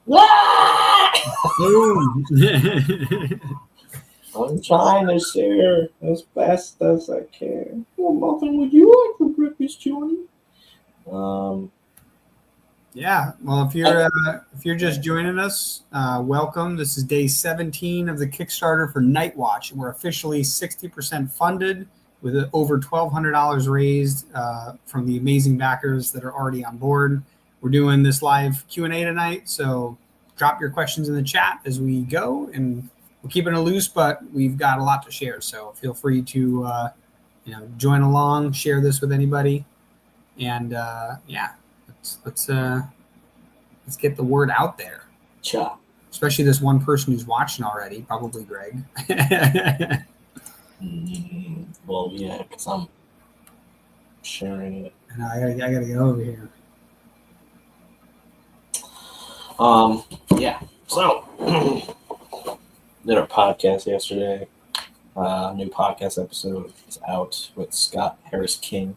Boom. I'm trying to share as best as I can. Well, nothing would you like for breakfast, Johnny? Yeah. Well, if you're just joining us, welcome. This is day 17 of the Kickstarter for Knightwatch. We're officially 60% funded with over $1,200 raised from the amazing backers that are already on board. We're doing this live Q&A tonight, so drop your questions in the chat as we go, and we're keeping it loose, but we've got a lot to share. So feel free to join along, share this with anybody, and let's get the word out there. Chop. Especially this one person who's watching already, probably Greg. Well, yeah, because I'm sharing it. And I gotta get over here. Yeah. So did our podcast yesterday. New podcast episode is out with Scott Harris King.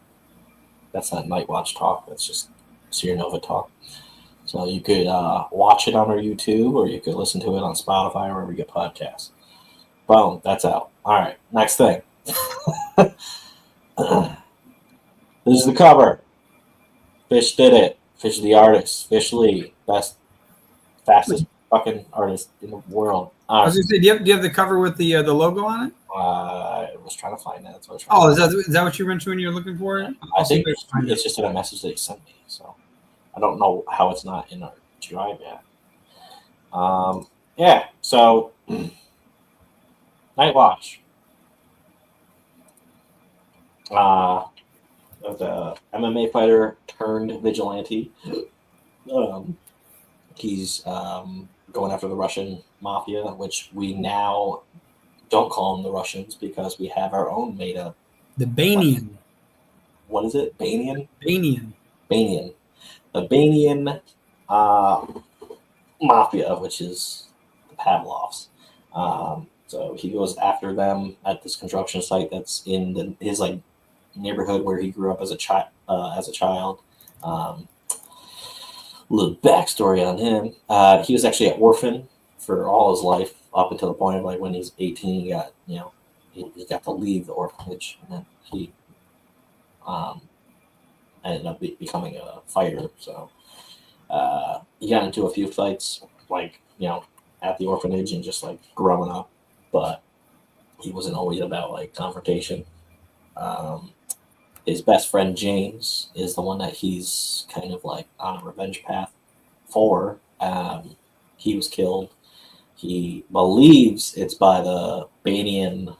That's not Knightwatch talk. That's just Sierra Nova talk. So you could watch it on our YouTube, or you could listen to it on Spotify or wherever you get podcasts. Boom, that's out. All right, next thing. This is the cover. Fish did it. Fish the artist. Fish Lee, fastest fucking artist in the world. I was gonna say, do you have the cover with the logo on it? I was trying to find that. That's what I was trying is that what you mentioned when you were looking for it? I think it's just in a message they sent me, so I don't know how it's not in our drive yet. Yeah, so Knightwatch. The MMA fighter turned vigilante. He's going after the Russian mafia, which we now don't call them the Russians because we have our own made up. The Banian. What is it? Banian? Banian. The Banian mafia, which is the Pavlovs. So he goes after them at this construction site that's in his neighborhood where he grew up as a child. Little backstory on him. He was actually an orphan for all his life up until the point of when he's 18. He got he got to leave the orphanage, and then he ended up becoming a fighter. So he got into a few fights at the orphanage and just growing up, but he wasn't always about confrontation. His best friend James is the one that he's kind of on a revenge path for. He was killed. He believes it's by the Banian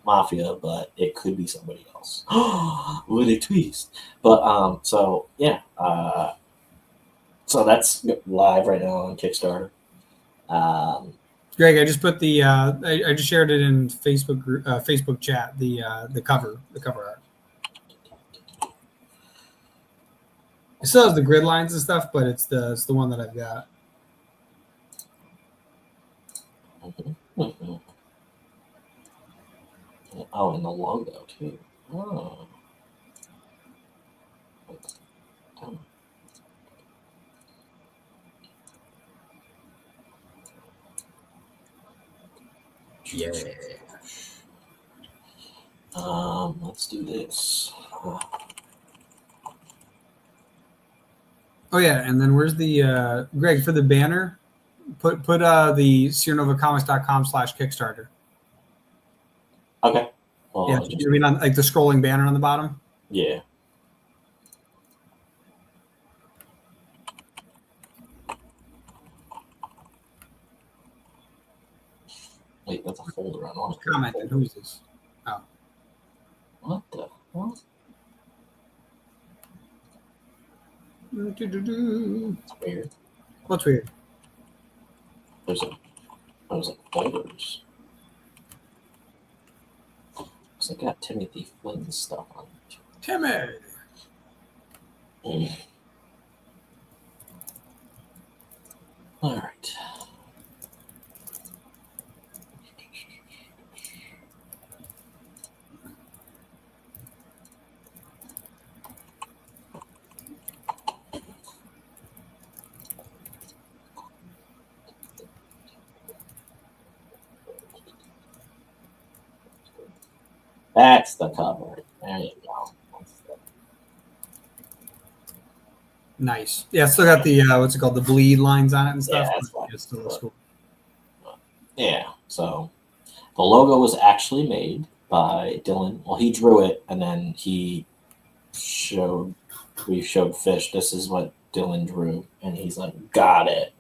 mafia, but it could be somebody else. What a twist! But so that's live right now on Kickstarter. Greg, I just put the I just shared it in Facebook chat. The cover art. It still has the grid lines and stuff, but it's the one that I've got. Mm-hmm. Oh, and the logo too. Oh. Yeah. Let's do this. Oh yeah, and then where's the Greg for the banner? Put the SierraNovaComics.com/Kickstarter. Okay. Well, yeah, you mean on the scrolling banner on the bottom? Yeah. Wait, that's a folder on all. Commented. Who's this? Oh. What the? What? It's weird. What's weird? There's folders. Looks like I got Timothy Flynn's stuff on it. Timmy. All right. That's the cover. There you go. Nice. Yeah, still got the what's it called, the bleed lines on it and stuff. Yeah, that's fine. It still looks cool. Yeah, so the logo was actually made by Dylan. Well, he drew it, and then we showed Fish, this is what Dylan drew, and he's like, got it.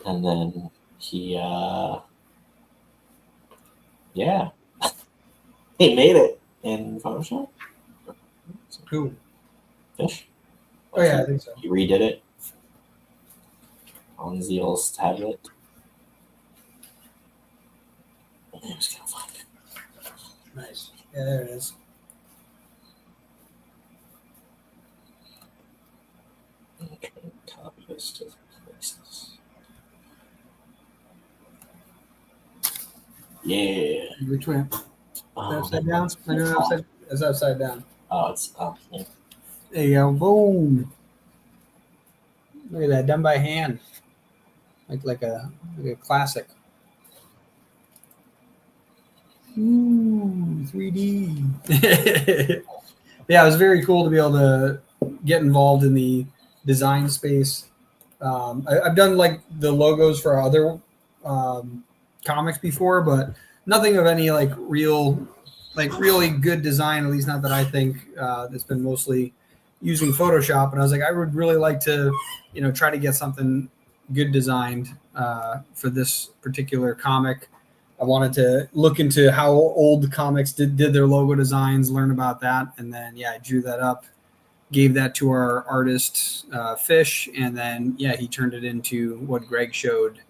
And then he, yeah, he made it in Photoshop. Cool. Fish. Oh yeah, I think so. He redid it on Zeal's tablet. I was gonna find it. Nice. Yeah, there it is. I'm trying to copy this to places. Yeah. Which way? Upside down? I do it upside. It's upside down. Oh, it's up. Yeah. There you go. Boom. Look at that, done by hand. Like a classic. Ooh, 3D. Yeah, it was very cool to be able to get involved in the design space. I've done like the logos for other comics before, but nothing of any like really good design, at least not that I think. That's been mostly using Photoshop. And I was like, I would really like to, try to get something good designed for this particular comic. I wanted to look into how old comics did their logo designs, learn about that. And then, I drew that up, gave that to our artist, Fish. And then, he turned it into what Greg showed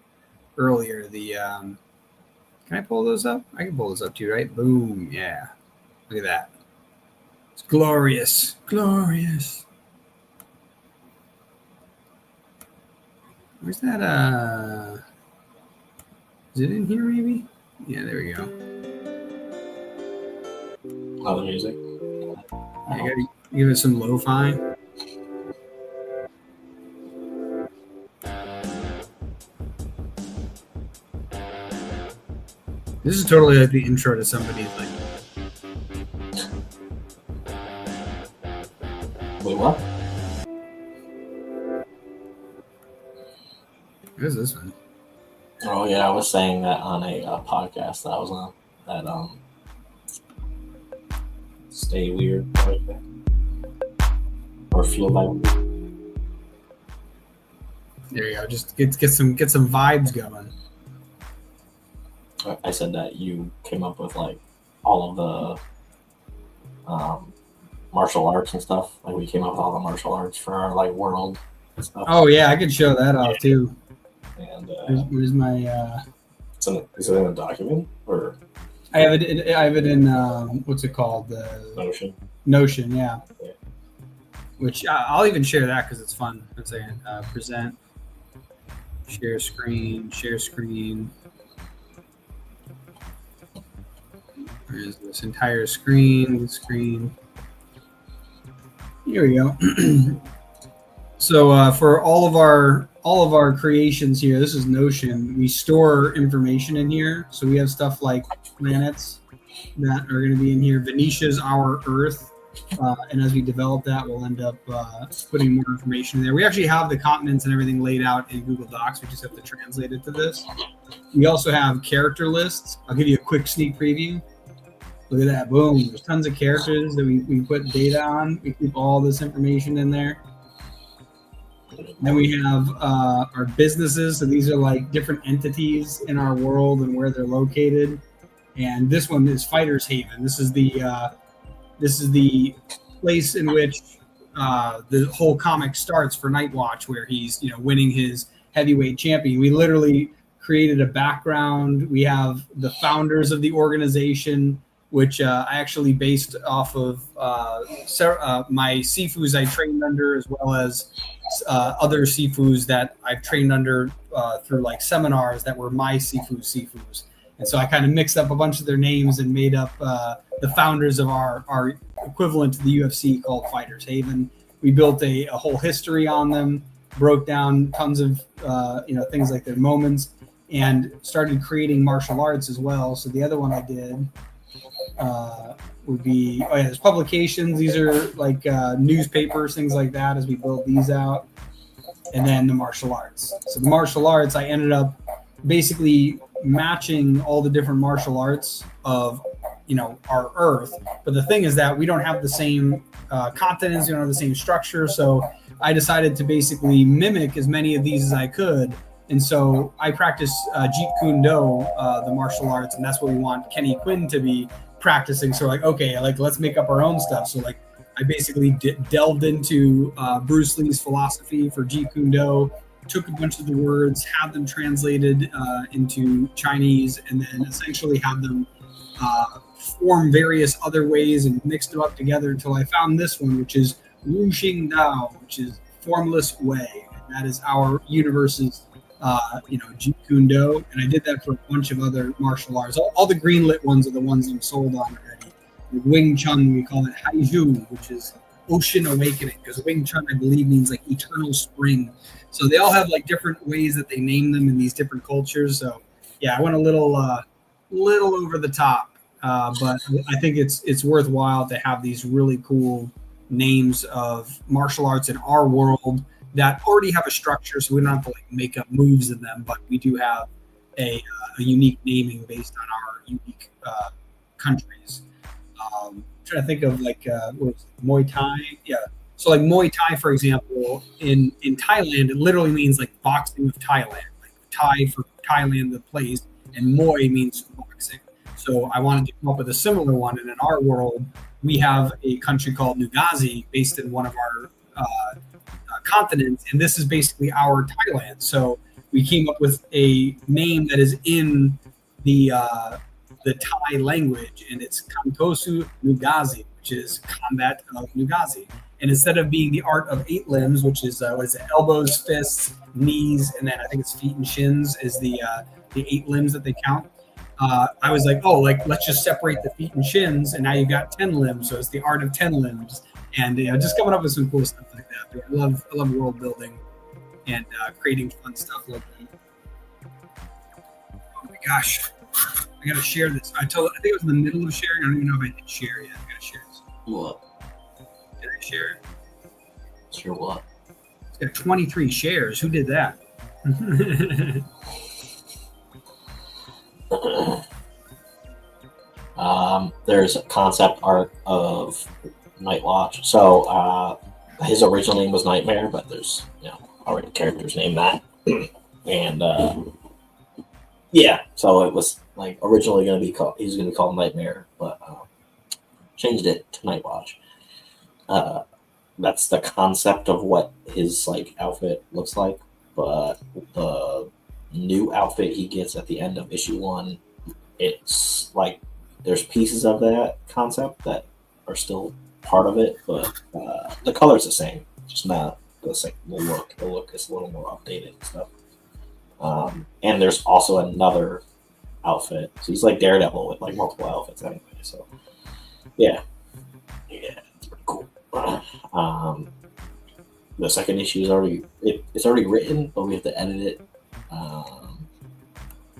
earlier. Can I pull those up? I can pull those up too, right? Boom. Yeah. Look at that. It's glorious. Glorious. Where's that? Is it in here maybe? Yeah, there we go. Oh, the music. I gotta give it some lo-fi. This is totally like the intro to somebody's like. Wait, what? What is this one? Oh yeah, I was saying that on a podcast that I was on. That Stay Weird or Feel Like. There you go. Just get some vibes going. I said that you came up with like all of the martial arts and stuff. Like we came up with all the martial arts for our like world and stuff. Oh yeah, I could show that off too. And where's my? is it in a document or? I have it in what's it called? The Notion, yeah. Which I'll even share that because it's fun. Let's say present, share screen. There's this entire screen. Here we go. So for all of our creations here, this is Notion. We store information in here. So we have stuff like planets that are going to be in here. Venetia's our Earth. And as we develop that, we'll end up putting more information in there. We actually have the continents and everything laid out in Google Docs. We just have to translate it to this. We also have character lists. I'll give you a quick sneak preview. Look at that. Boom. There's tons of characters that we put data on. We keep all this information in there. Then we have our businesses. So these are like different entities in our world and where they're located. And this one is Fighter's Haven. This is the place in which the whole comic starts for Knightwatch, where he's winning his heavyweight champion. We literally created a background. We have the founders of the organization, which I actually based off of my Sifus I trained under, as well as other Sifus that I've trained under through like seminars that were my Sifus. And so I kind of mixed up a bunch of their names and made up the founders of our equivalent to the UFC called Fighter's Haven. We built a whole history on them, broke down tons of things like their moments, and started creating martial arts as well. So the other one I did would be, there's publications. These are like newspapers, things like that, as we build these out. And then the martial arts. So the martial arts, I ended up basically matching all the different martial arts of, our Earth. But the thing is that we don't have the same continents, we don't have the same structure. So I decided to basically mimic as many of these as I could. And so I practice Jeet Kune Do, the martial arts, and that's what we want Kenny Quinn to be practicing. So let's make up our own stuff. So I basically delved into Bruce Lee's philosophy for Jeet Kune Do, took a bunch of the words, had them translated into Chinese, and then essentially had them form various other ways and mixed them up together until I found this one, which is Wu Xing Dao, which is formless way. And that is our universe's, Jeet Kune Do. And I did that for a bunch of other martial arts. All the greenlit ones are the ones I'm sold on already. Wing Chun, we call it Haiju, which is ocean awakening, because Wing Chun, I believe, means like eternal spring. So they all have like different ways that they name them in these different cultures. So yeah, I went a little over the top, but I think it's worthwhile to have these really cool names of martial arts in our world that already have a structure, so we don't have to make up moves in them, but we do have a unique naming based on our unique countries. Trying to think of Muay Thai. Yeah. So Muay Thai, for example, in Thailand, it literally means boxing of Thailand. Thai for Thailand, the place, and Muay means boxing. So I wanted to come up with a similar one. And in our world, we have a country called Nugazi based in one of our continents. And this is basically our Thailand. So we came up with a name that is in the Thai language, and it's Kantosu Nugazi, which is combat of Nugazi. And instead of being the art of 8 limbs, which is elbows, fists, knees, and then I think it's feet and shins is the 8 limbs that they count. I was let's just separate the feet and shins, and now you've got 10 limbs. So it's the art of 10 limbs, and just coming up with some cool stuff like that. But I love world building and creating fun stuff like that. Oh my gosh. I gotta share this. I think I was in the middle of sharing. I don't even know if I did share yet. I gotta share this. What? Did I share it? Share what? It's got 23 shares. Who did that? There's a concept art of Knightwatch. So his original name was Nightmare, but there's already characters named that, and yeah. So it was originally going to be called. He was going to be called Nightmare, but changed it to Knightwatch. That's the concept of what his outfit looks like, but the new outfit he gets at the end of issue 1, it's there's pieces of that concept that are still part of it, but the color's the same, just not the same look. The look is a little more updated and stuff. And there's also another outfit, so he's like Daredevil with multiple outfits anyway. So yeah, it's pretty cool. The second issue is it's already written, but we have to edit it.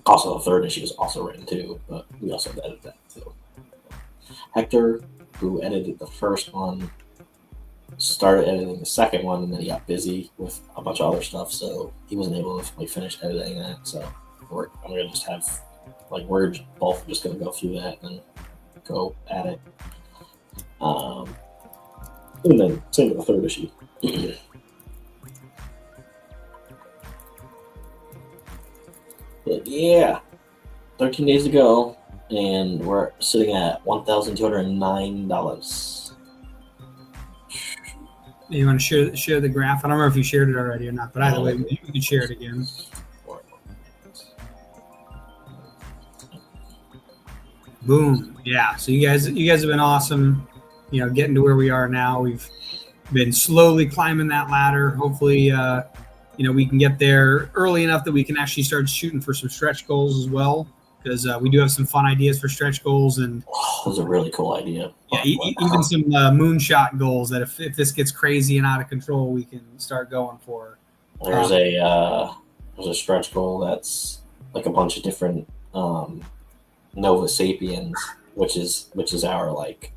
Also, the third issue is also written too, but we also have to edit that. So Hector, who edited the first one, started editing the second one, and then he got busy with a bunch of other stuff, so he wasn't able to finish editing that. So I'm gonna just have we're both just gonna go through that and go at it. And then same with the third issue. But yeah, 13 days to go, and we're sitting at $1,209. You want to share the graph? I don't remember if you shared it already or not, but either way, you can share it again. Boom. Yeah. So you guys have been awesome. Getting to where we are now. We've been slowly climbing that ladder. Hopefully, we can get there early enough that we can actually start shooting for some stretch goals as well, because we do have some fun ideas for stretch goals. And that was a really cool idea. Yeah, even some moonshot goals that if this gets crazy and out of control, we can start going for. There's a stretch goal that's a bunch of different Nova Sapiens which is our like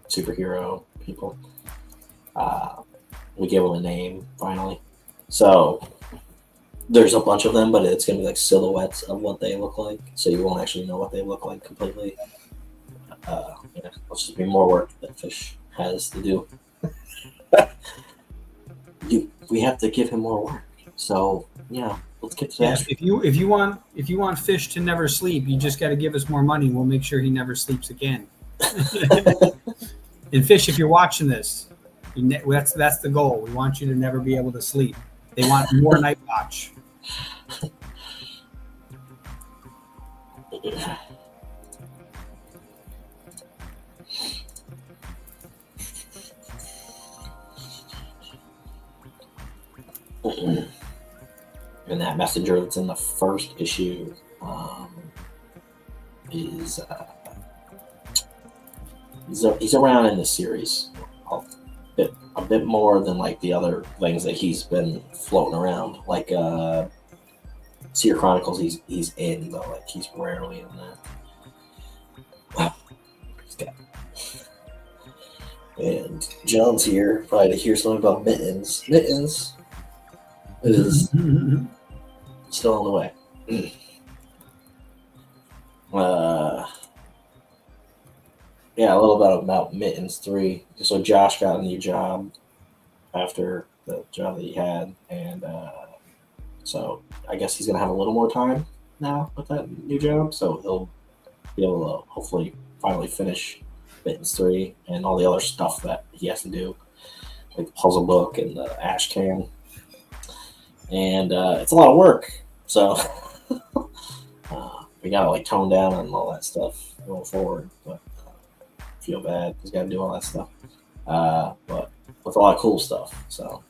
superhero people. We gave them a name finally. So there's a bunch of them, but it's gonna be like silhouettes of what they look like, so you won't actually know what they look like completely. It'll just be more work that Fish has to do. We have to give him more work. So yeah, let's get to that. If you want Fish to never sleep, you just got to give us more money. We'll make sure he never sleeps again. And Fish, if you're watching this, that's the goal. We want you to never be able to sleep. They want more Knightwatch. And that messenger that's in the first issue is he's around in the series a bit more than like the other things that he's been floating around. Like Seer Chronicles, he's in, but like he's rarely in that. And John's here probably to hear something about Mittens. Mittens is still on the way. Yeah, a little bit about Mittens 3. So Josh got a new job after the job that he had, and so I guess he's gonna have a little more time now with that new job. So he'll be able to hopefully finally finish Mittens 3 and all the other stuff that he has to do, like the puzzle book and the ash can. And it's a lot of work, so we gotta like tone down on all that stuff going forward. But feel bad, he's gotta do all that stuff. But with a lot of cool stuff. So,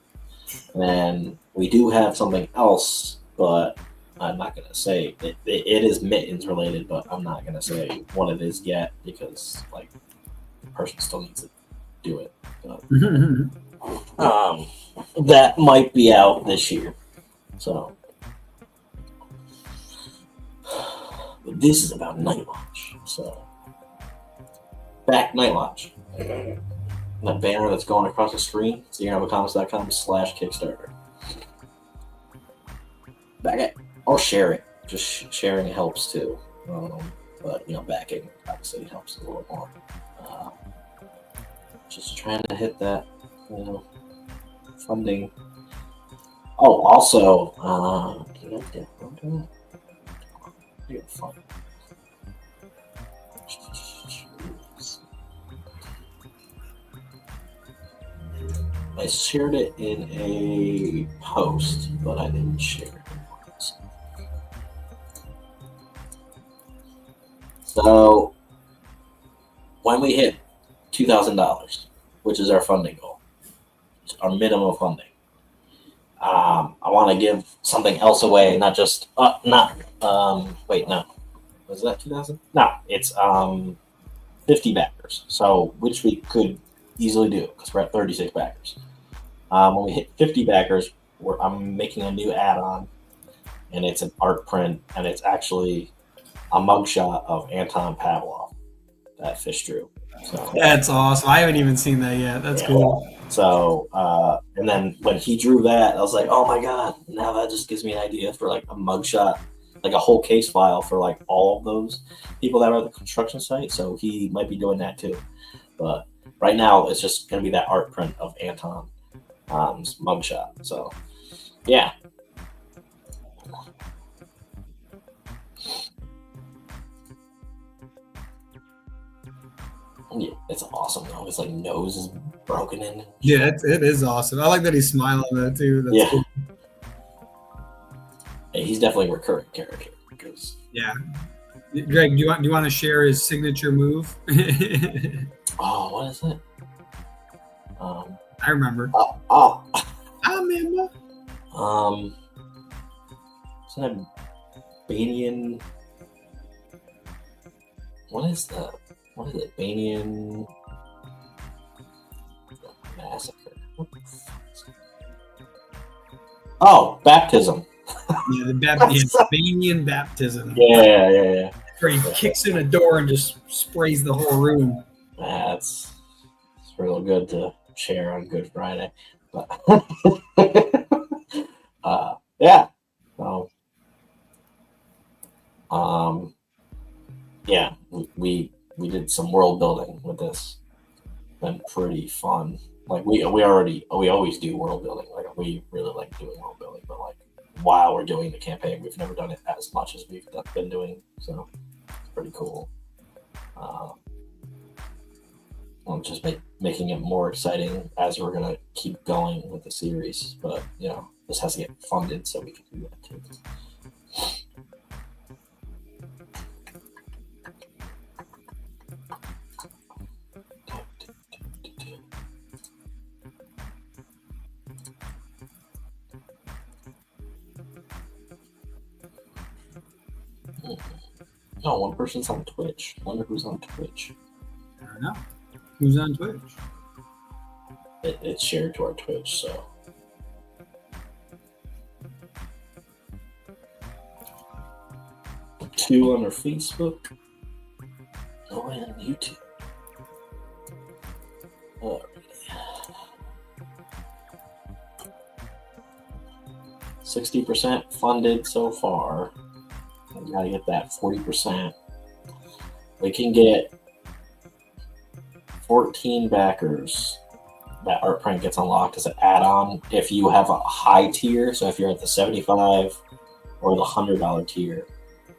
and then we do have something else, but I'm not gonna say it is Mittens related, but I'm not gonna say what it is yet because like the person still needs to do it. But, that might be out this year. So, but this is about Knightwatch. So, back Knightwatch. The banner that's going across the screen, zerocomics.com/Kickstarter. Back it or share it. Just sharing helps too. But backing obviously helps a little more. Just trying to hit that, funding. Oh, also, I shared it in a post, but I didn't share it. So, when we hit $2,000, which is our funding goal, our minimum funding, I want to give something else away, not just wait, no, was that 2,000? No, it's 50 backers. So which we could easily do because we're at 36 backers. When we hit 50 backers, I'm making a new add-on, and it's an art print, and it's actually a mugshot of Anton Pavlov that Fish drew. So that's awesome. I haven't even seen that yet. That's cool. So, and then when he drew that, I was like, oh my God, now that just gives me an idea for like a mugshot, like a whole case file for like all of those people that are at the construction site. So he might be doing that too. But right now it's just going to be that art print of Anton's mugshot. So, yeah. Yeah, it's awesome though. His like nose is broken in. Yeah, it is awesome. I like that he's smiling at that too. That's cool. Yeah, he's definitely a recurring character. Because Greg, do you want to share his signature move? Oh, what is it? I remember. I remember. Isn't it Banian? What is that? What is it? Banian Massacre. What the fuck is it? Oh, baptism. Yeah, the Banian baptism. Yeah. Where he kicks in a door and just sprays the whole room. It's real good to share on Good Friday. But yeah. So yeah, we did some world building with this. Been pretty fun. Like we always do world building. Like we really like doing world building, but like while we're doing the campaign, we've never done it as much as we've been doing. So it's pretty cool. I'm just making it more exciting as we're gonna keep going with the series. But this has to get funded so we can do that too. Oh, one person's on Twitch. Wonder who's on Twitch. I don't know. Who's on Twitch? It's shared to our Twitch, so. Two on our Facebook. Oh, and on YouTube. Alrighty. 60% funded so far. We gotta get that 40%. We can get 14 backers. That art print gets unlocked as an add-on if you have a high tier. So if you're at the $75 or the $100 tier,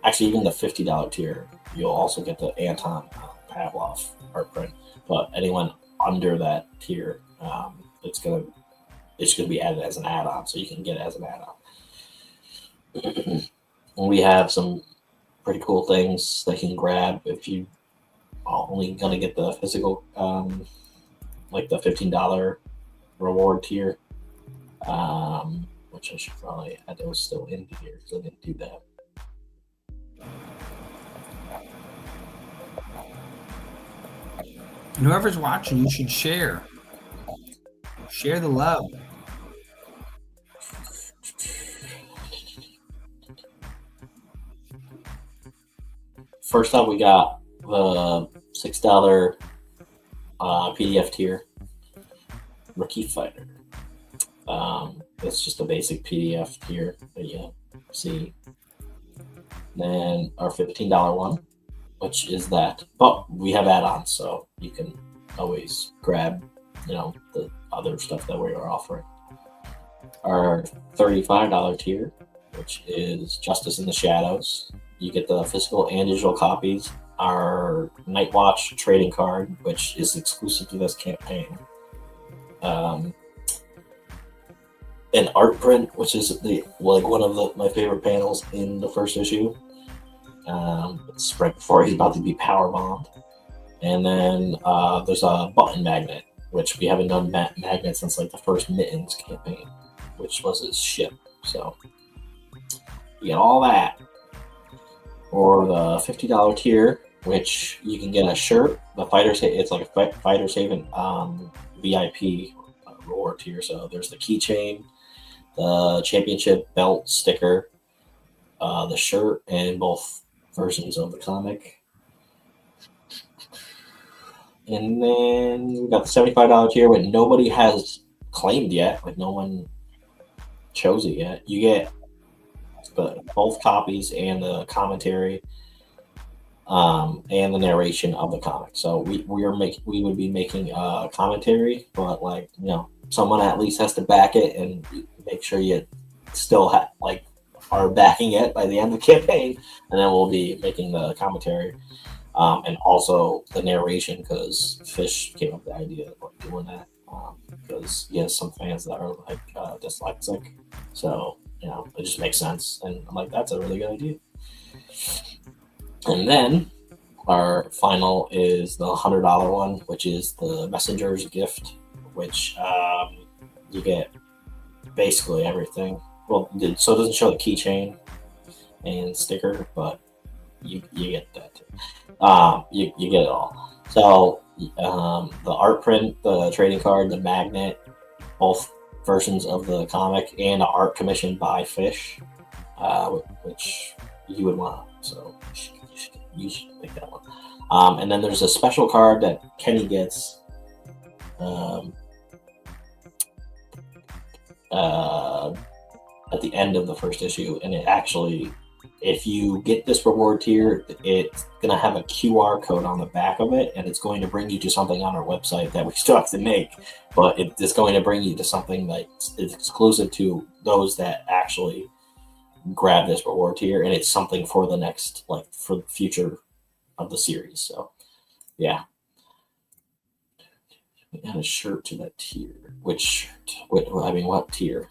actually even the $50 tier, you'll also get the Anton Pavlov art print. But anyone under that tier, it's gonna be added as an add-on, so you can get it as an add-on. We have some pretty cool things that you can grab if you are only gonna get the physical, like the $15 reward tier, which I should probably add those still in here because I didn't do that. And whoever's watching, you should share. Share the love. First up, we got the $6 PDF tier, Rookie Fighter. It's just a basic PDF tier that you see. Then our $15 one, which is that. But we have add-ons, so you can always grab, the other stuff that we are offering. Our $35 tier, which is Justice in the Shadows. You get the physical and digital copies. Our Knightwatch trading card, which is exclusive to this campaign. An art print, which is one of my favorite panels in the first issue. It's right before he's about to be power bombed. And then there's a button magnet, which we haven't done magnets since like the first Mittens campaign, which was his ship. So you get all that. Or the $50 tier, which you can get a shirt. The it's like a Fighter's Haven VIP reward tier. So there's the keychain, the championship belt sticker, the shirt, and both versions of the comic. And then we got the $75 tier, but nobody has claimed yet. Like no one chose it yet. You get both copies and the commentary, and the narration of the comic. So we would be making a commentary, but someone at least has to back it and make sure you still are backing it by the end of the campaign, and then we'll be making the commentary, and also the narration, because Fish came up with the idea of doing that, because he has some fans that are dyslexic, so it just makes sense, and I'm like, that's a really good idea. And then our final is the $100 one, which is the Messenger's Gift, which you get basically everything. Well, so it doesn't show the keychain and sticker, but you get that too. You get it all. So the art print, the trading card, the magnet, both versions of the comic, and an art commissioned by Fish, which you would want. So you should get you should pick that one. And then there's a special card that Kenny gets. At the end of the first issue, and it actually, if you get this reward tier, it's gonna have a QR code on the back of it, and it's going to bring you to something on our website that we still have to make, but it's going to bring you to something that is exclusive to those that actually grab this reward tier, and it's something for the next, like, for the future of the series. So yeah, we add a shirt to that tier. Which shirt? What tier?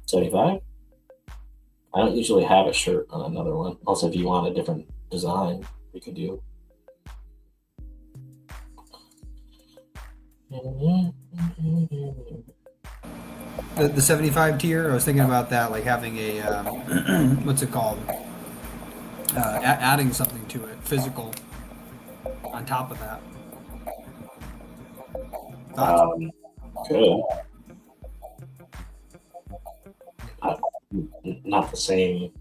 75? I don't usually have a shirt on another one. Also, if you want a different design, we could do. The 75 tier, I was thinking about that, like having a, what's it called? Adding something to it, physical, on top of that. Good. Not the same,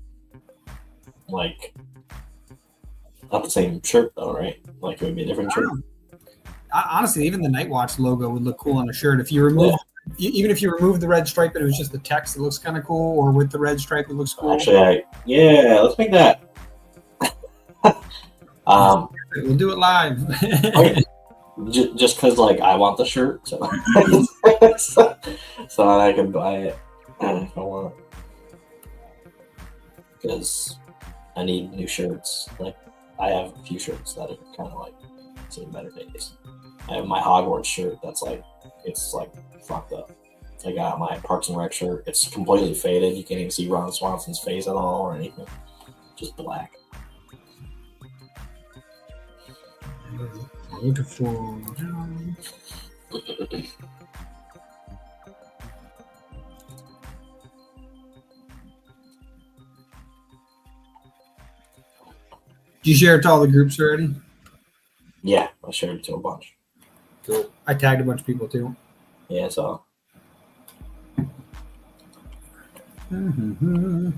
like, not the same shirt though, right? Like, it would be a different shirt. Honestly, even the Knightwatch logo would look cool on a shirt. If you remove, even if you remove the red stripe and it was just the text, it looks kind of cool. Or with the red stripe, it looks cool. Actually, let's make that. We'll do it live. Okay. Just because, like, I want the shirt, so so I can buy it if I want. Because I need new shirts. Like, I have a few shirts that are kind of like seen better days. I have my Hogwarts shirt that's like, it's like fucked up. I got my Parks and Rec shirt. It's completely faded. You can't even see Ron Swanson's face at all or anything. Just black. Beautiful. Did you share it to all the groups already? Yeah, I shared it to a bunch. Cool. I tagged a bunch of people too. Yeah, so. Mm-hmm.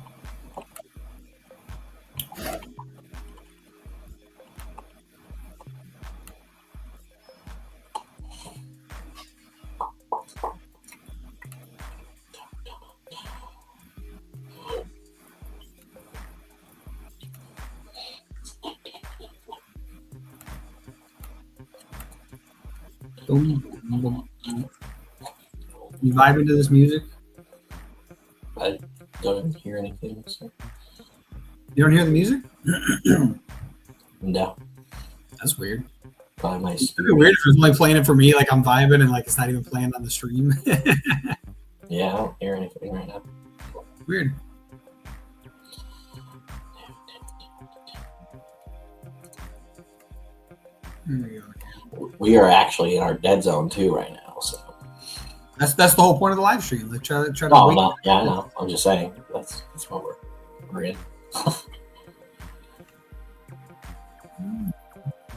You vibing to this music? I don't hear anything. So. You don't hear the music? No. That's weird. Probably my It'd be weird if it was only playing it for me, like I'm vibing and like it's not even playing on the stream. Yeah, I don't hear anything right now. Weird. There we go. We are actually in our dead zone too right now, so. That's the whole point of the live stream. Like try to. Oh no, yeah, I know. I'm just saying that's what we're in.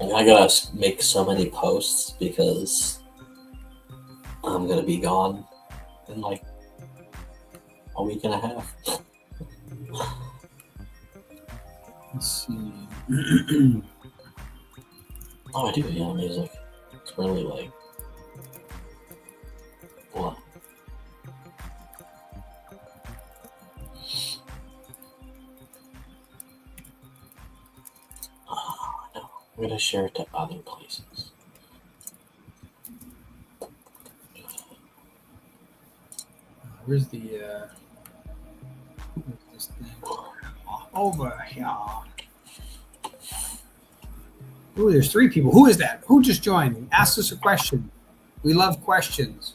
And I gotta make so many posts because I'm gonna be gone in like a week and a half. Let's see. Oh, I do hear music. It's really like what? Oh no, I'm gonna share it to other places. Where's the where's this thing? Over here. Ooh, there's 3 people. Who is that? Who just joined? Ask us a question. We love questions.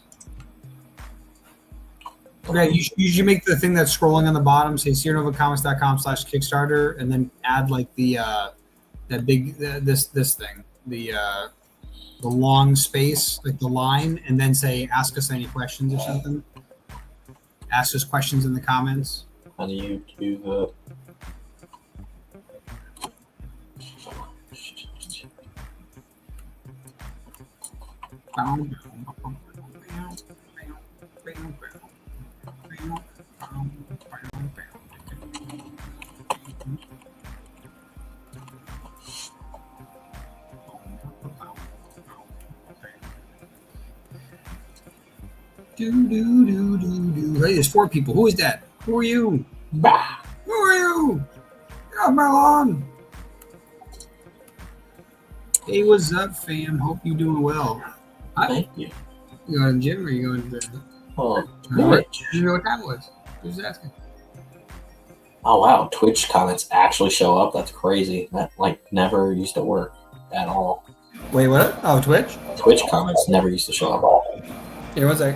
Okay, you should make the thing that's scrolling on the bottom, say SierraNovaComics.com/Kickstarter, and then add like the that big this thing, the long space, like the line, and then say ask us any questions or something. Ask us questions in the comments. How do you do the? Hey, there's 4 people. Who is that? Who are you? Bah! Who are you? Get off my lawn. Hey, what's up, fam? Hope you doing well. Thank you. You going to the gym or you going to the... Oh, I didn't know what time it was. Who's asking? oh wow, Twitch comments actually show up. That's crazy. That never used to work at all. Wait, what? Oh, Twitch? Twitch comments never used to show up. Here, one sec.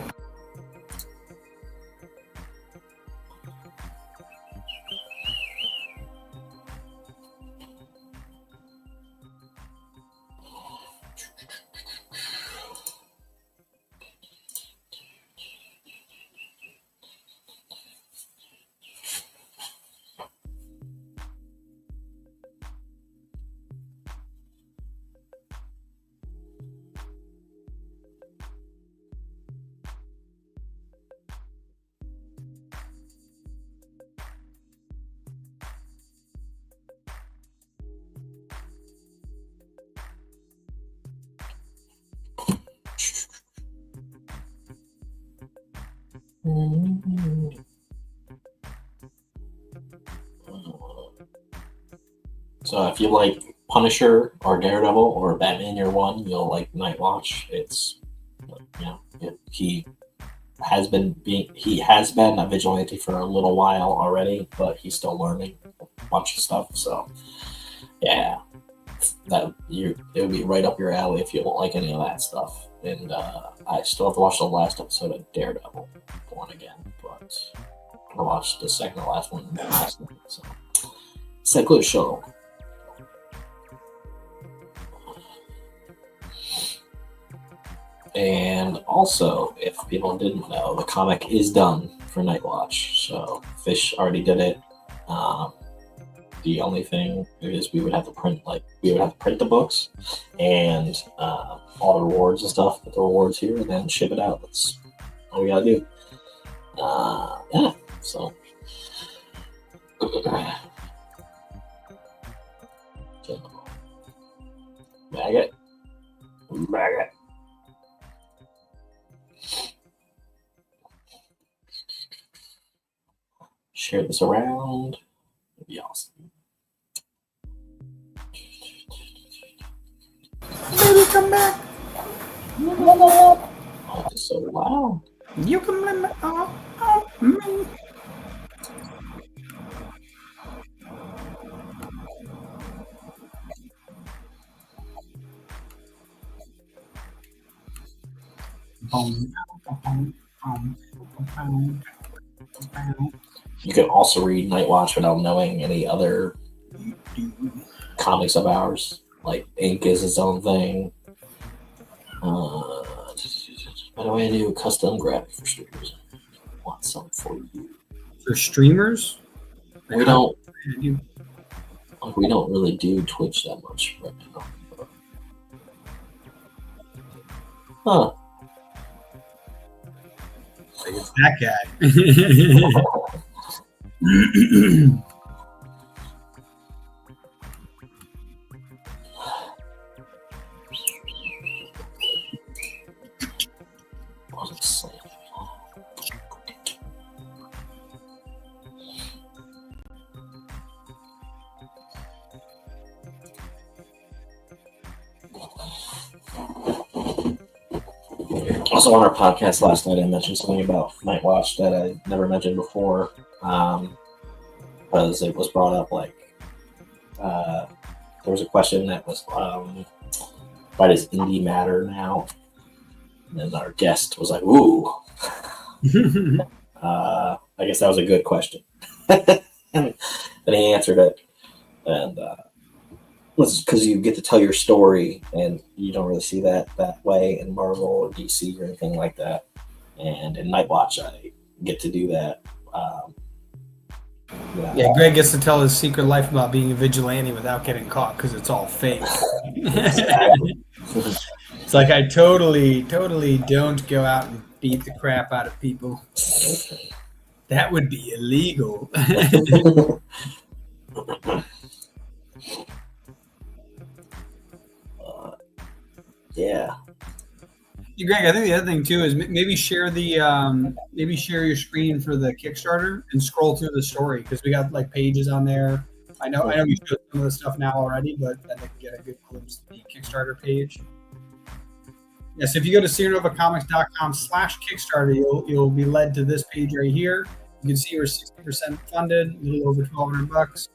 So if you like Punisher or Daredevil or Batman Year One, you'll like Knightwatch. It's he has been a vigilante for a little while already, but he's still learning a bunch of stuff. So yeah, it would be right up your alley if you don't like any of that stuff. And I still have to watch the last episode of Daredevil, Born Again, but I watched the second to last one last night. So it's a good show. And also, if people didn't know, the comic is done for Knightwatch. So Fish already did it. The only thing is we would have to print the books and all the rewards and stuff, put the rewards here, and then ship it out. That's all we gotta do. Yeah. So. Bag it. Share this around. It'd be awesome. Baby, come back. Oh, it's so loud. You can blame it all on me. You can also read Knightwatch without knowing any other comics of ours. Like Ink is its own thing. By the way, I do custom graphic for streamers. I want some for you. For streamers? We don't really do Twitch that much right now. Huh. Like it's that guy. What was I saying? Also on our podcast last night, I mentioned something about Knightwatch that I never mentioned before, because it was brought up. There was a question that was, why does indie matter now? And our guest was like, "Ooh." I guess that was a good question. And he answered it, and because you get to tell your story, and you don't really see that way in Marvel or DC or anything like that. And in Knightwatch, I get to do that. Yeah, Greg gets to tell his secret life about being a vigilante without getting caught because it's all fake. It's like I totally don't go out and beat the crap out of people. That would be illegal. Yeah. Greg, I think the other thing too is maybe share share your screen for the Kickstarter and scroll through the story because we got like pages on there. I know we showed some of the stuff now already, but I think you get a good glimpse of the Kickstarter page. Yes, if you go to SierraNovaComics.com/Kickstarter, you'll be led to this page right here. You can see we're 60% funded, a little over $1,200,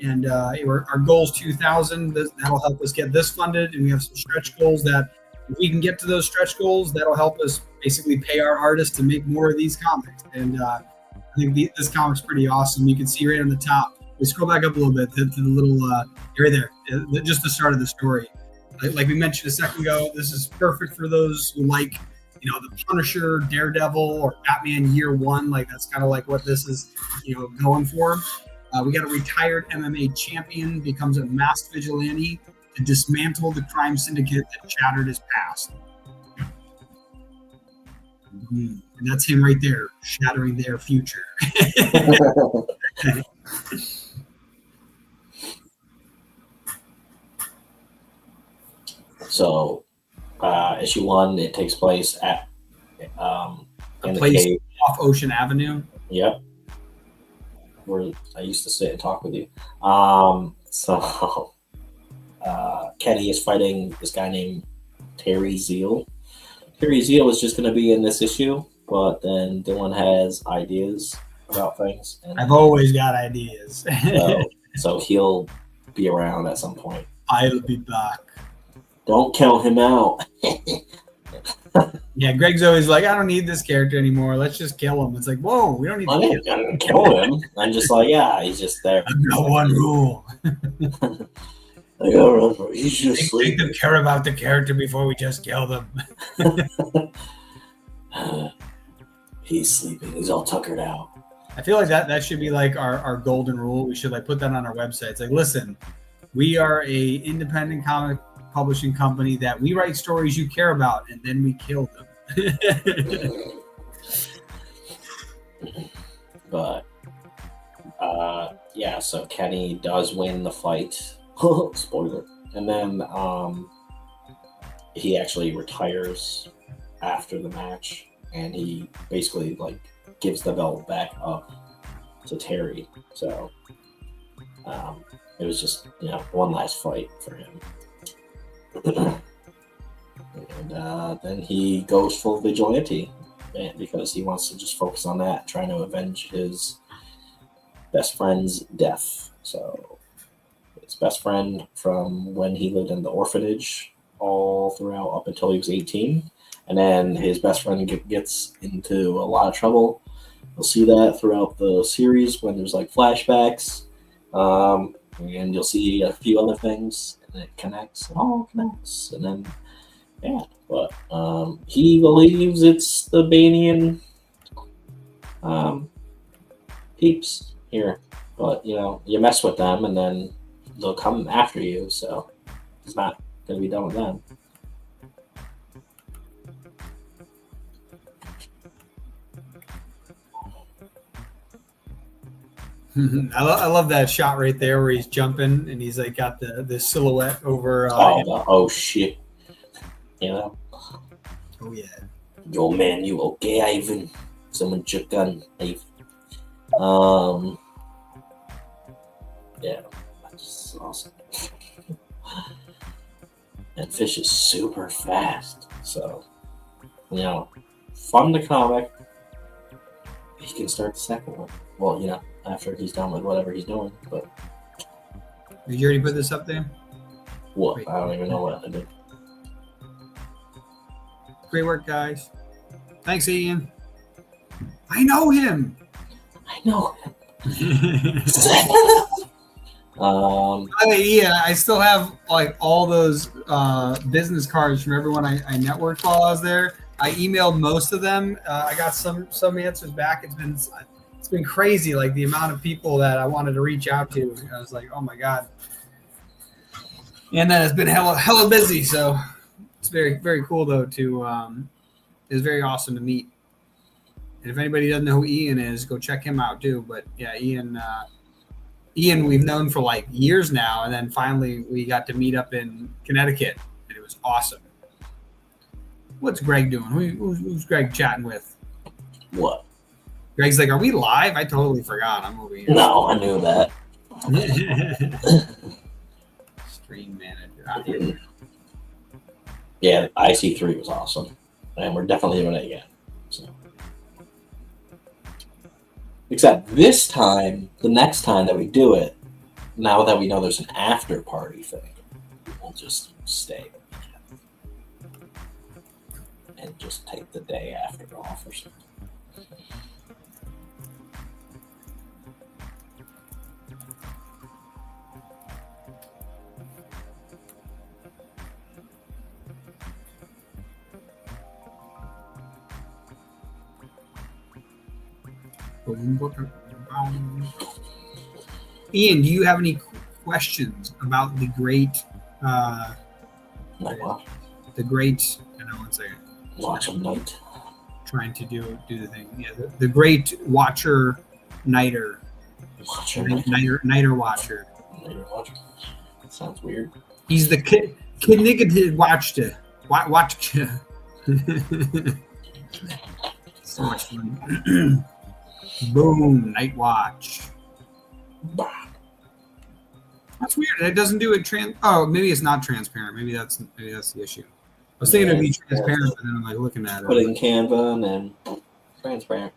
and our goal is 2,000. That'll help us get this funded, and we have some stretch goals that if we can get to those stretch goals, that'll help us basically pay our artists to make more of these comics. And I think this comic's pretty awesome. You can see right on the top. We scroll back up a little bit to the little right there, just the start of the story. Like we mentioned a second ago, this is perfect for those who like, the Punisher, Daredevil, or Batman Year One. Like that's kind of like what this is, going for. We got a retired MMA champion becomes a masked vigilante to dismantle the crime syndicate that shattered his past. And that's him right there, shattering their future. So, issue 1, it takes place at in a place off Ocean Avenue. Yep, where I used to sit and talk with you. So Kenny is fighting this guy named Terry Zeal. Terry Zeal is just going to be in this issue, but then Dylan has ideas about things. And I've always got ideas. so he'll be around at some point. I'll be back. Don't count him out. Yeah, Greg's always like, I don't need this character anymore. Let's just kill him. It's like, whoa, we don't need to kill him. I'm just like, yeah, he's just there. I've got one rule. He's just make them care about the character before we just kill them. He's sleeping. He's all tuckered out. I feel like that should be like our golden rule. We should like put that on our website. It's like, listen, we are a independent comic publishing company that we write stories you care about, and then we kill them. But yeah, so Kenny does win the fight. Spoiler. And then he actually retires after the match, and he basically like gives the belt back up to Terry. So it was just one last fight for him. And then he goes full vigilante because he wants to just focus on that, trying to avenge his best friend's death. So his best friend from when he lived in the orphanage all throughout up until he was 18. And then his best friend gets into a lot of trouble. You'll see that throughout the series when there's like flashbacks. And you'll see a few other things. It connects, it all connects, and then but he believes it's the Banian peeps here, but you mess with them and then they'll come after you, so it's not gonna be done with them. I love that shot right there where he's jumping and he's like got the silhouette over. Oh shit! Oh yeah. Yo man, you okay, Ivan? Someone took gun, Ivan. Yeah, that's awesome. And Fish is super fast, so fun the comic. He can start the second one. Well, after he's done with whatever he's doing. But did you already put this up there? What? Wait. I don't even know what I did. Great work, guys. Thanks, Ian. I know him. Ian, I still have like all those business cards from everyone I networked while I was there. I emailed most of them. I got some answers back. It's been crazy, like the amount of people that I wanted to reach out to. I was like, oh my god. And then it's been hella busy, so it's very, very cool though it's very awesome to meet. And if anybody doesn't know who Ian is, go check him out too. But yeah, Ian we've known for like years now, and then finally we got to meet up in Connecticut, and it was awesome. What's Greg doing? Who's Greg chatting with? What? Greg's like, are we live? I totally forgot. I'm over here. No, I knew that. Stream manager. Yeah, IC3 was awesome. And we're definitely doing it again. So. Except this time, the next time that we do it, now that we know there's an after party thing, we'll just stay and just take the day after off or something. Ian, do you have any questions about the great Nightwatch. The great, hang on 1 second. Watch of Night. Trying to do the thing. Yeah, the great Watcher Nighter. Nighter Watcher. Nighter Watcher. That sounds weird. He's the Knightwatch Watcher. Watch. So much fun. Boom, Knightwatch. That's weird. It doesn't do it oh, maybe it's not transparent. Maybe that's the issue. I was thinking it'd be transparent, but then I'm like looking at it. Put it in Canva and then transparent.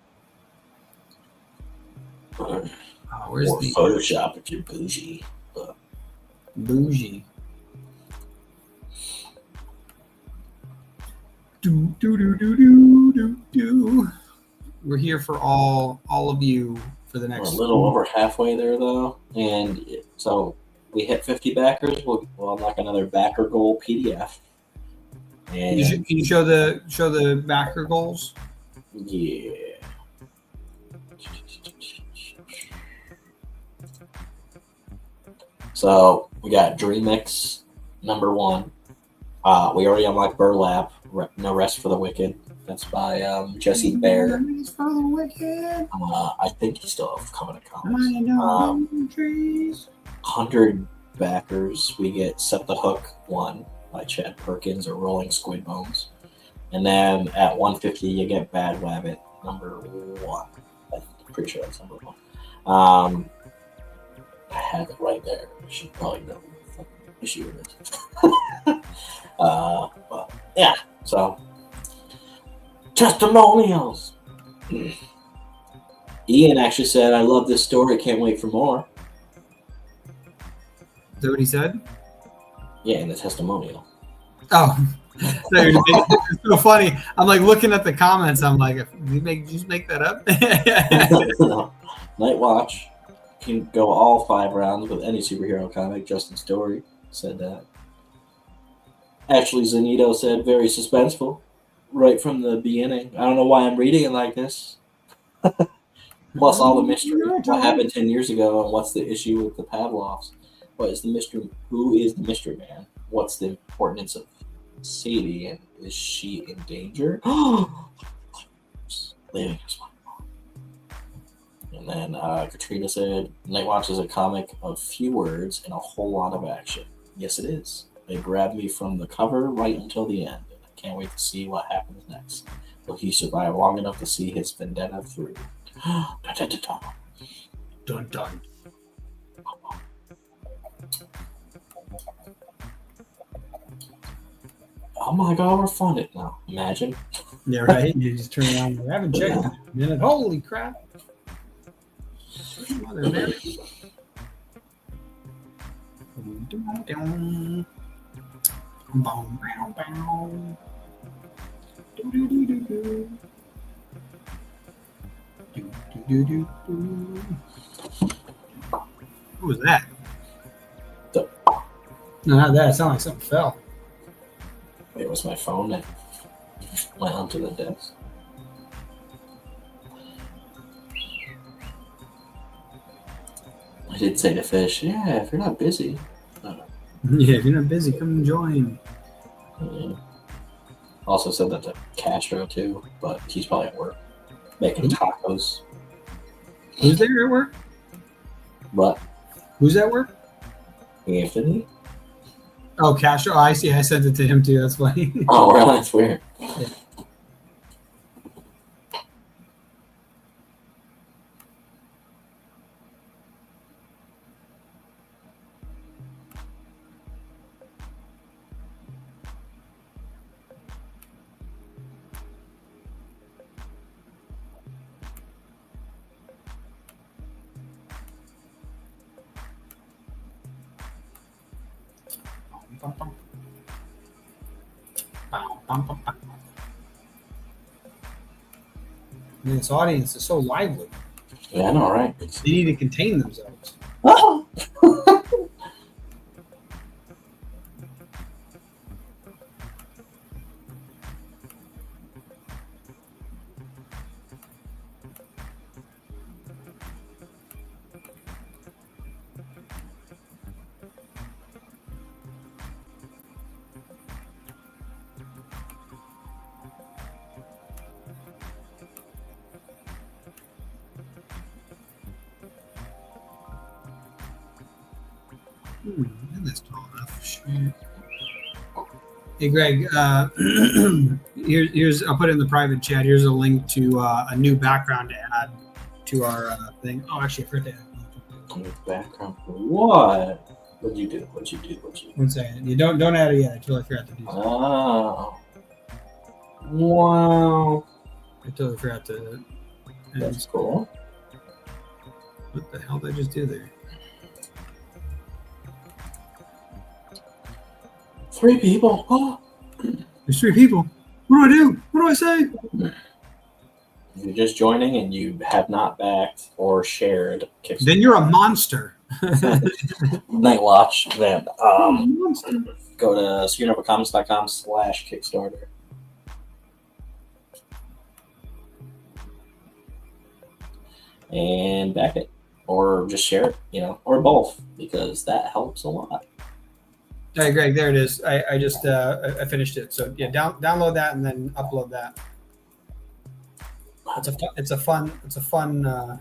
Oh, where's or the Photoshop if you're bougie. Bougie. Do. We're here for all of you for the next. We're a little over halfway there though, and so we hit 50 backers. We'll unlock another backer goal PDF. And can you show the backer goals? Yeah. So we got DreamX #1. We already unlocked Burlap. No Rest for the Wicked. That's by Jesse Bear. For the Wicked. I think he's still coming to comics. 100 backers. We get Set the Hook 1 by Chad Perkins or Rolling Squid Bones. And then at 150 you get Bad Wabbit #1. I'm pretty sure that's #1. I have it right there. I should probably know what issue it is. But yeah, so testimonials. Ian actually said, "I love this story. Can't wait for more." Is that what he said? Yeah, in the testimonial. Oh, it's so funny. I'm like looking at the comments. I'm like, just make that up. No. Knightwatch can go all 5 rounds with any superhero comic. Justin Story said that. Ashley Zanito said, "Very suspenseful, right from the beginning. I don't know why I'm reading it like this." Plus all the mystery. What happened 10 years ago, and what's the issue with the Pavlovs? What is the mystery? Who is the mystery man? What's the importance of Sadie, and is she in danger? Leaving us one. And then Katrina said, "Knightwatch is a comic of few words and a whole lot of action." Yes, it is. They grabbed me from the cover right until the end. I can't wait to see what happens next. Will he survive long enough to see his vendetta through? Dun, dun, dun, dun. Dun dun. Oh my god, we're funded now. Imagine. Yeah, right. You just turn around. I haven't checked in a minute. Holy crap! Mother Mary. What was that? No, not that. It sounded like something fell. It was my phone that went onto the desk. I did say to Fish, "Yeah, if you're not busy." Yeah, if you're not busy, come and join. Yeah. Also said that to Castro too, but he's probably at work making tacos. Who's there at work? But Who's at work? Anthony, Oh, Castro. Oh, I see. I sent it to him too. That's funny. Oh, really? That's weird. Yeah. Man, this audience is so lively. Yeah, I know, right? They need to contain themselves. Oh. That's tall enough. Shoot. Hey, Greg. Here's. I'll put it in the private chat. Here's a link to a new background to add to our thing. Oh, actually, I forgot to add. Background for what? What'd you do? What'd you do? One second. You don't add it yet. I totally forgot to do. Oh. Wow. I totally forgot to. That's cool. What the hell did I just do there? 3 people. Oh. There's 3 people. What do I do? What do I say? You're just joining and you have not backed or shared Kickstarter. Then you're a monster. Knightwatch. Then Monster. go to SecureNovaComics.com/Kickstarter. And back it. Or just share it, or both, because that helps a lot. Hey, Greg, there it is. I just I finished it. So yeah, download that and then upload that. It's a fun. I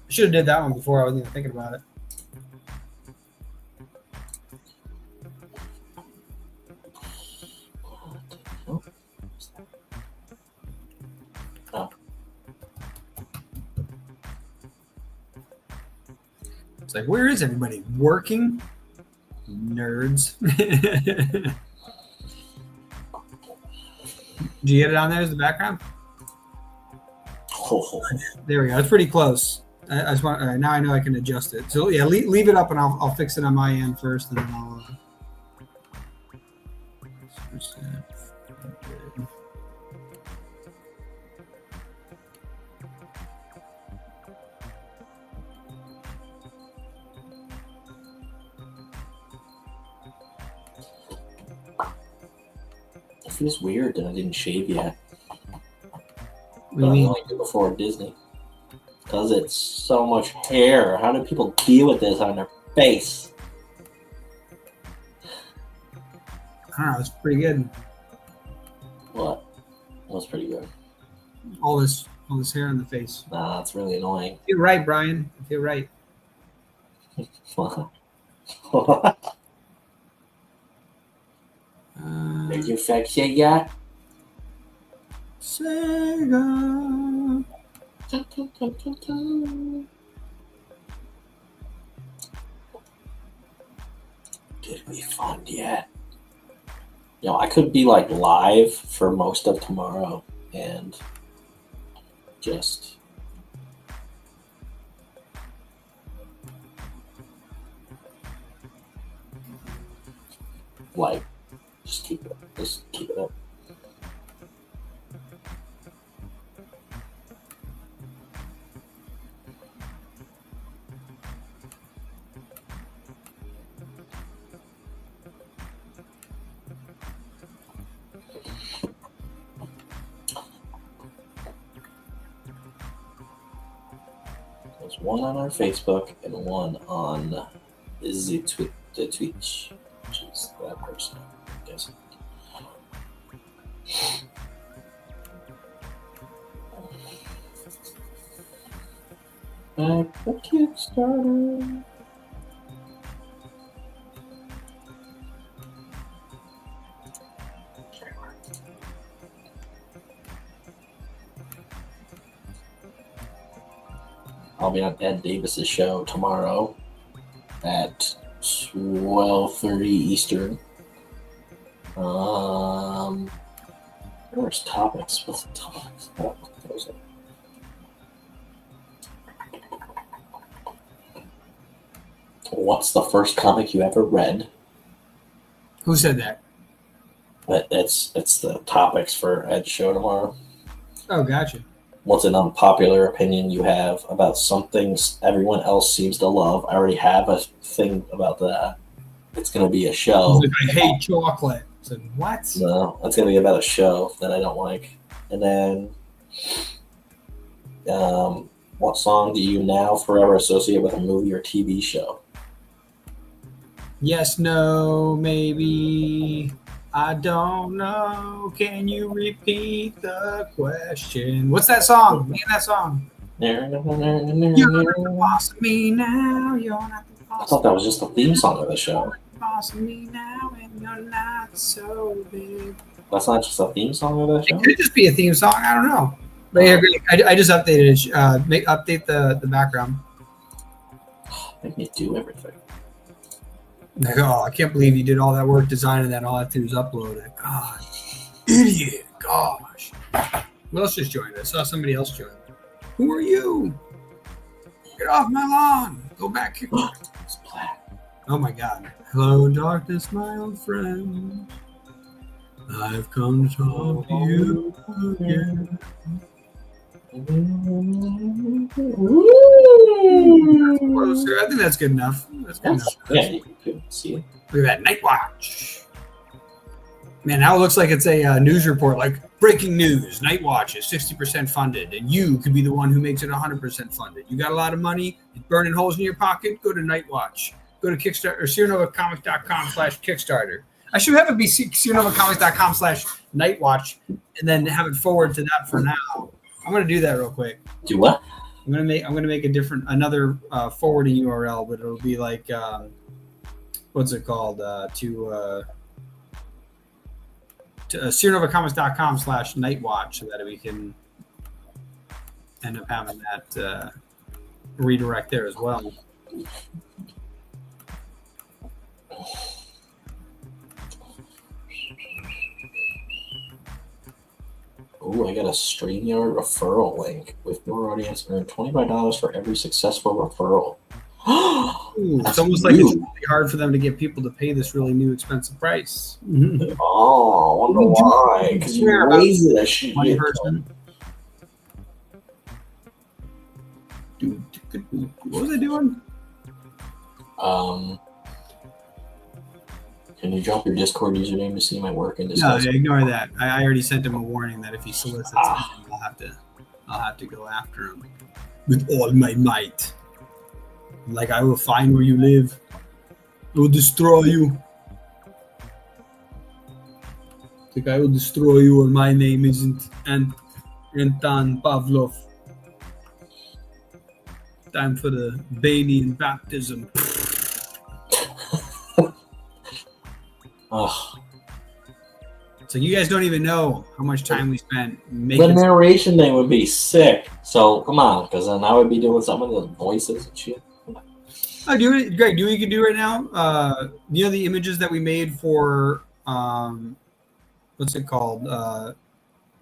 should have did that one before. I wasn't even thinking about it. Oh. It's like, where is everybody? Working? Nerds. Did you get it on there as the background? Oh. There we go. It's pretty close. I just want. All right, now I know I can adjust it. So yeah, leave it up, and I'll fix it on my end first, and then I'll. It feels weird that I didn't shave yet. What do you mean? I did before Disney. Because it's so much hair. How do people deal with this on their face? I don't know. It's pretty good. What? What's pretty good? All this hair on the face. Nah, it's really annoying. You're right, Brian. You're right. What? Are you fix it yet? Sega. Did we fund yet? I could be like live for most of tomorrow and just keep it up. There's one on our Facebook and one on the Twitch, which is that person, I guess. Back the Kickstarter. I'll be on Ed Davis's show tomorrow at 12:30 Eastern. Where's topics? What's the topics? Oh, that was it. What's the first comic you ever read? Who said that? It's the topics for Ed's show tomorrow. Oh, gotcha. What's an unpopular opinion you have about something everyone else seems to love? I already have a thing about that. It's going to be a show. I hate chocolate. I said, what? No, it's going to be about a show that I don't like. And then, what song do you now forever associate with a movie or TV show? Yes, no, maybe. I don't know. Can you repeat the question? What's that song? Name that song. You're not the boss of me now. You're not the boss. I thought that was just the theme song of the show. You're the boss of me now, and you're not so big. That's not just a theme song of the show? It could just be a theme song. I don't know. But yeah, I just updated it. Update the background. Make me do everything. Like, oh, I can't believe you did all that work designing that. All I have to do is upload it. God, idiot. Gosh. What else just joined? I saw somebody else join. Who are you? Get off my lawn. Go back here. It's black. Oh my God. Hello, darkness, my old friend. I've come to talk to you again. Closer. I think that's good enough. That's good enough. Yeah, you can see it. Look at that Knightwatch. Man, now it looks like it's a news report. Like, breaking news: Knightwatch is 60% funded, and you could be the one who makes it 100% funded. You got a lot of money, it's burning holes in your pocket. Go to Knightwatch. Go to Kickstarter or SierraNovaComics.com/Kickstarter. I should have it be SierraNovaComics.com/Knightwatch, and then have it forward to that for now. I'm gonna do that real quick. Do what? I'm gonna make another forwarding URL, but it'll be like what's it called? To SierraNovaComics.com/Knightwatch, so that we can end up having that redirect there as well. Oh, I got a StreamYard referral link. With your audience, earn $25 for every successful referral. Ooh, it's almost like it's really hard for them to get people to pay this really new expensive price. Oh, I wonder why. Because you're lazy that shit. One person. What was I doing? Can you drop your Discord username to see my work and No, discuss? ignore that. I already sent him a warning that if he solicits something, I'll have to go after him with all my might. Like, I will find where you live. I will destroy you. Like, I will destroy you, or my name isn't Anton Pavlov. Time for the Banian baptism. Ugh. So you guys don't even know how much time we spent making. The narration thing would be sick. So come on, because then I would be doing some of the voices and shit. Oh, Greg, do what you can do right now. You know the images that we made for what's it called?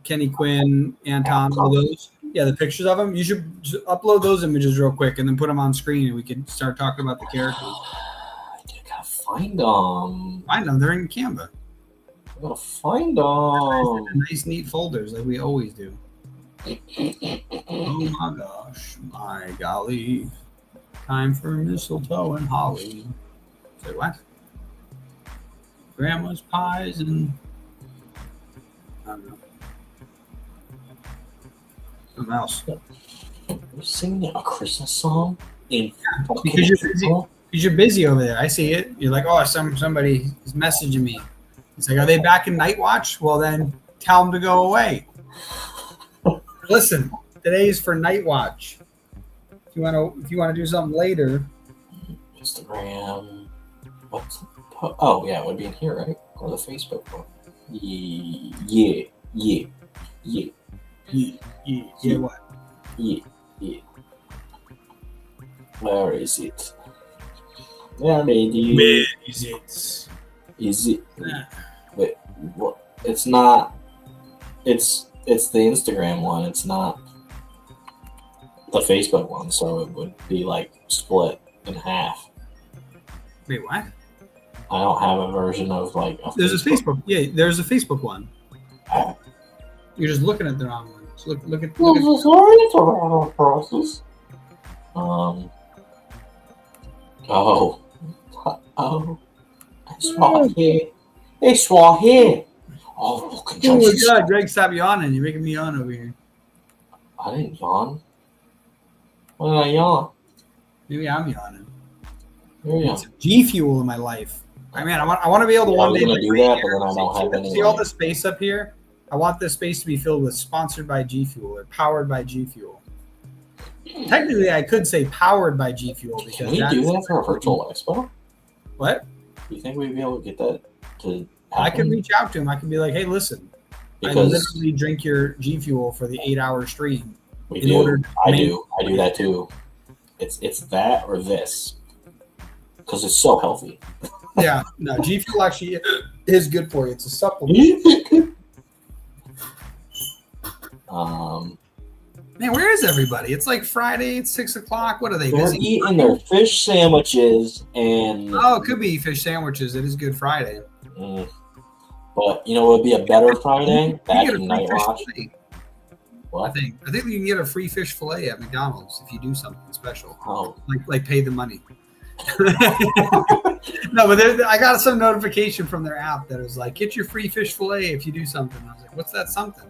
Kenny Quinn, Anton, all those. Yeah, the pictures of them. You should just upload those images real quick and then put them on screen, and we can start talking about the characters. I gotta find them. I know they're in Canva. I gotta find them. Nice, neat folders like we always do. Oh my gosh, my golly! Time for mistletoe and holly. Say what? Grandma's pies and I don't know. Something else. You're singing a Christmas song in Because you're busy. Because you're busy over there. I see it. You're like, oh, somebody is messaging me. It's like, are they back in Knightwatch? Well, then tell them to go away. Listen, today is for Knightwatch. If you want to do something later. Instagram. Oh yeah, it would be in here, right? Or the Facebook one. Yeah. Yeah, what? Yeah. Where is it? Where did you? Where is it? Is it? Wait, what? It's not. It's the Instagram one. It's not the Facebook one. So it would be like split in half. Wait, what? I don't have a version of like. There's a Facebook. Yeah, there's a Facebook one. You're just looking at the wrong one. So look at. Sorry, it's a random process. Oh. It's right here. It's right here. Oh, fucking Oh my Jesus. God, Greg, stop yawning. You're making me yawn over here. I didn't yawn. Why did I yawn? Maybe I'm yawning. Yeah. It's G Fuel in my life. I mean, I want to be able to one I was day gonna do that, but then I don't have any. See all this space up here? I want this space to be filled with sponsored by G Fuel or powered by G Fuel. Technically, I could say powered by G Fuel because Can we do that for a virtual expo? What? Do you think we'd be able to get that to happen? I could reach out to him. I could be like, "Hey, listen, I Because literally drink your G Fuel for the 8-hour stream." we in do. order to I make- do that too. It's that or this because it's so healthy. Yeah, no, G Fuel actually is good for you. It's a supplement. Man, where is everybody? It's like Friday. It's 6:00. What are they They're busy? eating their fish sandwiches and. Oh, it could be fish sandwiches. It is Good Friday. But you know what would be a better Friday? You Back get a in free fish Knightwatch. fillet. I What? think you can get a free fish fillet at McDonald's if you do something special, Oh, like pay the money. No, but I got some notification from their app that was like, get your free fish fillet if you do something. I was like, what's that something?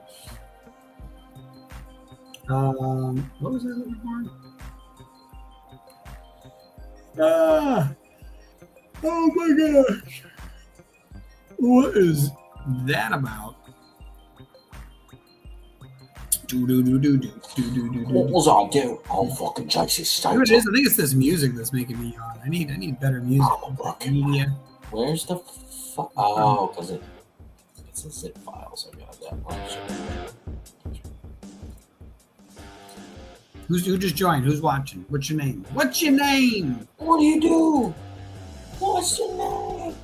What was I looking for? Oh my gosh. What is that about? what was I doing? Oh, fucking Jesus! You know what it is? I think it's this music that's making me yawn. I need better music. Media. Where's the fuck? Oh, because it's a zip file, so I got that one. Who just joined? Who's watching? What's your name? What's your name? What do you do? What's your name?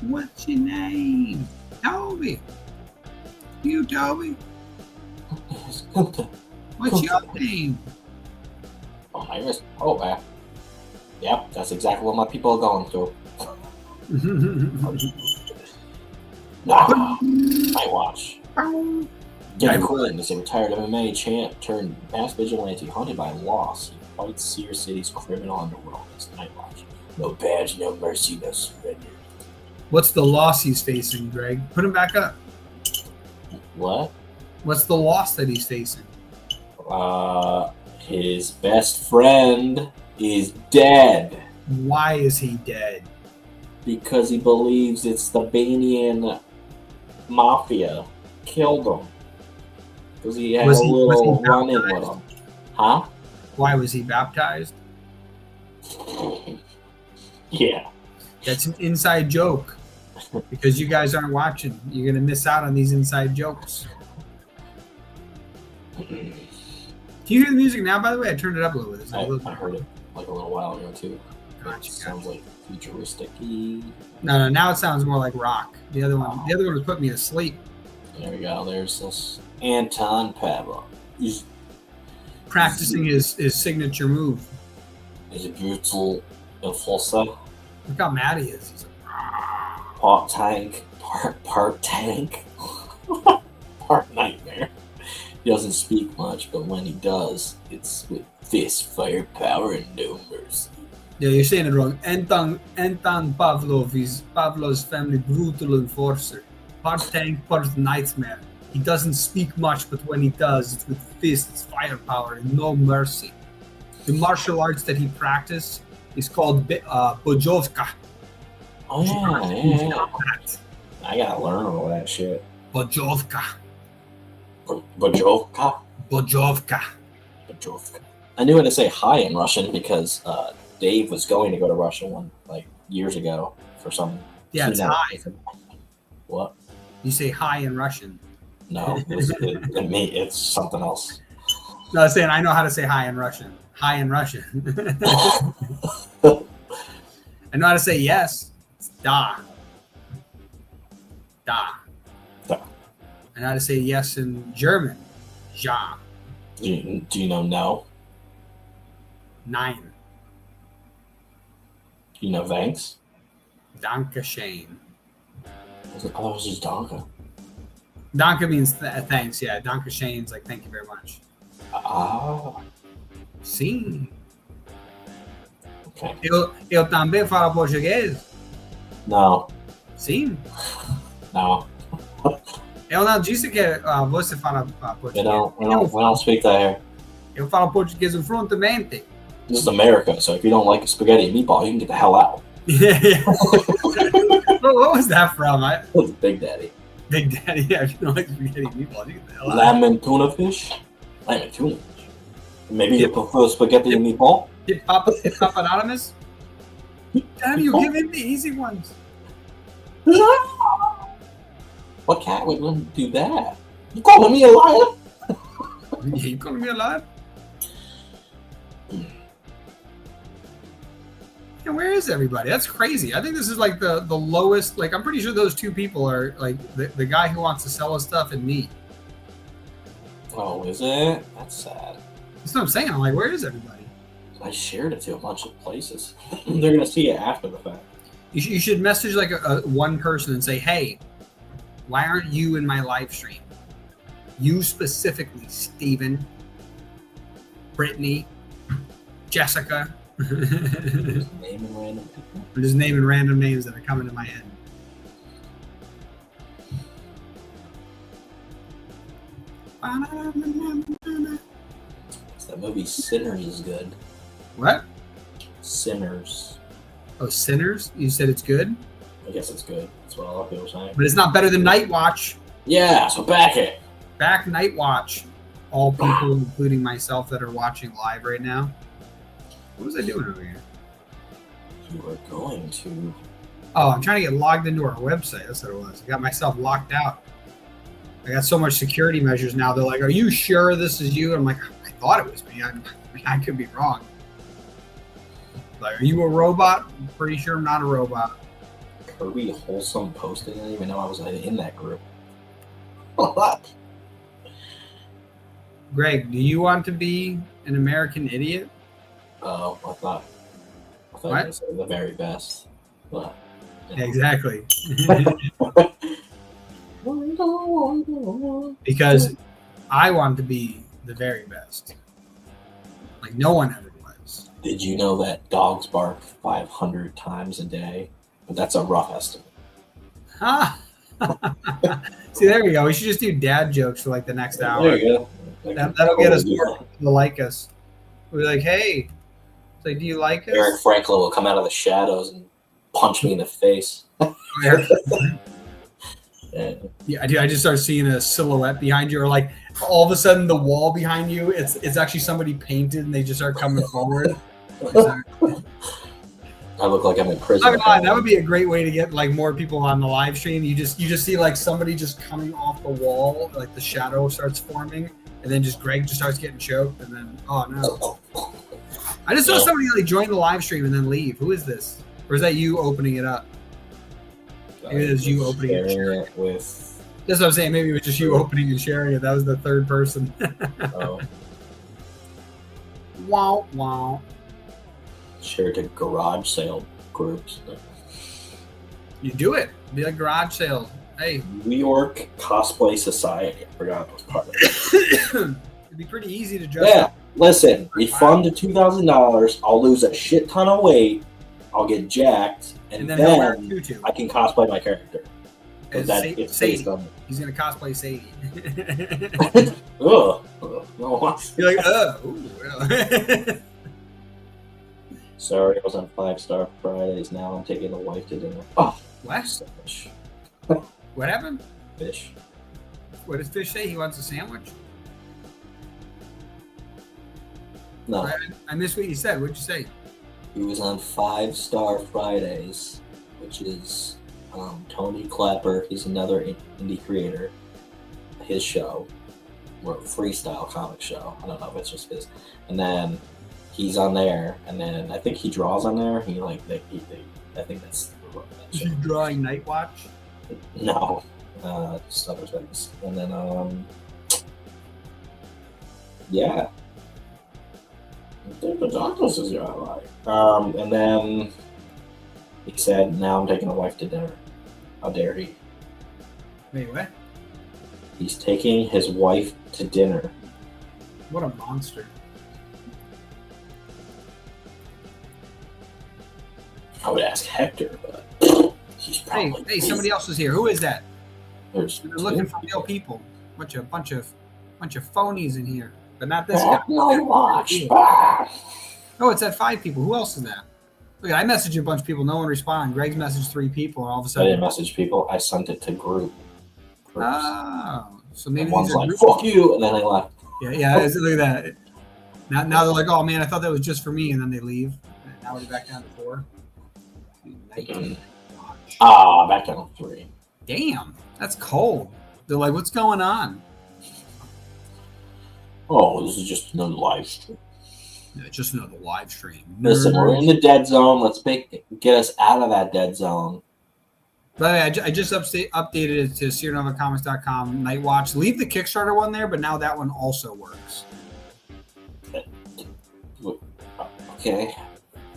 What's your name? Toby. You, Toby. What's your name? Oh, Iris. Oh, man. Yep, that's exactly what my people are going through. Knightwatch. Gary Quinn is a retired MMA champ turned mass vigilante haunted by loss. He fights Sear City's criminal underworld as Knightwatch. No badge, no mercy, no surrender. What's the loss he's facing, Greg? Put him back up. What? What's the loss that he's facing? His best friend is dead Why is he dead? because he believes it's the Banian mafia killed him. Because he had Was a he little run-in baptized? with him. Huh? Why was he baptized? Yeah. That's an inside joke. Because you guys aren't watching. You're going to miss out on these inside jokes. Do you hear the music now, by the way? I turned it up a little bit. I heard it like a little while ago too. Gotcha, It sounds like futuristic-y. No, now it sounds more like rock. The other one was putting me to sleep. There we go. There's this Anton Pavlov. He's Practicing his signature move. a brutal enforcer. Look how mad he is. He's like, Part tank. Part tank. Part nightmare. He doesn't speak much, but when he does, it's with fist, firepower, and no mercy. yeah, you're saying it wrong. Anton Pavlov is Pavlov's family brutal enforcer. Part tank, part nightmare. He doesn't speak much, but when he does, it's with fists, firepower, and no mercy. The martial arts that he practiced is called Bojovka. Oh yeah. I gotta learn all that shit. Bojovka. Bojovka. Bojovka. Bojovka. I knew how to say hi in Russian because Dave was going to go to Russia years ago for some. Yeah, it's hi. What? You say hi in Russian. No, it's something else. No, I was saying I know how to say hi in Russian. hi in Russian. I know how to say yes. It's da. Da. Da. I know how to say yes in German. Ja. Do you know no? Nein. Do you know thanks? Danke schön. Oh, it was just Donka. Danke means thanks. Yeah. Danke schön's like thank you very much. Ah. Sim. Okay. Eu também falo português. No. Sim. No. Eu não disse que você fala português. We don't speak that here. Eu falo português fluentemente. This is America, so if you don't like spaghetti and meatball, you can get the hell out. What was that from? That was Big Daddy. Big Daddy. Yeah, if you don't like spaghetti and meatball, you get the hell out. Lamb and tuna fish? Lamb and tuna fish. Maybe you prefer spaghetti and meatball? Hip Anonymous? Damn, you give him the easy ones. What cat would do that? You calling me a liar? Yeah, you calling me a liar? Yeah, where is everybody? That's crazy. I think this is like the lowest. Like, I'm pretty sure those two people are like the guy who wants to sell us stuff and me. Oh, is it? That's sad. That's what I'm saying. I'm like, where is everybody? I shared it to a bunch of places. They're gonna see it after the fact. You should message like a one person and say, hey, why aren't you in my live stream? You specifically, Steven, Brittany, Jessica. Just naming random people. I'm just naming random names that are coming to my head. That movie Sinners is good. What? Sinners. Oh, Sinners? You said it's good? I guess it's good. That's what a lot of people are saying. But it's not better than Knightwatch. Yeah, so back it. Back Knightwatch. All people, including myself, that are watching live right now. What was I doing over here? You were going to. Oh, I'm trying to get logged into our website. That's what it was. I got myself locked out. I got so much security measures now. They're like, are you sure this is you? I'm like, I thought it was me. I could be wrong. Like, are you a robot? I'm pretty sure I'm not a robot. Kirby Wholesome posted. I didn't even know I was in that group. What? Greg, do you want to be an American idiot? Oh, I thought you were saying the very best. But, Yeah, exactly. Because I want to be the very best. Like no one ever was. Did you know that dogs bark 500 times a day? But that's a rough estimate. Huh? See, there we go. We should just do dad jokes for like the next hour. There you go. That'll get us more people to like us. We're like, hey, it's like, do you like us? Eric Franklin will come out of the shadows and punch me in the face. Yeah, dude, I just started seeing a silhouette behind you, or like all of a sudden the wall behind you, it's actually somebody painted and they just start coming forward. I look like I'm in prison. That would be a great way to get like more people on the live stream. You just see like somebody just coming off the wall, like the shadow starts forming, and then just Greg just starts getting choked, and then oh no! I just saw somebody like join the live stream and then leave. Who is this? Or is that you opening it up? Maybe it is you opening and sharing it with. That's what I'm saying. Maybe it was just you opening and sharing it. That was the third person. Oh. Wow! Wow! Share to garage sale groups. You do it. Be like garage sales. Hey. New York Cosplay Society. I forgot what part of it. It'd be pretty easy to dress up. Listen, refund the $2,000. I'll lose a shit ton of weight. I'll get jacked, and then I can cosplay my character. Sadie. He's gonna cosplay Sadie. Ugh. No. You're like, ooh. Sorry, I was on 5-Star Fridays. Now I'm taking the wife to dinner. Oh, what? Fish. What happened? Fish. What does Fish say? He wants a sandwich? No. I missed what you said. What'd you say? He was on 5-Star Fridays, which is Tony Clapper. He's another indie creator. His show, or freestyle comic show. I don't know if it's just his. And then he's on there, and then I think he draws on there. He like I think that's. Is he drawing Knightwatch? No, just other things, and then yeah. I think the darkness is your ally. And then he said, "Now I'm taking a wife to dinner." How dare he? Wait, what? He's taking his wife to dinner. What a monster! I would ask Hector, but he's probably. Hey, somebody else is here. Who is that? They're looking for real people. Bunch of phonies in here, but not this guy. Knightwatch. Oh, it's at 5 people. Who else is that? Look, I messaged a bunch of people. No one responded. Greg's messaged 3 people, and all of a I sudden, didn't message people. I sent it to groups. Oh, so maybe and one's like, group- "Fuck you," and then they left. Yeah. Look at that. Now they're like, "Oh man, I thought that was just for me," and then they leave. And now we're back down to 4. Back down to 3. Damn, that's cold. They're like, "What's going on?" Oh, this is just another live stream. Yeah, just another live stream. Listen, we're in the dead zone. Let's get us out of that dead zone. By the way, I just updated it to SierraNovaComics.com Knightwatch. Leave the Kickstarter one there, but now that one also works. Okay.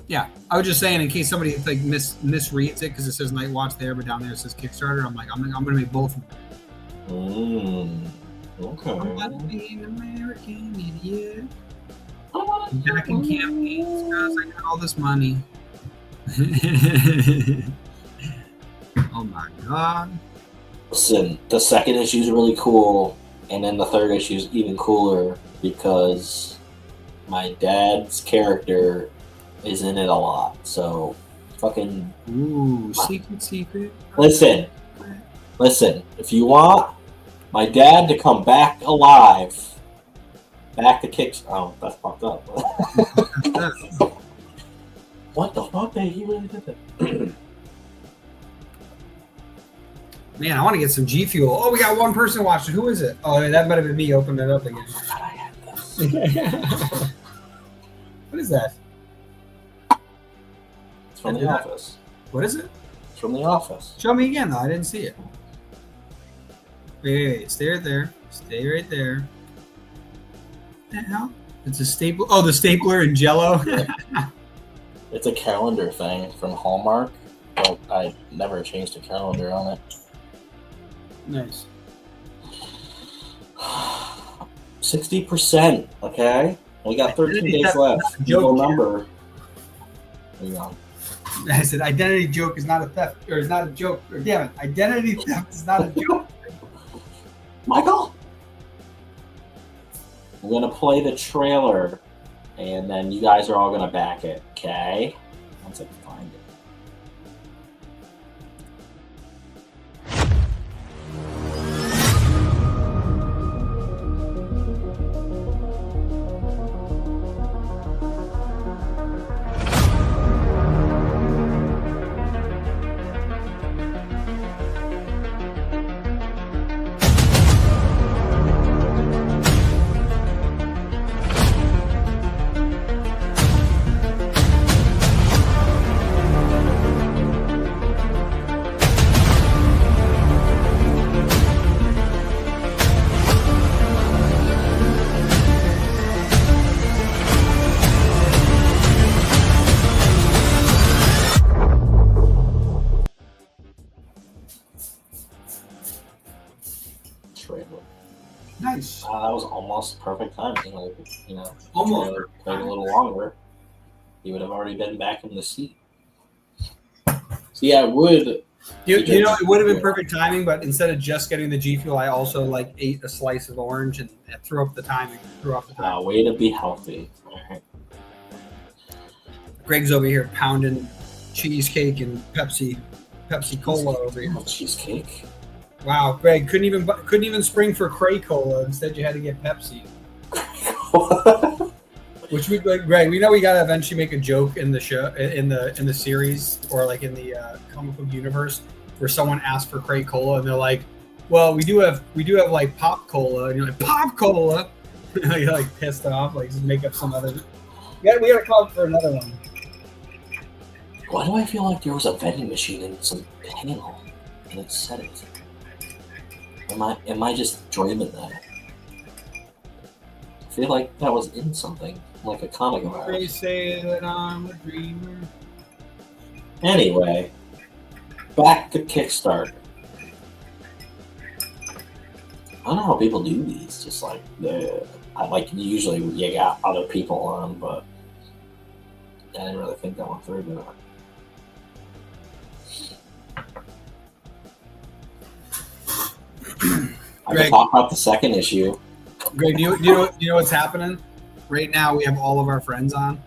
Yeah, I was just saying in case somebody like misreads it because it says Knightwatch there, but down there it says Kickstarter. I'm like, I'm gonna make both of them. Okay. I want to be an American idiot. Back in campaigns because I got all this money. Oh my god. Listen, the second issue is really cool, and then the third issue is even cooler because my dad's character is in it a lot. So, fucking. Ooh, secret. Listen. If you want my dad to come back alive, back to Kickstarter. Oh, that's fucked up. What the fuck? He really did that. Man, I want to get some G Fuel. Oh, we got one person watching. Who is it? Oh, that might have been me opening it up again. I had this. What is that? It's from The Office. What is it? It's from The Office. Show me again, though. I didn't see it. Wait. Stay right there. Stay right there. What the hell? It's a staple. Oh, the stapler in Jell-O. It's a calendar thing from Hallmark, but I never changed the calendar on it. Nice. 60%, okay? We got 13 days left. Evil number. Hang on. I said identity joke is not a theft, or is not a joke. Or damn it, identity theft is not a joke. Michael! I'm gonna play the trailer, and then you guys are all gonna back it, okay? Once I can find it. Nice. That was almost perfect timing. Like, you know, Almost. played a little longer, he would have already been back in the seat. So yeah, it would. You know, it would have been perfect timing, but instead of just getting the G Fuel, I also like ate a slice of orange and threw up the timing. Way to be healthy. All right. Greg's over here pounding cheesecake and Pepsi Cola over here. Oh, cheesecake. Wow, Greg couldn't even spring for Cray Cola. Instead, you had to get Pepsi. Which we like, Greg. We know we gotta eventually make a joke in the show, in the series, or like in the comic book universe, where someone asks for Cray Cola and they're like, "Well, we do have like Pop Cola," and you're like, "Pop Cola," you're like pissed off, like just make up some other We gotta come up for another one. Why do I feel like there was a vending machine in some panel and it said it? Am I just dreaming that? I feel like that was in something, like a comic of They ours. say that I'm a dreamer. Anyway, back to Kickstarter. I don't know how people do these. Just like usually you got other people on, but I didn't really think that one through. But I can talk about the second issue. Greg, do you know what's happening? Right now, we have all of our friends on.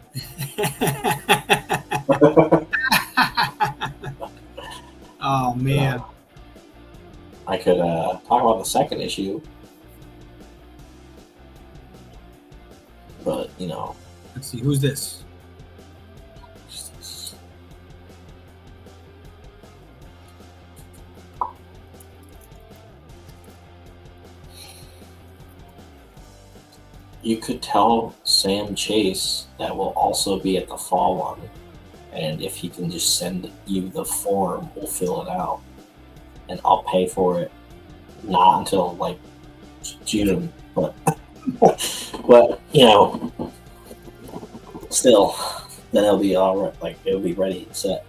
Oh man! I could talk about the second issue, but you know. Let's see, who's this? You could tell Sam Chase that will also be at the fall one, and if he can just send you the form, we'll fill it out, and I'll pay for it. Not until like June, but but you know, still, then it'll be all right. Like it'll be ready and set.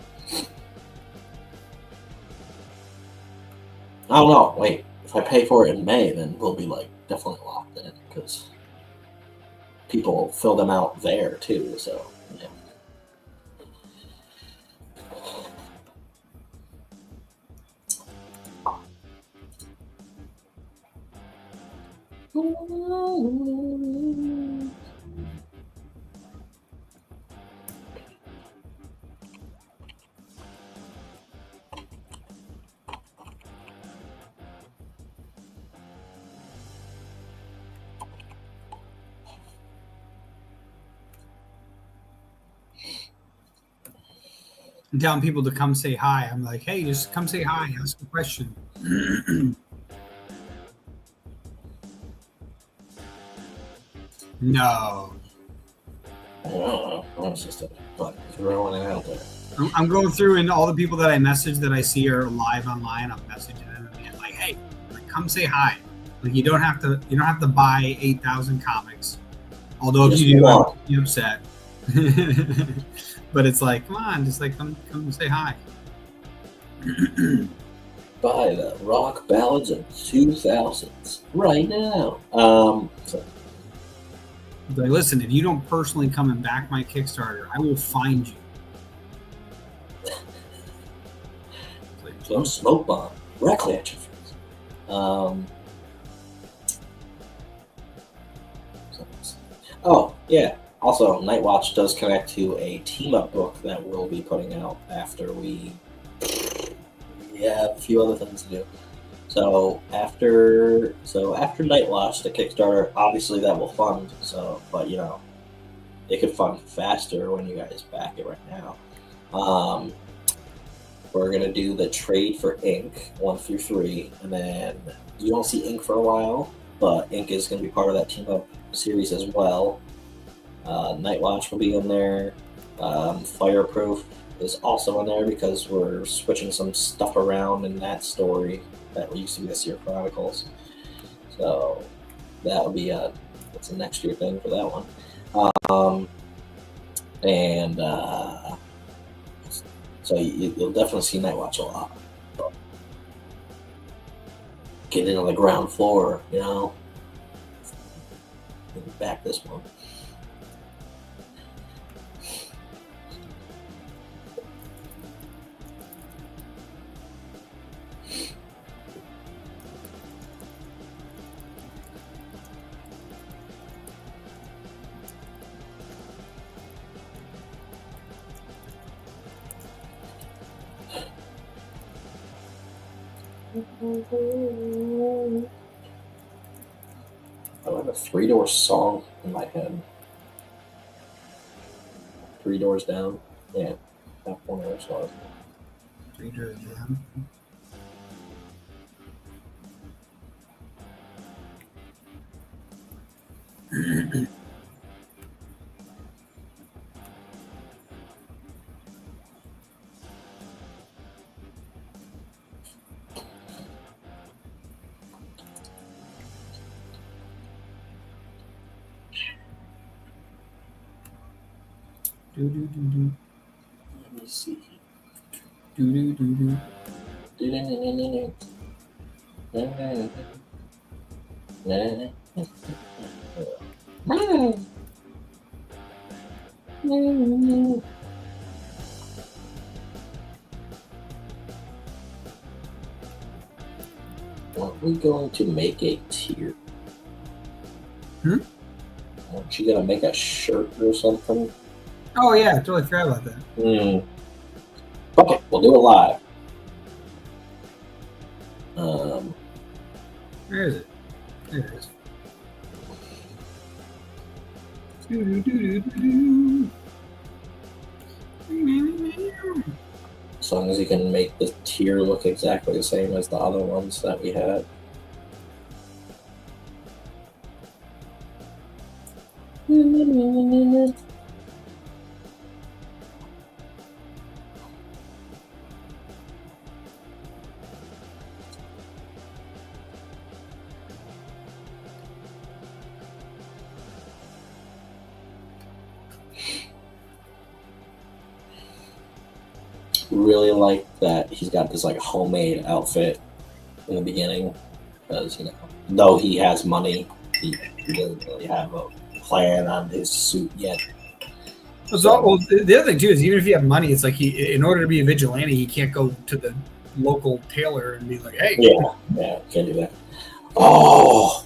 I don't know. Wait, if I pay for it in May, then we'll be like definitely locked in because people fill them out there too. So yeah. I'm telling people to come say hi. I'm like, hey, just come say hi, ask a question. No. It's just throwing it out there. I'm going through and all the people that I message that I see are live online. I'm messaging them and like, hey, like, come say hi. Like you don't have to buy 8,000 comics. Although if you do, I'll be upset. But it's like, come on, just like come say hi. Buy the rock ballads of 2000s right now. Like, listen, if you don't personally come and back my Kickstarter, I will find you. Some smoke bomb directly at your face. Oh yeah. Also, Knightwatch does connect to a team-up book that we'll be putting out after we have a few other things to do. So after Knightwatch, the Kickstarter, obviously that will fund. So, but you know, it could fund faster when you guys back it right now. We're gonna do the trade for Ink 1 through 3, and then you don't see Ink for a while, but Ink is gonna be part of that team-up series as well. Knightwatch will be in there. Fireproof is also in there because we're switching some stuff around in that story that used to be the Seer Chronicles. So that would be that's a next year thing for that one. So you'll definitely see Knightwatch a lot. Get into the ground floor, you know. Back this one. I have a 3 Doors song in my head. 3 Doors Down. Yeah, that one of those songs. 3 Doors Down. Do do do do. Let me see. Do do do do. Are we going to make a tier? Aren't you gonna make a shirt or something? Oh yeah, I totally forgot about that. Okay, we'll do it live. Where is it? There it is. Do do do do do. As long as you can make the tier look exactly the same as the other ones that we had. Really like that he's got this like homemade outfit in the beginning, because though he has money, he doesn't really have a plan on his suit yet. Well, the other thing too is even if you have money, it's like in order to be a vigilante, he can't go to the local tailor and be like, "Hey." Yeah, can't do that. Oh,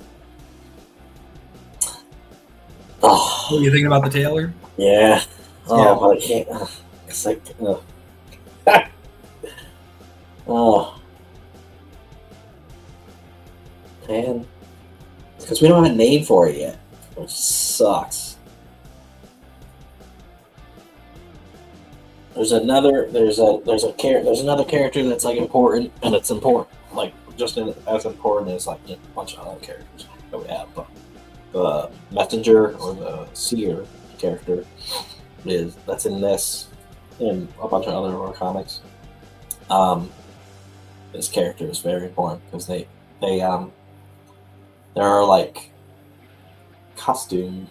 What are you thinking about the tailor? Yeah. But I can't. It's like. Oh. Man. Because we don't have a name for it yet, which sucks. There's another character that's like important, and it's important, like just as important as like a bunch of other characters that we have. But the messenger or the seer character that's in this and a bunch of other horror comics. This character is very important because there are like costume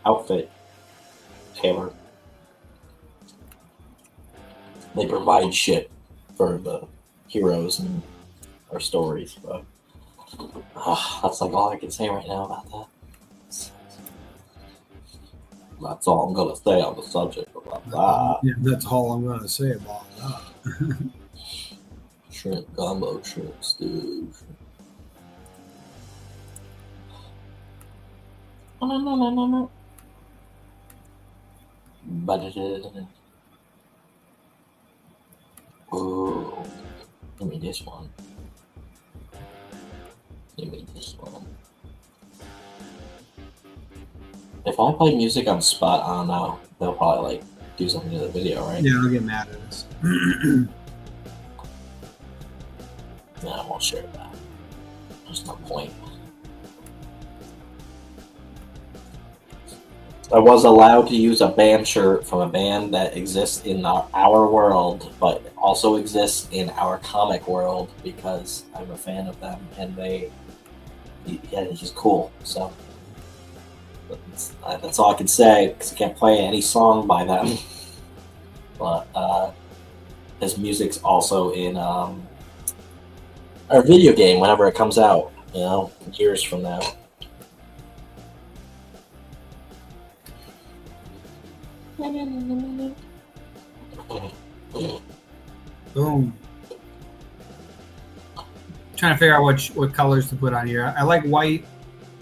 outfit tailor. They provide shit for the heroes and our stories, but that's like all I can say right now about that. That's all I'm gonna say on the subject about that. Yeah, that's all I'm gonna say about that. Shrimp gumbo, shrimp stew. Oh, give me this one. Give me this one. If I play music on spot on now, they'll probably like do something to the video, right? Yeah, I'll get mad at us. Nah, I won't share that. There's no point. I was allowed to use a band shirt from a band that exists in our world, but also exists in our comic world because I'm a fan of them, and he's cool. So that's all I can say because I can't play any song by them. But his music's also in our video game whenever it comes out. Years from now. Boom. Trying to figure out what colors to put on here. I like white.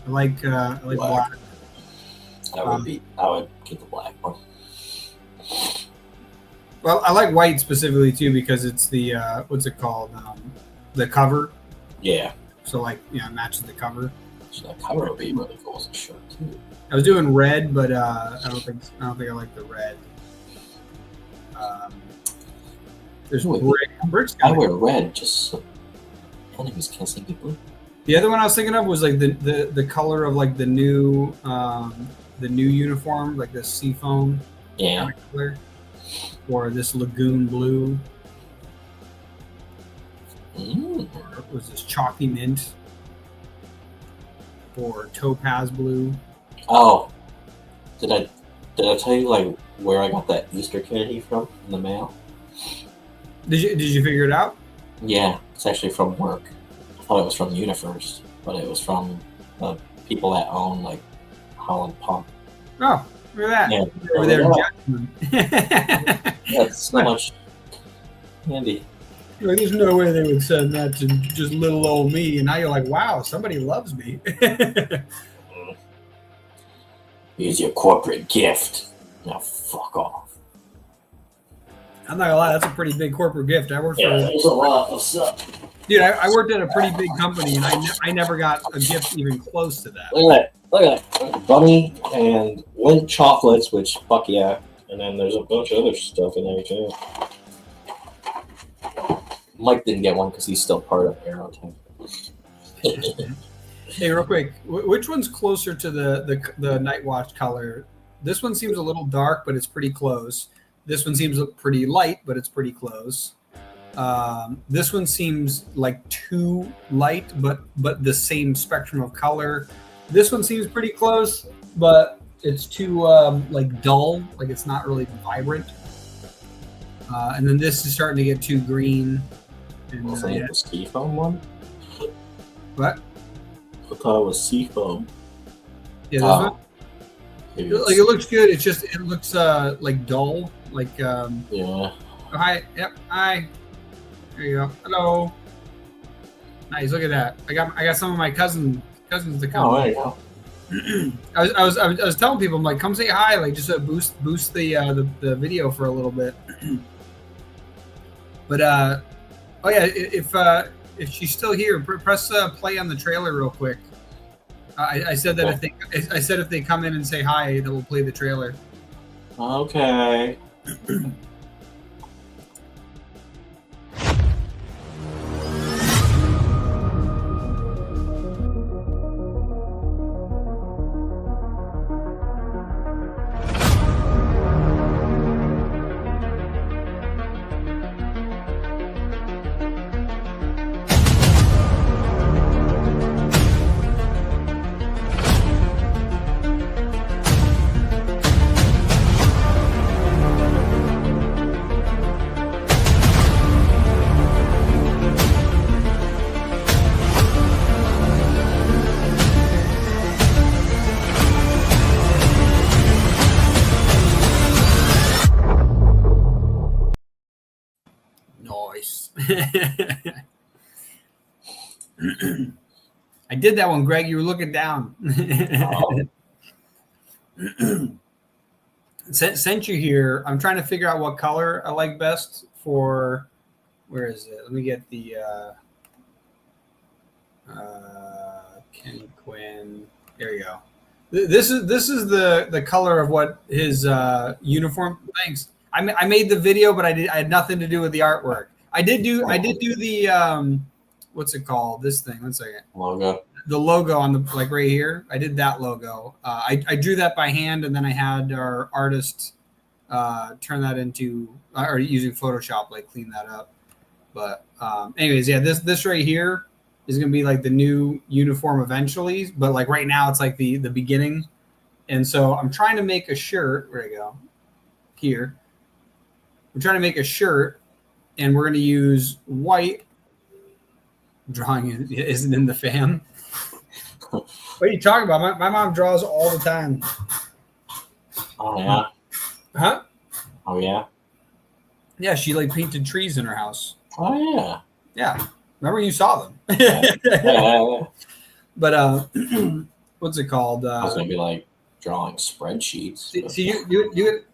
I like black. I would get the black one. Well, I like white specifically too because it's the what's it called? The cover. Yeah. So it matches the cover. So that cover would be really cool as a shirt too. I was doing red, but I don't think I like the red. There's bricks. I wear red just so enemies can't see me blue. The other one I was thinking of was like the color of like the new uniform, like the seafoam color, or this lagoon blue. Or was this chalky mint or topaz blue? Oh, did I Did I tell you like where I got that Easter candy from in the mail? Did you figure it out? Yeah, it's actually from work. I thought it was from Unifirst, but it was from the people that own like Holland Pump. Oh, look at that. Yeah, Over there, that's so much candy. Like, there's no way they would send that to just little old me. And now you're like, wow, somebody loves me. Here's your corporate gift. Now fuck off. I'm not gonna lie, that's a pretty big corporate gift. I worked for there's a lot of stuff. Dude, I worked at a pretty big company, and I never got a gift even close to that. Look at that. Look at that. Bunny and Lindt chocolates, which fuck yeah. And then there's a bunch of other stuff in there too. Mike didn't get one because he's still part of Aerotech. Hey, real quick, which one's closer to the Knightwatch color? This one seems a little dark, but it's pretty close. This one seems pretty light, but it's pretty close. This one seems like too light, but the same spectrum of color. This one seems pretty close, but it's too like dull, like it's not really vibrant. And then this is starting to get too green. And, Was that the seafoam one? What? I thought it was seafoam. Yeah, this one? Like it looks good. It's just it looks like dull. Like yeah. Oh, hi. Yep. Hi. There you go. Hello. Nice. Look at that. I got some of my cousins to come. Oh, there you go. I was telling people, I'm like, come say hi, like just boost the video for a little bit. But oh yeah, if she's still here, press play on the trailer real quick. I said that if they come in and say hi, then we'll play the trailer. Okay. Nice. I did that one, Greg. You were looking down. Since you're here, I'm trying to figure out what color I like best for. Where is it? Let me get the Kenny Quinn. There you go. This is the color of what his uniform. Thanks. I made the video, but I had nothing to do with the artwork. I did do the what's it called? This thing. 1 second. Logo. The logo on the like right here. I did that logo. I drew that by hand, and then I had our artist turn that into or using Photoshop like clean that up. But anyways, yeah, this right here is gonna be like the new uniform eventually. But like right now, it's like the beginning. And so I'm trying to make a shirt. Where I go? Here. We're trying to make a shirt, and we're going to use white. Drawing isn't in the fam. What are you talking about? My mom draws all the time. Oh yeah. Huh? Oh yeah. Yeah, she like painted trees in her house. Oh yeah. Yeah. Remember you saw them. Yeah. But what's it called? I was gonna be like drawing spreadsheets. See you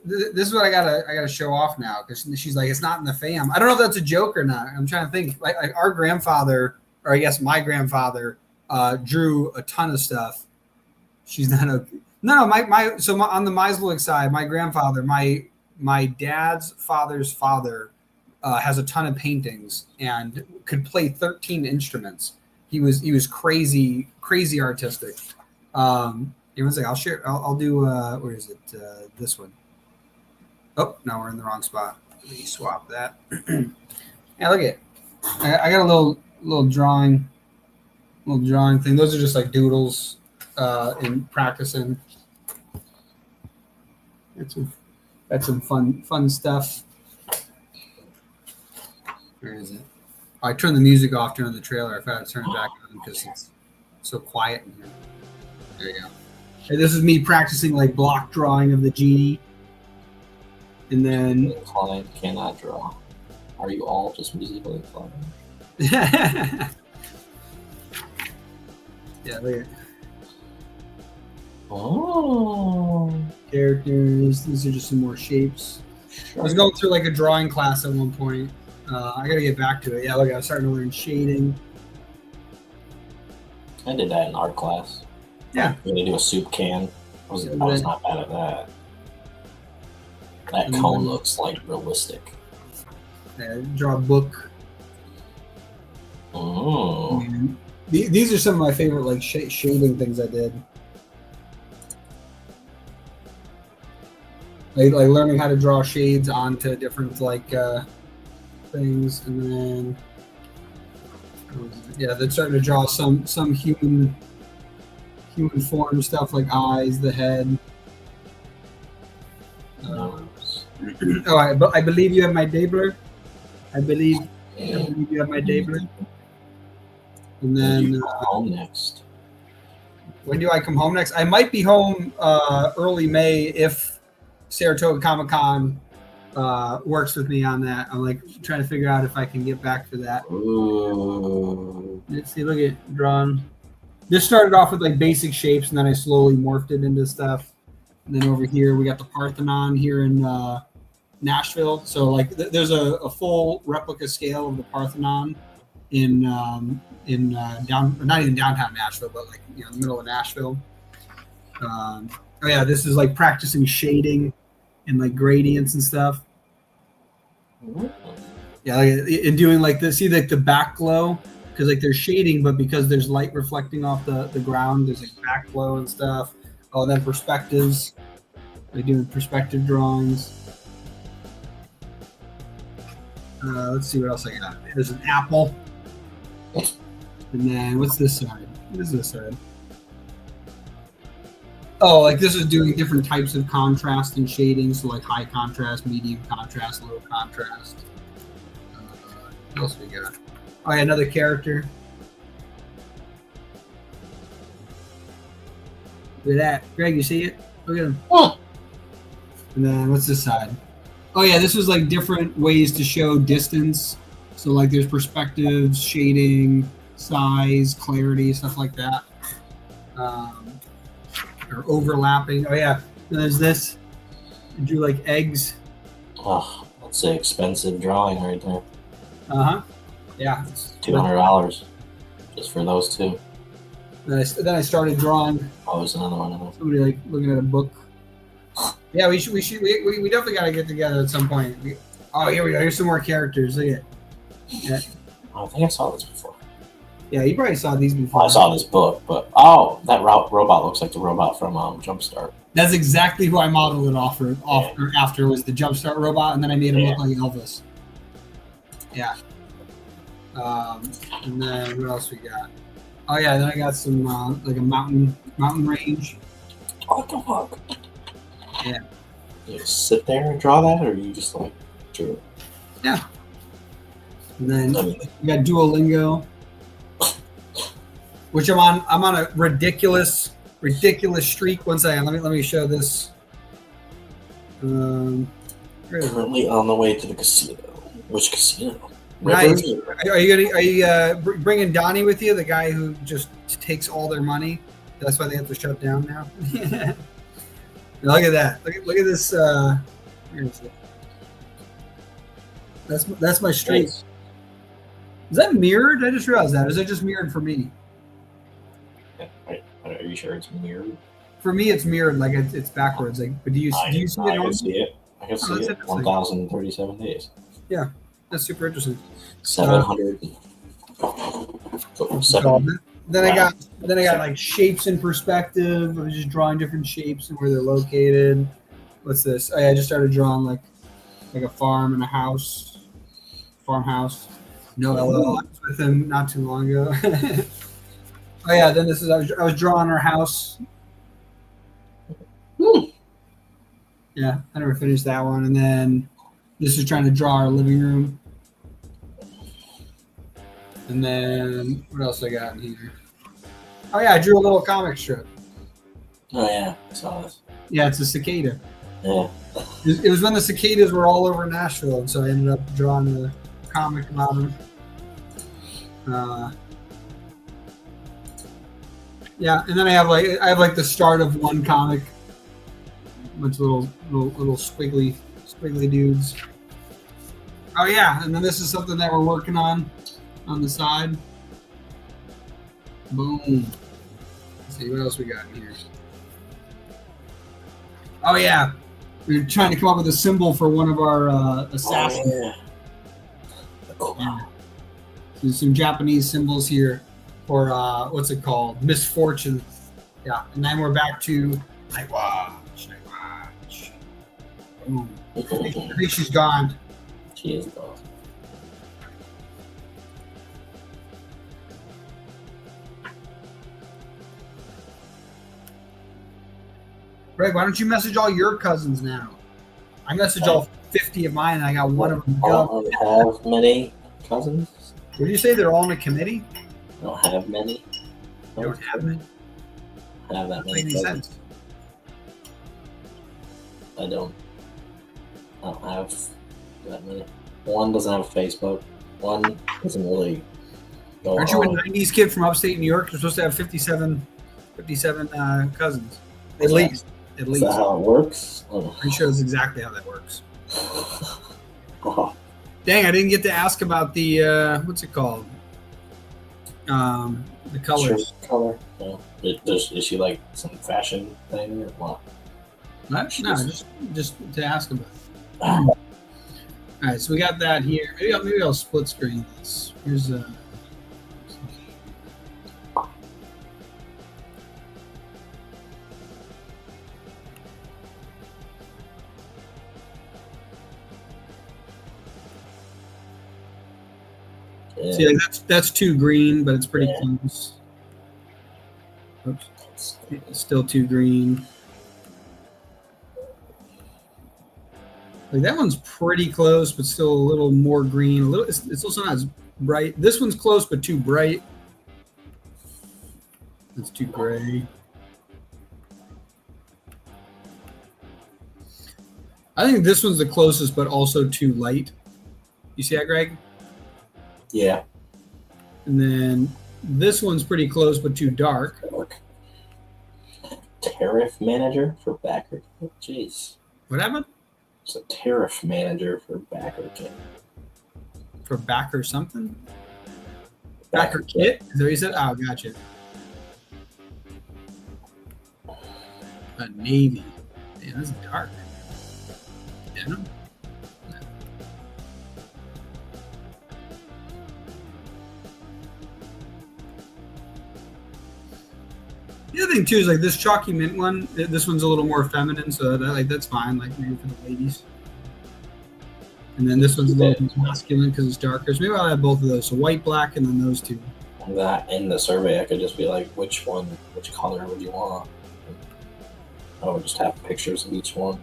this is what I gotta show off now because she's like it's not in the fam. I don't know if that's a joke or not. I'm trying to think. Like our grandfather, or I guess my grandfather, drew a ton of stuff. She's not a no. On the Meislich side, my grandfather, my dad's father's father, has a ton of paintings and could play 13 instruments. He was crazy artistic. One second, I'll share. I'll do. Where is it? This one. Oh, no, we're in the wrong spot. Let me swap that. Yeah, look at it. I got a little drawing thing. Those are just like doodles in practicing. That's some fun stuff. Where is it? I turned the music off during the trailer. I forgot to turn it back on because it's so quiet in here. There you go. Hey, this is me practicing like block drawing of the genie. And then Client cannot draw. Are you all just musically inclined? yeah, look at characters. These are just some more shapes. I was going through like a drawing class at one point. I gotta get back to it. Yeah, look, I was starting to learn shading. I did that in art class. Yeah. Like, to do a soup can. I was not bad at that. That cone looks like realistic. Yeah, draw a book. Oh. These are some of my favorite like shading things I did. Like learning how to draw shades onto different like things, and then then starting to draw some human form stuff like eyes, the head. I believe you have my Dabler. I believe you have my Dabler. And then home next. When do I come home next? I might be home early May if Saratoga Comic-Con works with me on that. I'm like trying to figure out if I can get back for that. Ooh. Let's see, look at drawn. This started off with like basic shapes, and then I slowly morphed it into stuff. And then over here we got the Parthenon here in Nashville. So like there's a full replica scale of the Parthenon in not even downtown Nashville, but like in the middle of Nashville. This is like practicing shading and like gradients and stuff. Yeah, like, and doing like the back glow, because like there's shading, but because there's light reflecting off the ground, there's like back glow and stuff. Oh, and then perspectives. Like doing perspective drawings. Let's see what else I got. There's an apple. And then what's this side? What is this side? Oh, like this is doing different types of contrast and shading. So like high contrast, medium contrast, low contrast. What else we got? Oh, yeah, another character. Look at that. Greg, you see it? Look at him. Oh. And then what's this side? Oh, yeah, this was like different ways to show distance. So like there's perspectives, shading, size, clarity, stuff like that. Or overlapping. Oh, yeah. And there's this. I drew like eggs. Oh, that's an expensive drawing right there. Uh-huh. Yeah. $200 just for those two. Then I started drawing. Oh, there's another one. Somebody like looking at a book. Yeah, we definitely got to get together at some point. Here we go. Here's some more characters. Look at. Yeah. I think I saw this before. Yeah, you probably saw these before. I saw this book, but that robot looks like the robot from Jumpstart. That's exactly who I modeled it after was the Jumpstart robot, and then I made him look like Elvis. Yeah. And then what else we got? Oh yeah, then I got some like a mountain range. Oh, the fuck. Yeah. You just sit there and draw that, or you just like drew it? Yeah. And then we got Duolingo, which I'm on a ridiculous streak. One second, let me show this. Currently on the way to the casino. Which casino? Nice. Are you bringing Donnie with you? The guy who just takes all their money. That's why they have to shut down now. Look at that. Look at this. Where is it? That's my streak. Nice. Is that mirrored? I just realized that. Or is it just mirrored for me? Are you sure it's mirrored? For me, it's mirrored. Like it's backwards. Like, but do you see it? I can see it. I can see it. 1,037 days. Yeah, that's super interesting. 700. Then I got like shapes in perspective. I was just drawing different shapes and where they're located. What's this? Oh yeah, I just started drawing like a farm and a house, farmhouse. No LL. I was with him not too long ago. Oh yeah, then this is I was drawing our house. Yeah, Yeah, I never finished that one. And then this is trying to draw our living room. And then what else I got in here? Oh yeah, I drew a little comic strip. Oh yeah, I saw this. Yeah, it's a cicada. Yeah. It was when the cicadas were all over Nashville, and so I ended up drawing a comic about them. Yeah, and then I have like the start of one comic, bunch of little squiggly dudes. Oh yeah, and then this is something that we're working on the side. Boom. Let's see what else we got in here. Oh yeah, we're trying to come up with a symbol for one of our assassins. Oh, yeah. Yeah. So some Japanese symbols here for what's it called? Misfortune. Yeah, and then we're back to Knightwatch. Boom. I think she's gone. She is gone. Greg, why don't you message all your cousins now? I messaged all 50 of mine, and I got one of them. I don't have many cousins. What did you say? They're all in a committee? I don't have many. You don't have many? I have that many Any cousins. sense? I don't have that many. One doesn't have a Facebook. One doesn't really go Aren't you a on. 90s kid from upstate New York? You're supposed to have 57 cousins. At least. Is that how it works? Pretty sure that's exactly how that works. Oh, Dang, I didn't get to ask about the what's it called? The colors. shirt color. No. Is she like some fashion thing or what? No, just to ask about it. All right, so we got that here. Maybe I'll split screen this. Here's Yeah. see, like that's too green, but it's pretty close. Oops, it's still too green. Like that one's pretty close, but still a little more green. A little. It's also not as bright. This one's close, but too bright. It's too gray. I think this one's the closest, but also too light. You see that, Greg? Yeah. And then this one's pretty close, but too dark. Tariff manager for backer. Oh, jeez. What happened? It's a tariff manager for backer kit. For backer something? Backer kit? Is that what you said? Oh, gotcha. A navy. Man, that's dark. Denim? The other thing too is like this chalky mint one. This one's a little more feminine, so that's fine. Like maybe for the ladies. And then this one's a little more masculine because it's darker. So maybe I'll have both of those. So white, black, and then those two. That in the survey, I could just be like, which color would you want? I would just have pictures of each one.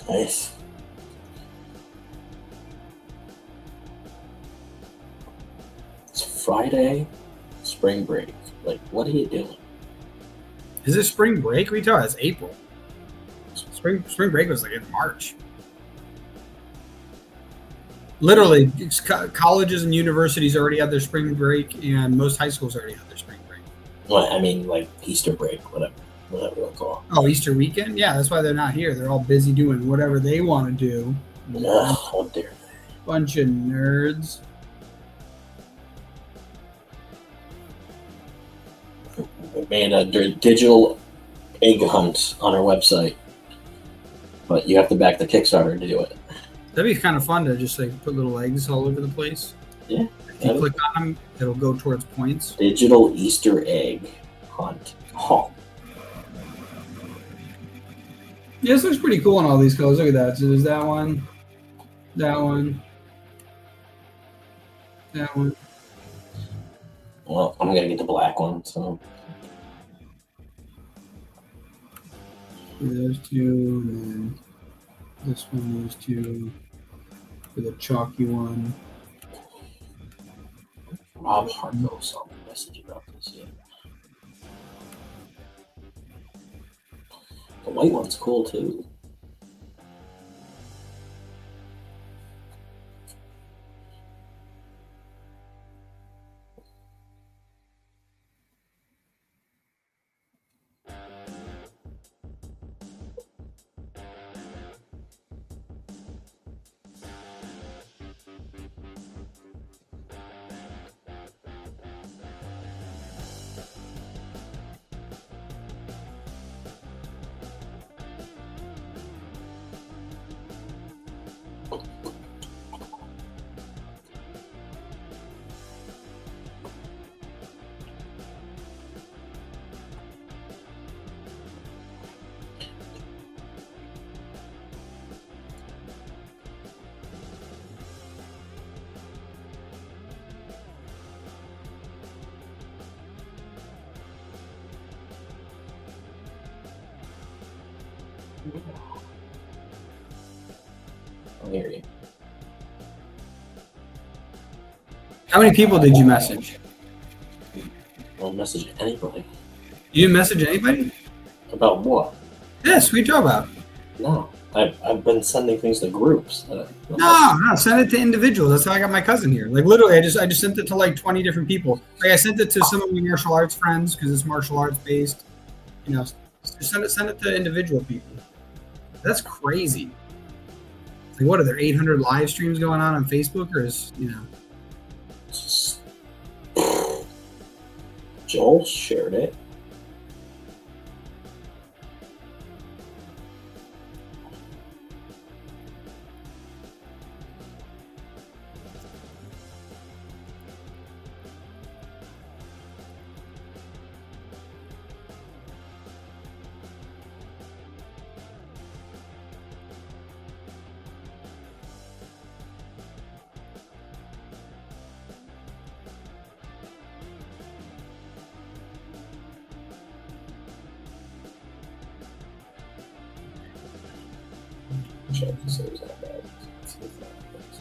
Nice. It's Friday, spring break. Like, what are you doing? Is this spring break? What are you talking about? It's April. Spring break was like in March. Literally, colleges and universities already had their spring break, and most high schools already had their spring break. Well, I mean, like Easter break, whatever they'll call it. Oh, Easter weekend? Yeah, that's why they're not here. They're all busy doing whatever they want to do. Ugh, how dare they? Bunch of nerds. We made a digital egg hunt on our website, but you have to back the Kickstarter to do it. That'd be kind of fun to just like put little eggs all over the place. Yeah. If you click on them, it'll go towards points. Digital Easter egg hunt. Oh. Yeah, this looks pretty cool in all these colors. Look at that. So there's that one, that one, that one. Well, I'm gonna get the black one. So Those two, and then this one, those two, for the chalky one. Rob Hartnell saw a message about this. Yeah. The white one's cool too. I hear you. How many people did you message? I don't message anybody. You didn't message anybody? About what? Yes, we talk about. No. I've been sending things to groups. No, send it to individuals. That's how I got my cousin here. Like literally, I just sent it to like 20 different people. Like I sent it to some of my martial arts friends because it's martial arts based. You know, send it to individual people. That's crazy. Like, what are there 800 live streams going on Facebook, or is Joel shared it. Check to see if it's that bad. See if that happens.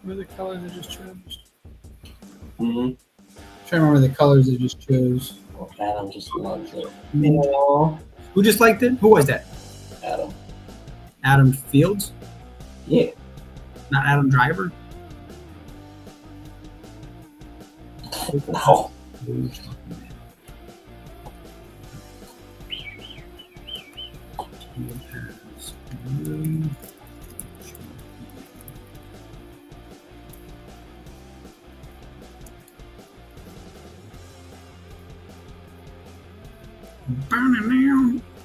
What are the colors I just chose? Mm-hmm. Trying to remember the colors I just chose. Well, Adam just loves it. Aww. Who just liked it? Who was that? Adam. Adam Fields? Yeah. Not Adam Driver? No.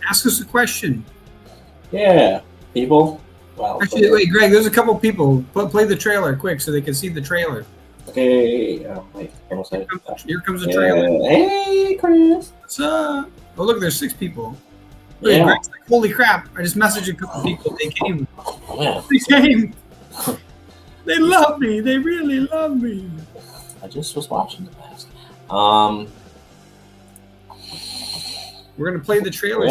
Ask us a question. Yeah, people. Wow. Actually, wait, Greg, there's a couple people. Play the trailer quick so they can see the trailer. Okay. Wait. Here comes the trailer. Hey, Chris. What's up? Oh, look, there's 6 people. Yeah. Greg's like, holy crap! I just messaged a couple people. They came. Yeah. They came. They love me. They really love me. I just was watching the mask. We're gonna play the trailer.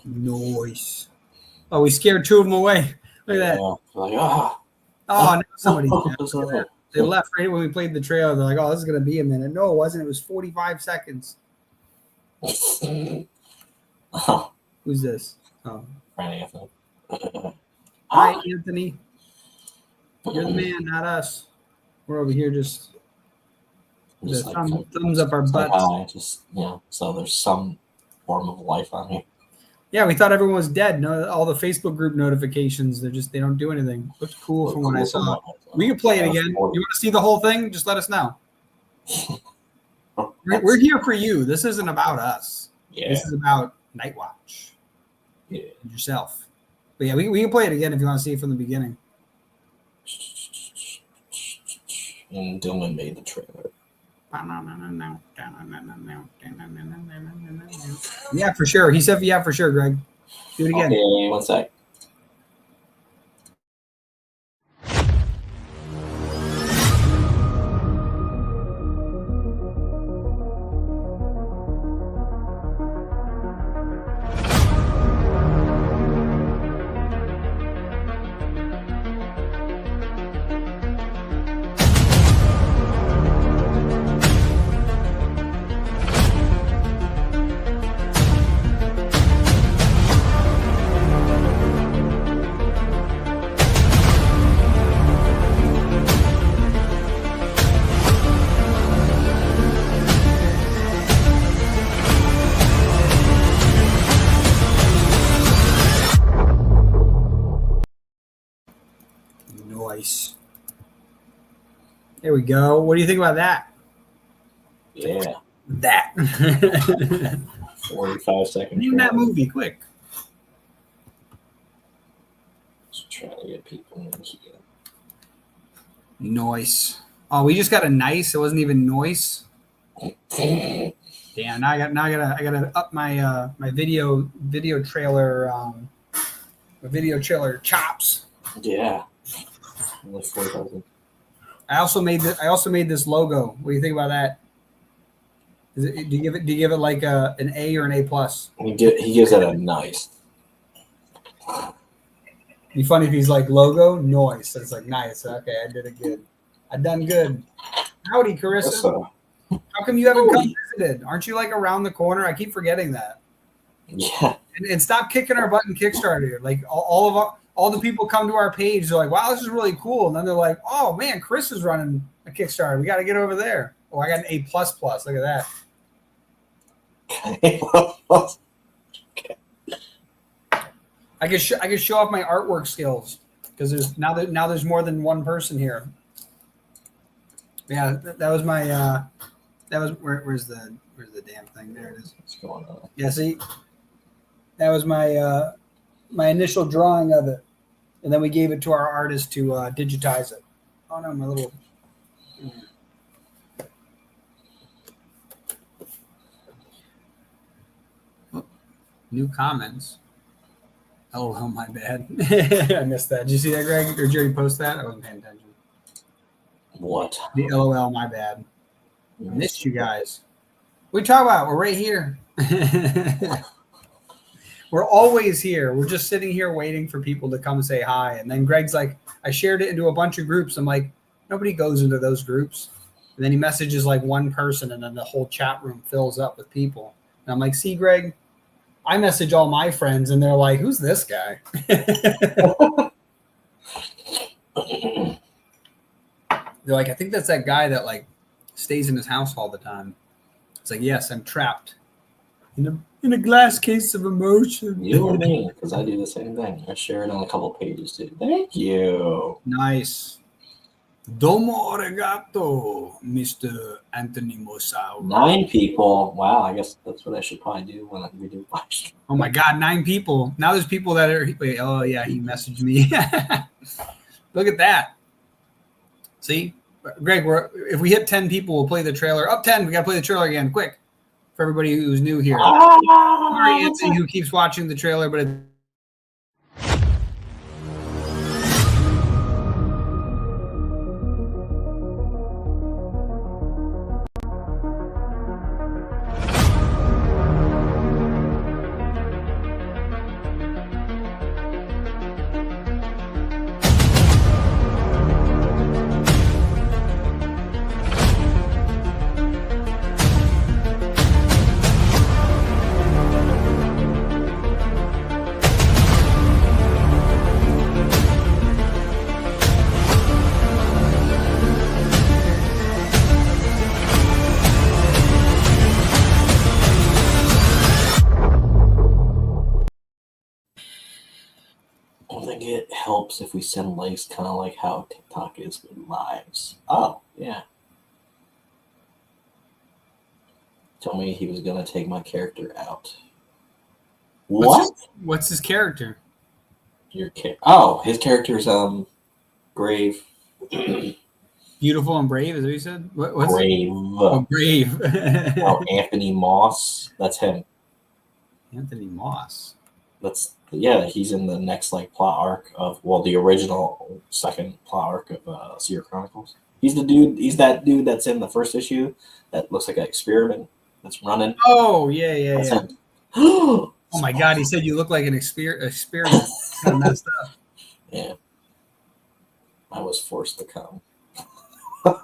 Nice. Oh, we scared two of them away. Look at that. Like, oh, no, somebody. They left right when we played the trailer. They're like, oh, this is going to be a minute. No, it wasn't. It was 45 seconds. Who's this? Oh. Anthony. Hi, Anthony. You're the man, not us. We're over here just thumbs up our butts. Hi, so there's some form of life on here. Yeah, we thought everyone was dead. No, all the Facebook group notifications, they don't do anything. Looked cool from what I saw. We can play it again. You want to see the whole thing? Just let us know. We're here for you. This isn't about us. Yeah. This is about Knightwatch. Yeah. And yourself. But yeah, we can play it again if you want to see it from the beginning. And Dylan made the trailer. Yeah, for sure. He said, yeah, for sure, Greg. Do it again. Okay, 1 sec. Nice. There we go. What do you think about that? Yeah. That. 45 seconds. Name that movie, quick. Just trying to get people in here. Nice. Oh, we just got a nice. It wasn't even noise. Damn. Now I gotta up my my video trailer my video trailer chops. Yeah. Only 4,000. I also made this logo. What do you think about that? Do you give it like an A or an A plus? He gives it a nice. Be funny if he's like logo noise. It's like nice. Okay, I did it good. I done good. Howdy, Carissa. How come you haven't come visited? Aren't you like around the corner? I keep forgetting that. Yeah. And stop kicking our butt in Kickstarter. Like all the people come to our page. They're like, wow, this is really cool. And then they're like, oh man, Chris is running a Kickstarter. We got to get over there. Oh, I got an A plus. Look at that. Okay. I can show off my artwork skills because there's now there's more than one person here. Yeah, that was my where's the damn thing? There it is. What's going on? Yeah, see, that was my my initial drawing of it, and then we gave it to our artist to digitize it. Oh no, my little. New comments. Oh, my bad. I missed that. Did you see that, Greg? Or did you already post that? I wasn't paying attention. What? The LOL, my bad. I missed you guys. What are you talking about? We're right here. We're always here. We're just sitting here waiting for people to come say hi. And then Greg's like, I shared it into a bunch of groups. I'm like, nobody goes into those groups. And then he messages like one person, and then the whole chat room fills up with people. And I'm like, see, Greg, I message all my friends, and they're like, "Who's this guy?" They're like, "I think that's that guy that like stays in his house all the time." It's like, yes, I'm trapped in a glass case of emotion. You and me, because I do the same thing. I share it on a couple pages too. Thank you. Nice. Domo arigato, Mr. Anthony Mosau. 9 people. Wow, I guess that's what I should probably do when we do live. Oh my God, 9 people. Now there's people that are. Wait, oh yeah, he messaged me. Look at that. See, Greg, if we hit 10 people, we'll play the trailer. Up 10, we got to play the trailer again, quick, for everybody who's new here. Sorry, Anthony, who keeps watching the trailer, but I think it helps if we send links, kind of like how TikTok is with lives. Oh, yeah. Told me he was going to take my character out. What? What's his character? His character's Grave. Beautiful and brave, is what you said? What's Grave. Oh, brave. Anthony Moss. That's him. Anthony Moss. He's in the next plot arc of the original second plot arc of Seer Chronicles. He's that dude that's in the first issue that looks like an experiment that's running. Oh yeah. Him. Oh my God, he said you look like an experiment. Kind of messed up. Yeah. I was forced to come.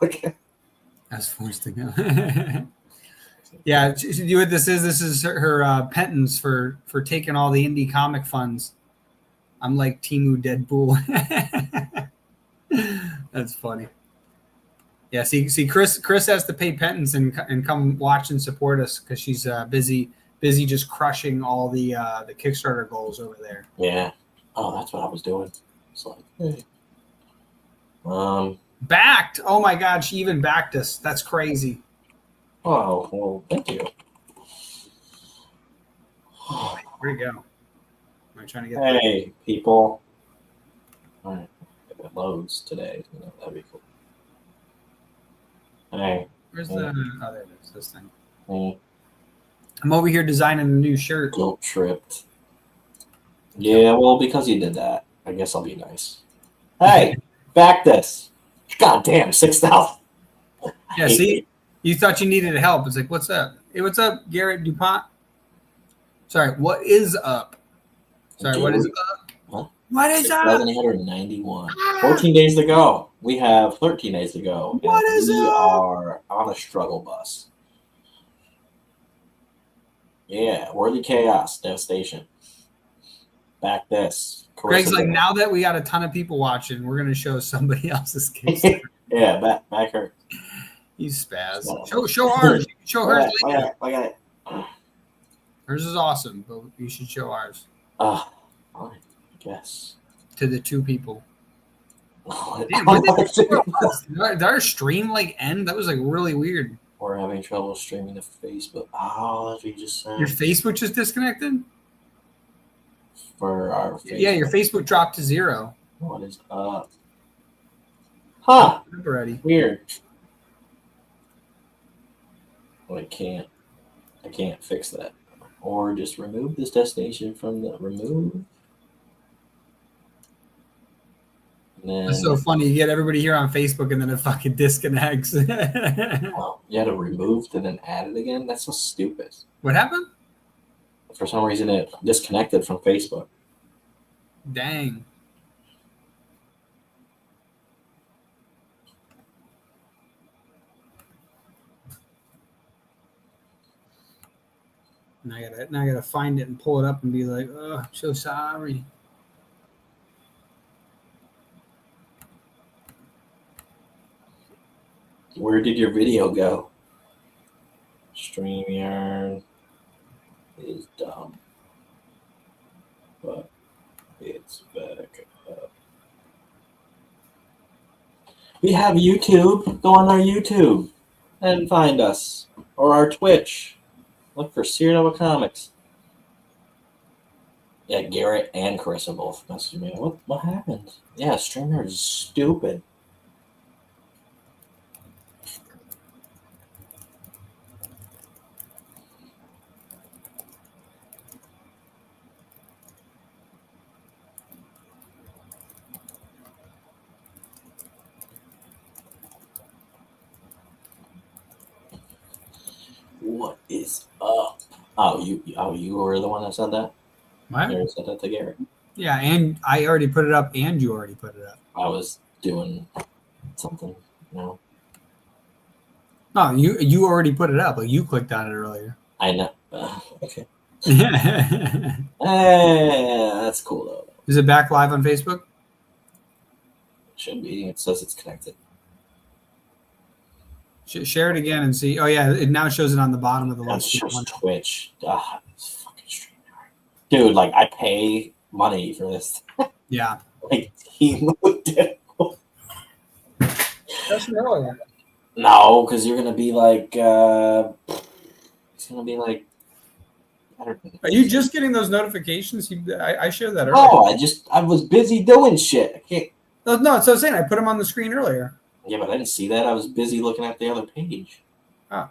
Okay. I was forced to go. Yeah, you know what this is? This is her penance for taking all the indie comic funds. I'm like Timu Deadpool. That's funny. Yeah, see, Chris has to pay penance and come watch and support us because she's busy just crushing all the Kickstarter goals over there. Yeah. Oh, that's what I was doing. It's like, hey. Backed. Oh my God, she even backed us. That's crazy. Oh, well, thank you. Where'd it go? Am I trying to get Hey, people. All right. If it loads today, that'd be cool. Hey. Where's the... Oh, there it is. This thing. Hey. I'm over here designing a new shirt. Guilt tripped. Yeah, well, because you did that, I guess I'll be nice. Hey, back this. God damn, 6,000. Yeah, see? You thought you needed help. It's like, what's up? Hey, what's up, Garrett DuPont? Sorry, what is up? Sorry, what is up? What is up? 791. 14 days to go. We have 13 days to go. What is we up? are on a struggle bus. Yeah, Worthy Chaos, Devastation. Back this. Greg's like, now that we got a ton of people watching, we're going to show somebody else's Kickstarter. Yeah, back her. He's spaz. Show ours. You can show hers later. I got it. Hers is awesome, but you should show ours. Fine, I guess. To the 2 people. Damn, did our stream end? That was really weird. We're having trouble streaming to Facebook. Oh, that's what you just said. Your Facebook just disconnected? For our Facebook. Yeah, your Facebook dropped to 0. What is up? Huh. Already. Weird. Well, I can't fix that. Or just remove this destination from the remove. Then, That's so funny. You get everybody here on Facebook and then it fucking disconnects. well, you had to remove and then add it again? That's so stupid. What happened? For some reason, it disconnected from Facebook. Dang. And I gotta find it and pull it up and be like, oh, I'm so sorry. Where did your video go? StreamYard is dumb, but it's back up. We have YouTube. Go on our YouTube and find us, or our Twitch. Look for Sierra Nova Comics. Yeah, Garrett and Carissa both messaged me. What happened? Yeah, StreamYard is stupid. What is up? Oh, you were the one that said that? What? You said that to Garrett. Yeah, and I already put it up, and you already put it up. I was doing something, No, you already put it up. Like you clicked on it earlier. I know. Okay. Is That's cool though. it back live on Facebook? Should be. It says it's connected. Share it again and see. Oh yeah, it now shows it on the bottom of the That's list. just Twitch. It's fucking StreamYard. Dude, like I pay money for this. Yeah. Like Team That's earlier. No, because you're gonna be like it's gonna be like I don't know. Are you just getting those notifications? I shared that earlier. No, I was busy doing shit. I can't. No, so I was saying I put them on the screen earlier. Yeah, but I didn't see that. I was busy looking at the other page.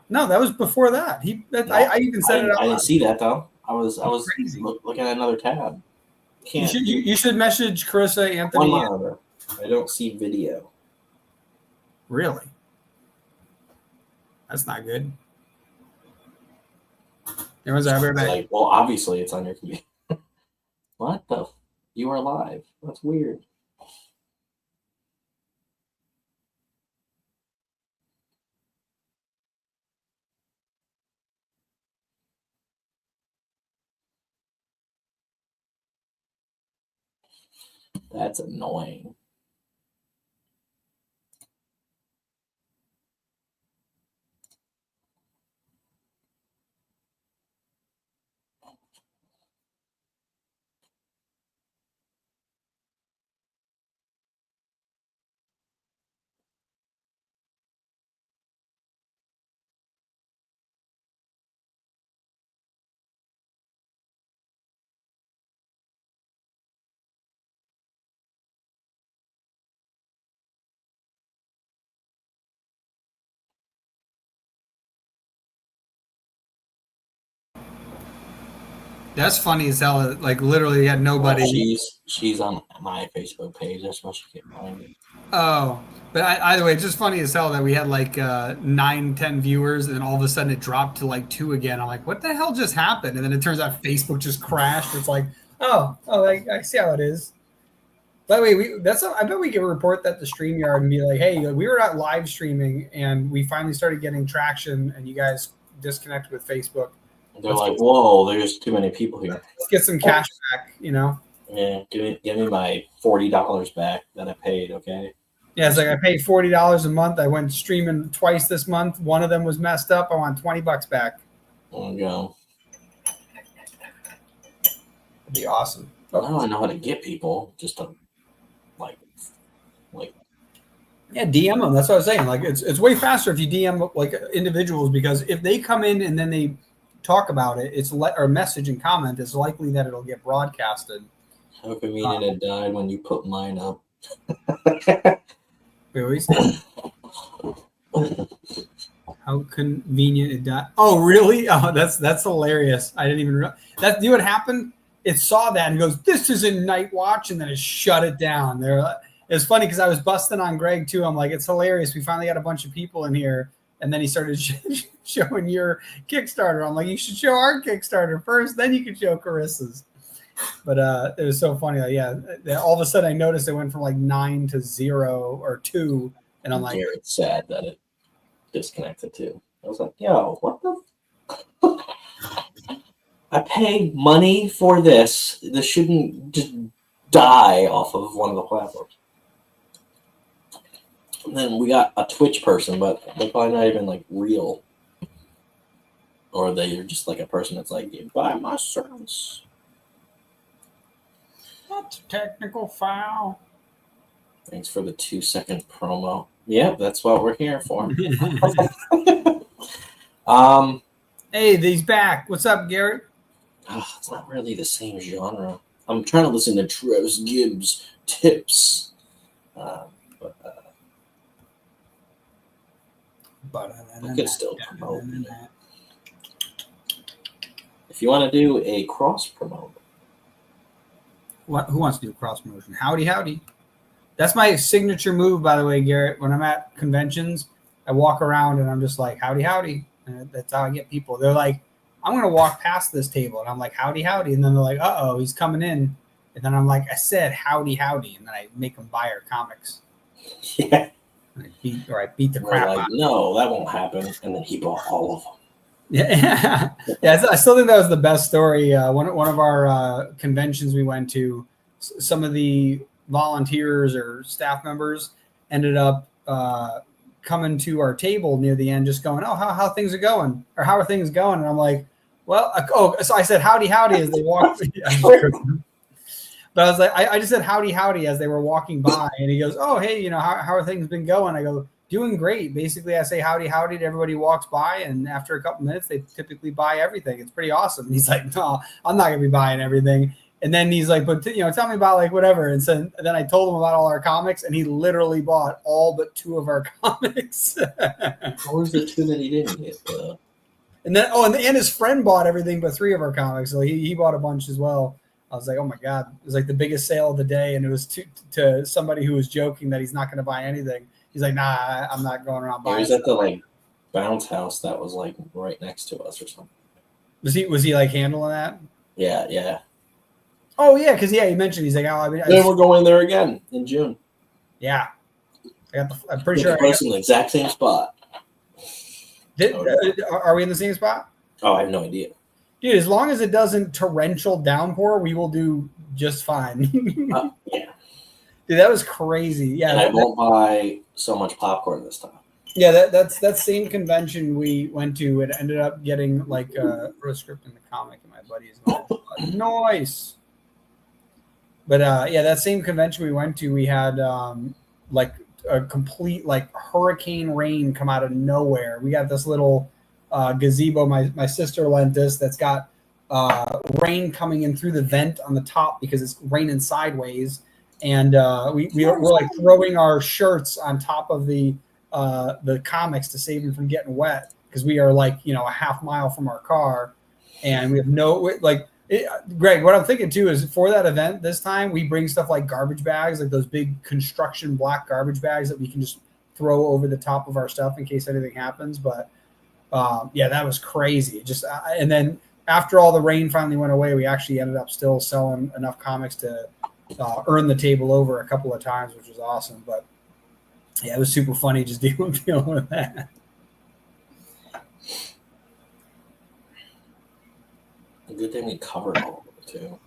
No, that was before that. I even said it out I didn't loud. see that though. I was Crazy. looking at another tab. You should message Carissa, Anthony. One monitor. I don't see video. Really? That's not good. Everyone's out there back. Like, well, obviously it's on your computer. What the? You are live. That's weird. That's annoying. That's funny as hell. Like literally had nobody. Well, she's on my Facebook page. That's why she can't find me. Oh, but either way, it's just funny as hell that we had like 9-10 viewers, and then all of a sudden it dropped to like 2 again. I'm like, what the hell just happened? And then it turns out Facebook just crashed. It's like, I see how it is. By the way, I bet we can report that to StreamYard and be like, hey, we were not live streaming and we finally started getting traction, and you guys disconnected with Facebook. They're like, whoa, there's too many people here. Let's get some cash back, Yeah, give me my $40 back that I paid, okay? Yeah, it's like I paid $40 a month. I went streaming twice this month. One of them was messed up. I want $20 back. There you go. That'd be awesome. Now I know how to get people just to like yeah, DM them. That's what I was saying. Like it's way faster if you DM like individuals, because if they come in and then they talk about it, or message and comment, it's likely that it'll get broadcasted. How convenient it died when you put mine up. Wait, how convenient it died. Oh, really? Oh, that's hilarious. I didn't even realize that. You know what happened? It saw that and goes, "This isn't Knightwatch," and then it shut it down. It's funny because I was busting on Greg too. I'm like, it's hilarious. We finally got a bunch of people in here. And then he started showing your Kickstarter. I'm like, you should show our Kickstarter first, then you can show Carissa's. But it was so funny. Like, yeah, all of a sudden I noticed it went from like 9 to 0 or 2. And I'm like, it's sad that it disconnected too. I was like, yo, what the? I pay money for this. This shouldn't just die off of one of the platforms. And then we got a Twitch person, but they're probably not even like real. Or they're just like a person that's like, you buy my service. That's a technical foul. Thanks for the 2-second promo. Yeah, that's what we're here for. Hey, he's back. What's up, Garrett? It's not really the same genre. I'm trying to listen to Travis Gibbs tips. I could still promote. If you want to do a cross promote. Who wants to do cross promotion? Howdy. That's my signature move, by the way, Garrett. When I'm at conventions, I walk around and I'm just like, howdy. And that's how I get people. They're like, I'm going to walk past this table. And I'm like, howdy. And then they're like, uh-oh, he's coming in. And then I'm like, I said, howdy. And then I make them buy our comics. Yeah. And I beat the crap out of them. No, that won't happen. And then he bought all of them. Yeah. I still think that was the best story. One of our conventions we went to, some of the volunteers or staff members ended up coming to our table near the end, just going, "Oh, how things are going, or how are things going?" And I'm like, "Well, so I said howdy as they walked." But I was like, I just said howdy as they were walking by, and he goes, "Oh, hey, how are things been going?" I go, "Doing great." Basically, I say howdy to everybody who walks by, and after a couple minutes, they typically buy everything. It's pretty awesome. And he's like, "No, I'm not gonna be buying everything." And then he's like, "But tell me about like whatever." And so then I told him about all our comics, and he literally bought all but 2 of our comics. What was the 2 that he didn't get? And then and his friend bought everything but 3 of our comics, so he bought a bunch as well. I was like, oh my God, it was like the biggest sale of the day, and it was to somebody who was joking that he's not going to buy anything. He's like, nah, I'm not going around buying. He was at the like bounce house that was like right next to us or something. Was he like handling that? Yeah. Oh yeah, because he mentioned he's like, oh, then we're going there again in June. Yeah, I'm pretty sure. We're in the exact same spot. Are we in the same spot? Oh, I have no idea. Dude, as long as it doesn't torrential downpour, we will do just fine. Yeah. Dude, that was crazy. Yeah. And I won't buy so much popcorn this time. Yeah, that's that same convention we went to. It ended up getting like a script in the comic, and my buddy's nice. But that same convention we went to, we had like a complete like hurricane rain come out of nowhere. We got this little gazebo. My sister lent this that's got rain coming in through the vent on the top because it's raining sideways, and we're like throwing our shirts on top of the comics to save them from getting wet because we are like a half mile from our car, and we have Greg, what I'm thinking too is for that event this time we bring stuff like garbage bags, like those big construction black garbage bags that we can just throw over the top of our stuff in case anything happens. But that was crazy. Just and then after all the rain finally went away, we actually ended up still selling enough comics to earn the table over a couple of times, which was awesome. But yeah, it was super funny just dealing with that. Good thing we covered all of it too.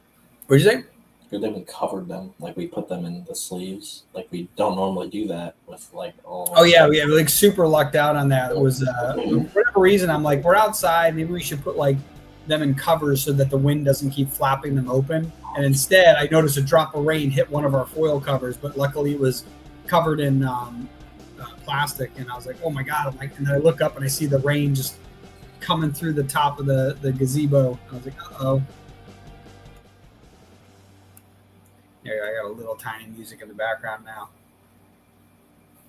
What'd you say? Good thing we covered them. Like we put them in the sleeves. Like we don't normally do that with like all. Oh yeah, we like super lucked out on that. It was for whatever reason I'm like, we're outside. Maybe we should put like them in covers so that the wind doesn't keep flapping them open. And instead, I noticed a drop of rain hit one of our foil covers, but luckily it was covered in plastic. And I was like, oh my God! And then I look up and I see the rain just coming through the top of the gazebo. I was like, uh-oh. There, I got a little tiny music in the background now.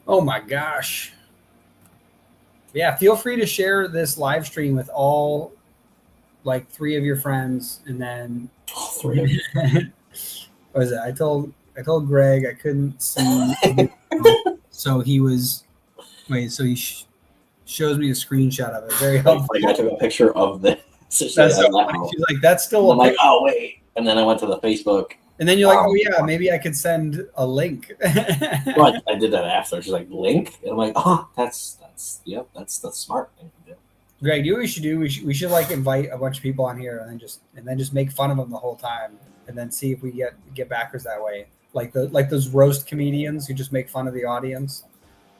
Oh my gosh. Yeah, feel free to share this live stream with all like 3 of your friends, and then 3. What was it? I told Greg I couldn't see. So he was so he shows me a screenshot of it. Very helpful. I took a picture of this. She's like, that's still. I'm like, oh wait, and then I went to the Facebook. And then you're like, oh yeah, maybe I could send a link. But I did that after. She's like, link, and I'm like, oh, that's the smart thing to do. Greg, you know what we should do? We should like invite a bunch of people on here and then just make fun of them the whole time, and then see if we get backers that way. Like those roast comedians who just make fun of the audience.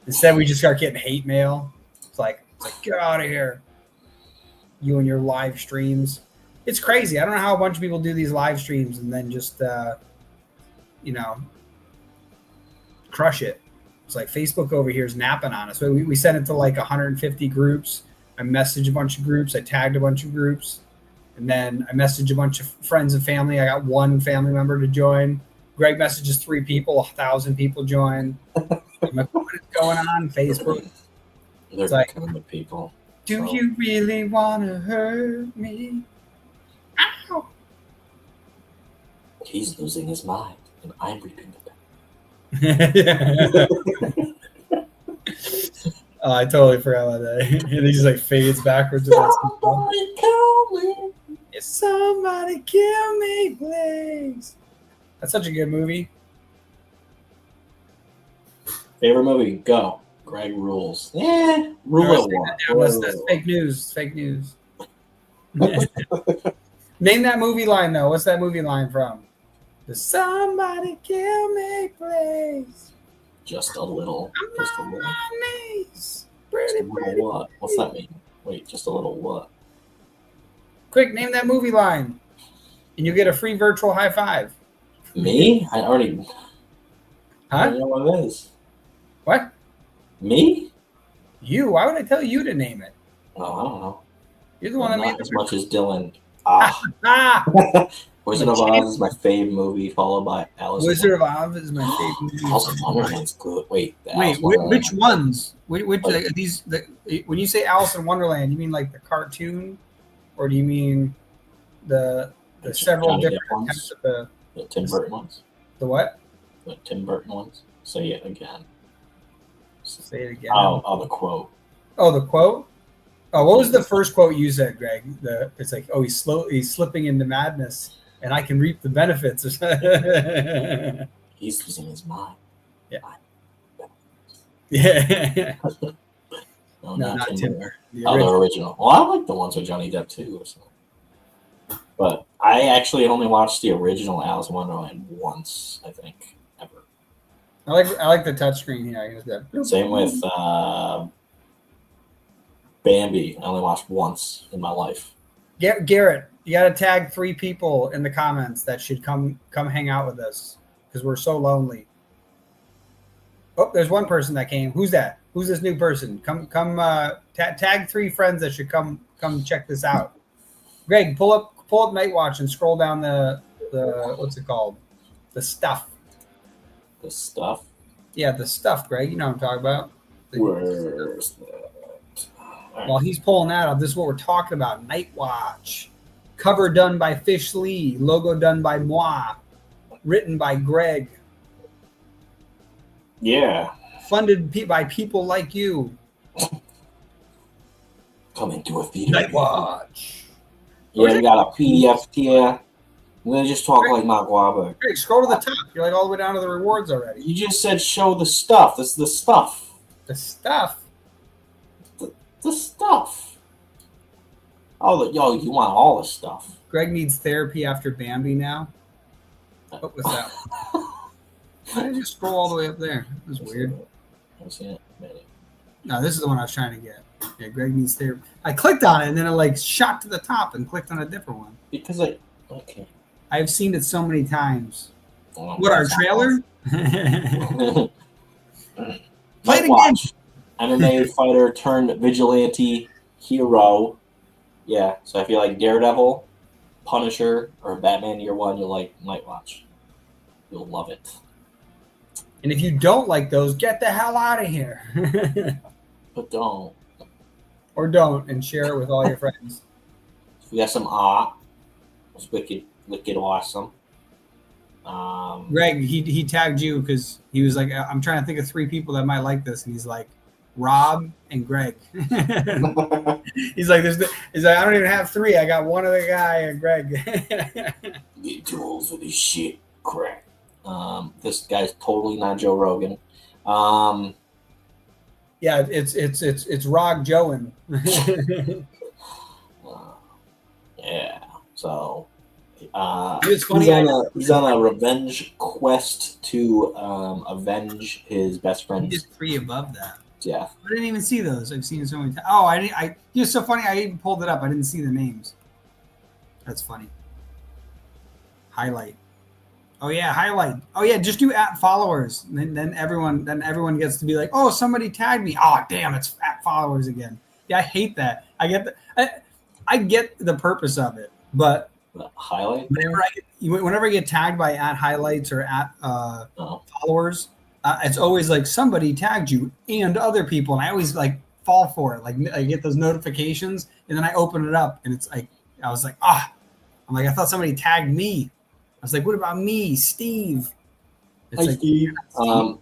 Instead, we just start getting hate mail. It's like get out of here, you and your live streams. It's crazy. I don't know how a bunch of people do these live streams and then just crush it. It's like Facebook over here is napping on us. So we sent it to like 150 groups. I messaged a bunch of groups. I tagged a bunch of groups. And then I messaged a bunch of friends and family. I got one family member to join. Greg messages 3 people. 1,000 people join. I'm like, what is going on Facebook? They're like, good people. Do you really want to hurt me? Ow! He's losing his mind, and I'm reaping the Oh, I totally forgot about that. And he just like fades backwards. Somebody kill me. If somebody kill me, please. That's such a good movie. Favorite movie? Go. Greg rules. Yeah, rule it one. That's fake news. It's fake news. Name that movie line though. What's that movie line from? Does somebody kill me, please? Just a little. I'm Just a on little. my knees. Just Pretty, a little what? What's that mean? Wait, just a little what? Quick, name that movie line, and you'll get a free virtual high five. Me? I already. Huh? I don't know what it is. What? Me? You? Why would I tell you to name it? Oh, I don't know. You're the one that made Not the as much as Dylan. Ah. Wizard of Oz is my fave movie, followed by Alice. Wizard of Oz is my favorite movie. Alice in Wonderland's good. Wait, which ones? Which these? When you say Alice in Wonderland, you mean like the cartoon, or do you mean the several different types of the Tim Burton ones? The what? The Tim Burton ones. Say it again. Say it again. Oh, the quote. Oh, the quote. Oh, what was the first quote you said, Greg? It's like, oh, he's slipping into madness, and I can reap the benefits. He's losing his mind. Yeah. Yeah. No, not not Tim. The original. Well, I like the ones with Johnny Depp too. Or something. But I actually only watched the original Alice in Wonderland once, I think, ever. I like the touchscreen here. Same with Bambi. I only watched once in my life. Garrett, you got to tag 3 people in the comments that should come hang out with us because we're so lonely. Oh, there's one person that came. Who's that? Who's this new person? Come tag 3 friends that should come check this out. Greg, pull up Knightwatch and scroll down the what's it called? The stuff. The stuff? Yeah, the stuff, Greg. You know what I'm talking about. Where's that? While he's pulling that up, this is what we're talking about. Knightwatch. Cover done by Fish Lee. Logo done by moi. Written by Greg. Yeah. Funded by people like you. Coming to a theater. Knightwatch. Yeah, we got a PDF here. I'm going to just talk like Mark Wahlberg. Greg, scroll to the top. You're like all the way down to the rewards already. You just said show the stuff. This is the stuff. The stuff. The stuff. Oh, you want all the stuff. Greg needs therapy after Bambi now. What was that? Why did you scroll all the way up there? That was weird. I see it. No, this is the one I was trying to get. Yeah, Greg needs therapy. I clicked on it and then it like shot to the top and clicked on a different one. Because okay. I've seen it so many times. What, our trailer? Play it again. MMA fighter turned vigilante hero. Yeah, so if you like Daredevil, Punisher, or Batman Year One, you'll like Knightwatch. You'll love it. And if you don't like those, get the hell out of here. But don't. Or don't, and share it with all your friends. We got some art. It's wicked awesome. Greg, he tagged you because he was like, I'm trying to think of 3 people that might like this, and he's like, Rob and Greg. He's like, I don't even have 3. I got one other guy and Greg. Get too old for this shit, crap. This guy's totally not Joe Rogan. Yeah, it's Rog Joen. Yeah. So It's funny. he's on a revenge quest to avenge his best He friend's did 3 above that. death. I didn't even see those. I've seen so many times. Oh, I didn't. It's so funny. I even pulled it up. I didn't see the names. That's funny. Highlight. Oh yeah, highlight. Oh yeah, just do at followers. And then everyone gets to be like, oh, somebody tagged me. Oh damn, it's at followers again. Yeah, I hate that. I get the purpose of it, but Highlight. whenever I get tagged by at highlights or at Oh. followers, it's always like somebody tagged you and other people, and I always like fall for it. Like I get those notifications, and then I open it up, and it's like I was like, I'm like I thought somebody tagged me. I was like, what about me, Steve? It's Hi, like, Steve.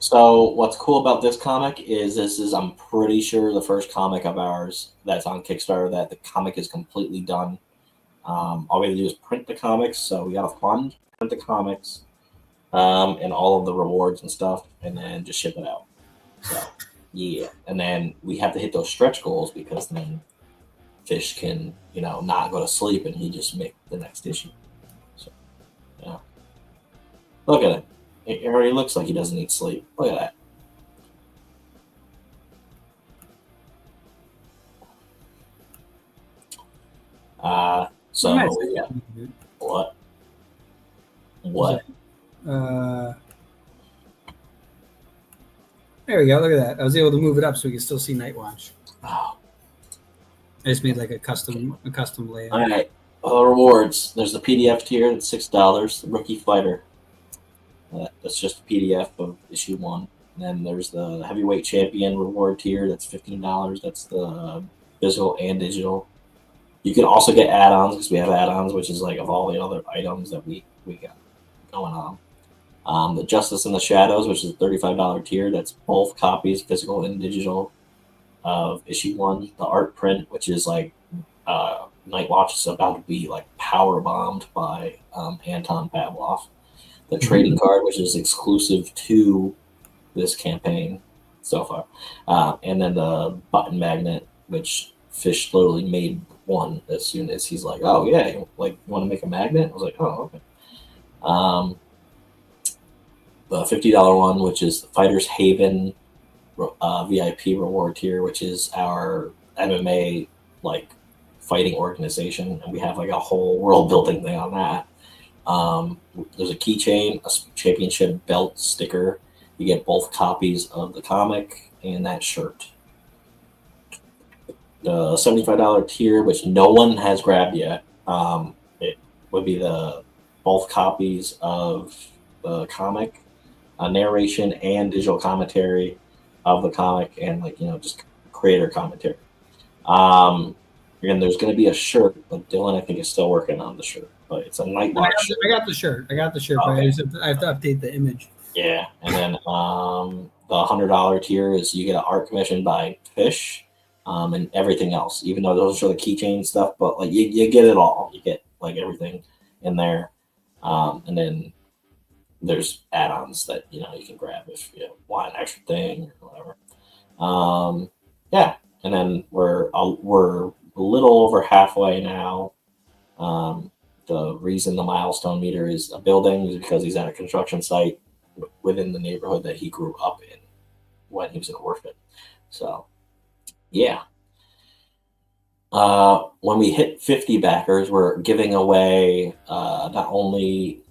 So what's cool about this comic is this is I'm pretty sure the first comic of ours that's on Kickstarter that the comic is completely done. All we have to do is print the comics. So we got to fund, print the comics, and all of the rewards and stuff, and then just ship it out. So yeah, and then we have to hit those stretch goals because then Fish can not go to sleep and he just make the next issue. So yeah, look at it. It already looks like he doesn't need sleep. Look at that. So yeah. What? There we go. Look at that. I was able to move it up so we can still see Knightwatch. Oh. I just made like a custom layout. All right. Rewards. There's the PDF tier. That's $6. The Rookie Fighter. That's just a PDF of issue 1. And then there's the Heavyweight Champion reward tier. That's $15. That's the physical and digital. You can also get add-ons because we have add-ons, which is like of all the other items that we got going on. The Justice in the Shadows, which is a $35 tier. That's both copies, physical and digital, of issue 1. The art print, which is like Knightwatch is about to be like power bombed by Anton Pavlov. The trading card, which is exclusive to this campaign so far, and then the button magnet, which Fish literally made one as soon as he's like, "Oh yeah, like you want to make a magnet?" I was like, "Oh okay." The $50 one, which is the Fighters Haven VIP reward tier, which is our MMA like fighting organization, and we have like a whole world building thing on that. There's a keychain, a championship belt sticker. You get both copies of the comic and that shirt. The $75 tier, which no one has grabbed yet, it would be the both copies of the comic, a narration and digital commentary of the comic, and just creator commentary. And there's going to be a shirt, but Dylan I think is still working on the shirt. But it's a Knightwatch shirt. I got the shirt, okay. but I have to update the image. Yeah, and then the $100 tier is you get an art commission by Fish, and everything else. Even though those are the keychain stuff, but like you get it all. You get like everything in there, and then there's add-ons that you can grab if you want an extra thing or whatever. Yeah, and then we're a little over halfway now. The reason the milestone meter is a building is because he's at a construction site within the neighborhood that he grew up in when he was an orphan. So, yeah. When we hit 50 backers, we're giving away not only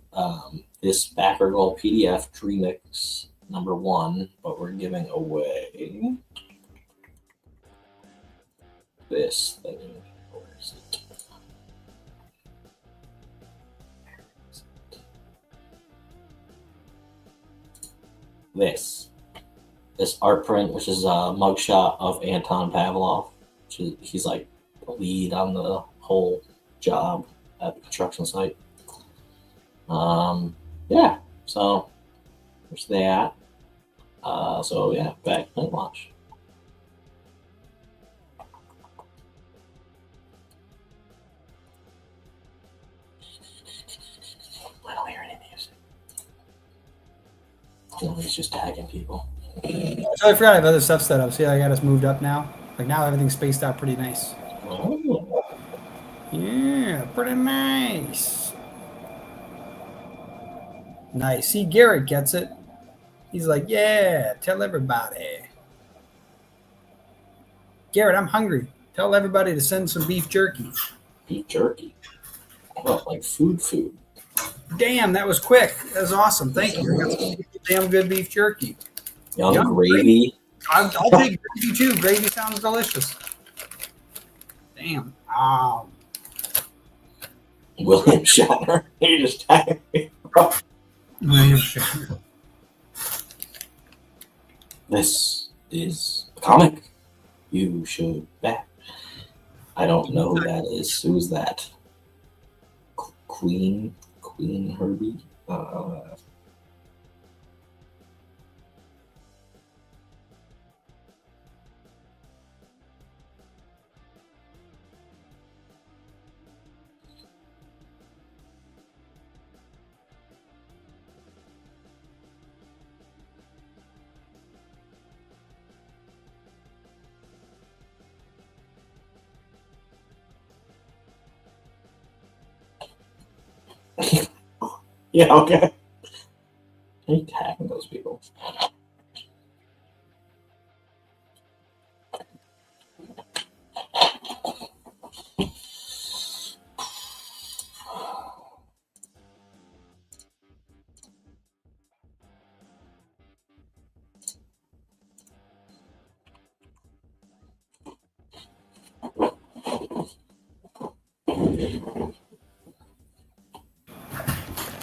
this backer goal PDF Dreamix #1, but we're giving away this thing. Where is it? This art print, which is a mugshot of Anton Pavlov. He's like the lead on the whole job at the construction site. Yeah, so there's that. So yeah, back to Knightwatch. I don't hear any music. No, he's just tagging people. totally forgot I have other stuff set up. See, I got us moved up now. Like now everything's spaced out pretty nice. Oh. Yeah, pretty nice. Nice. See, Garrett gets it. He's like, yeah, tell everybody. Garrett, I'm hungry. Tell everybody to send some beef jerky. Beef jerky. Oh, like food. Damn, that was quick. That was awesome. Thank you. I got some damn good beef jerky. Young gravy. I'll take gravy too. Gravy sounds delicious. Damn. William Shatner. He just tagged me. William Shatner. This is a comic you should back. I don't know who that is. Who's that? Queen Herbie? Yeah, okay. I hate tagging those people.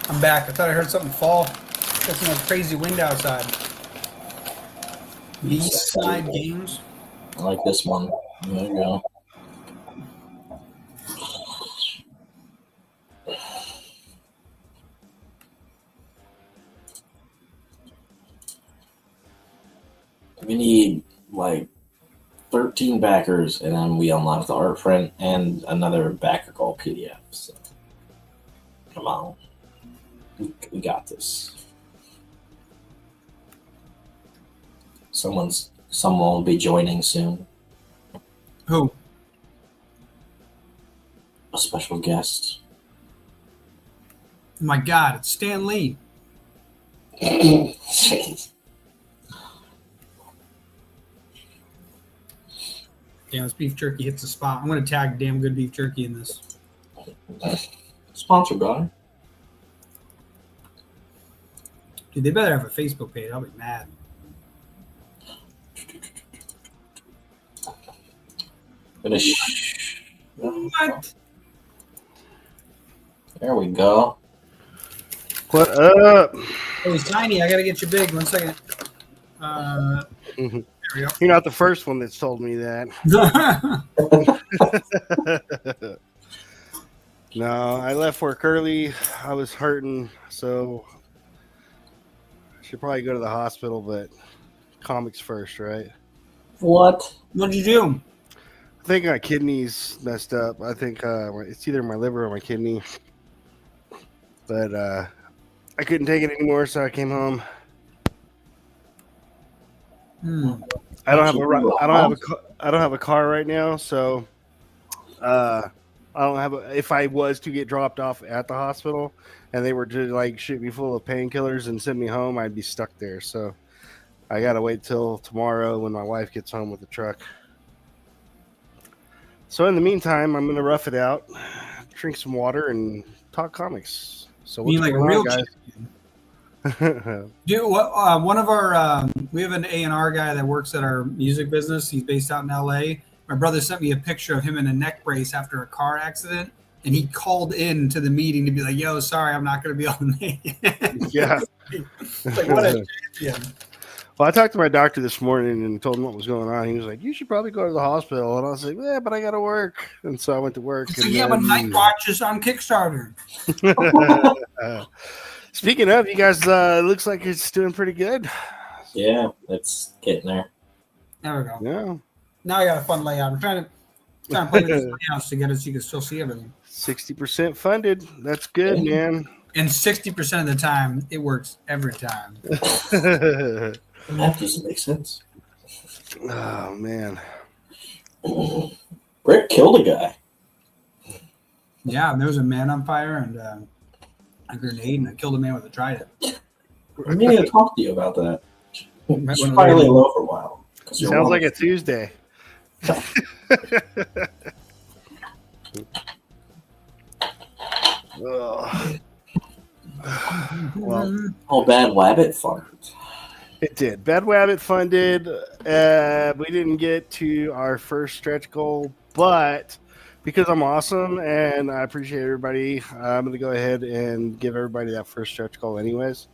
I'm back. I thought I heard something fall. Got some crazy wind outside. East Side Games. I like this one. There you go. We need like 13 backers, and then we unlock the art print and another backer called PDF. So come on, we got this. Someone will be joining soon. Who? A special guest. Oh my God, it's Stan Lee. Jeez. Damn, this beef jerky hits the spot. I'm going to tag damn good beef jerky in this. Sponsored by. Dude, they better have a Facebook page. I'll be mad. Finish. What? There we go. What up? Oh, he's tiny. I got to get you big. 1 second. There we go. You're not the first one that's told me that. No, I left work early. I was hurting, so I should probably go to the hospital, but comics first, right? What? What'd you do? I think my kidney's messed up. I think it's either my liver or my kidney. But I couldn't take it anymore, so I came home. I don't have a car right now, so I don't have if I was to get dropped off at the hospital and they were to like shoot me full of painkillers and send me home, I'd be stuck there. So I gotta wait till tomorrow when my wife gets home with the truck. So in the meantime, I'm gonna rough it out, drink some water, and talk comics. So what's like a going real on, guys? Dude, one of our we have an A&R guy that works at our music business. He's based out in LA. My brother sent me a picture of him in a neck brace after a car accident, and he called in to the meeting to be like, "Yo, sorry, I'm not going to be able to make it." Yeah. Like, what a champion. Well, I talked to my doctor this morning and told him what was going on. He was like, "You should probably go to the hospital." And I was like, "Yeah, but I got to work." And so I went to work. So yeah, but Knightwatch is on Kickstarter. Speaking of, you guys, it looks like it's doing pretty good. Yeah, it's getting there. There we go. Yeah. Now I got a fun layout. I'm trying to play with the layouts to get it so you can still see everything. 60% funded. That's good, man. And 60% of the time, it works every time. That doesn't make sense. Oh man. Rick killed a guy. Yeah, and there was a man on fire and a grenade, and I killed a man with a trident. I'm meaning to talk to you about that. You Might should wanna probably leave. lay low for a while. Sounds like a Tuesday. Ugh. Well, Oh, Bad Wabbit farmed. it did. Bad Wabbit funded. We didn't get to our first stretch goal, but because I'm awesome and I appreciate everybody, I'm going to go ahead and give everybody that first stretch goal anyways.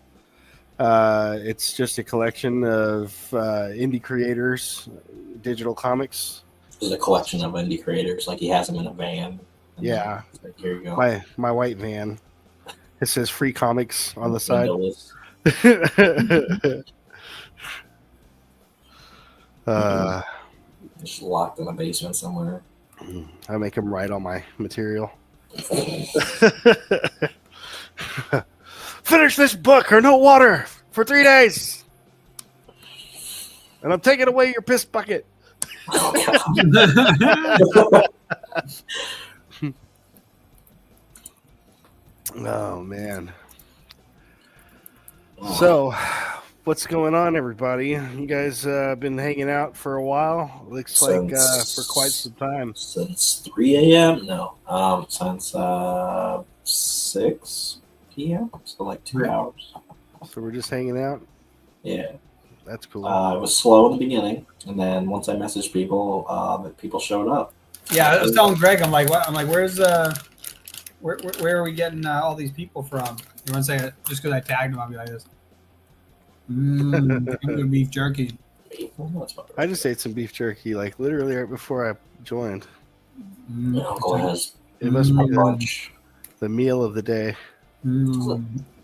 It's just a collection of indie creators, digital comics. There's a collection of indie creators. Like he has them in a van. Yeah. Like, here you go. My white van. It says free comics on the side. Just locked in a basement somewhere. I make them write on my material. Finish this book or no water for 3 days. And I'm taking away your piss bucket. Oh, man. So, what's going on, everybody? You guys been hanging out for a while? Looks like for quite some time. Since 3 a.m.? No. Since 6 p.m.? So like 2 hours. So we're just hanging out? Yeah. That's cool. It was slow in the beginning, and then once I messaged people, people showed up. Yeah, I was telling Greg, I'm like, what? I'm like, where's where are we getting all these people from? You want to say it just because I tagged them? I'll be like this. Good beef jerky. I just ate some beef jerky, like literally right before I joined. My uncle has It must be lunch. The meal of the day.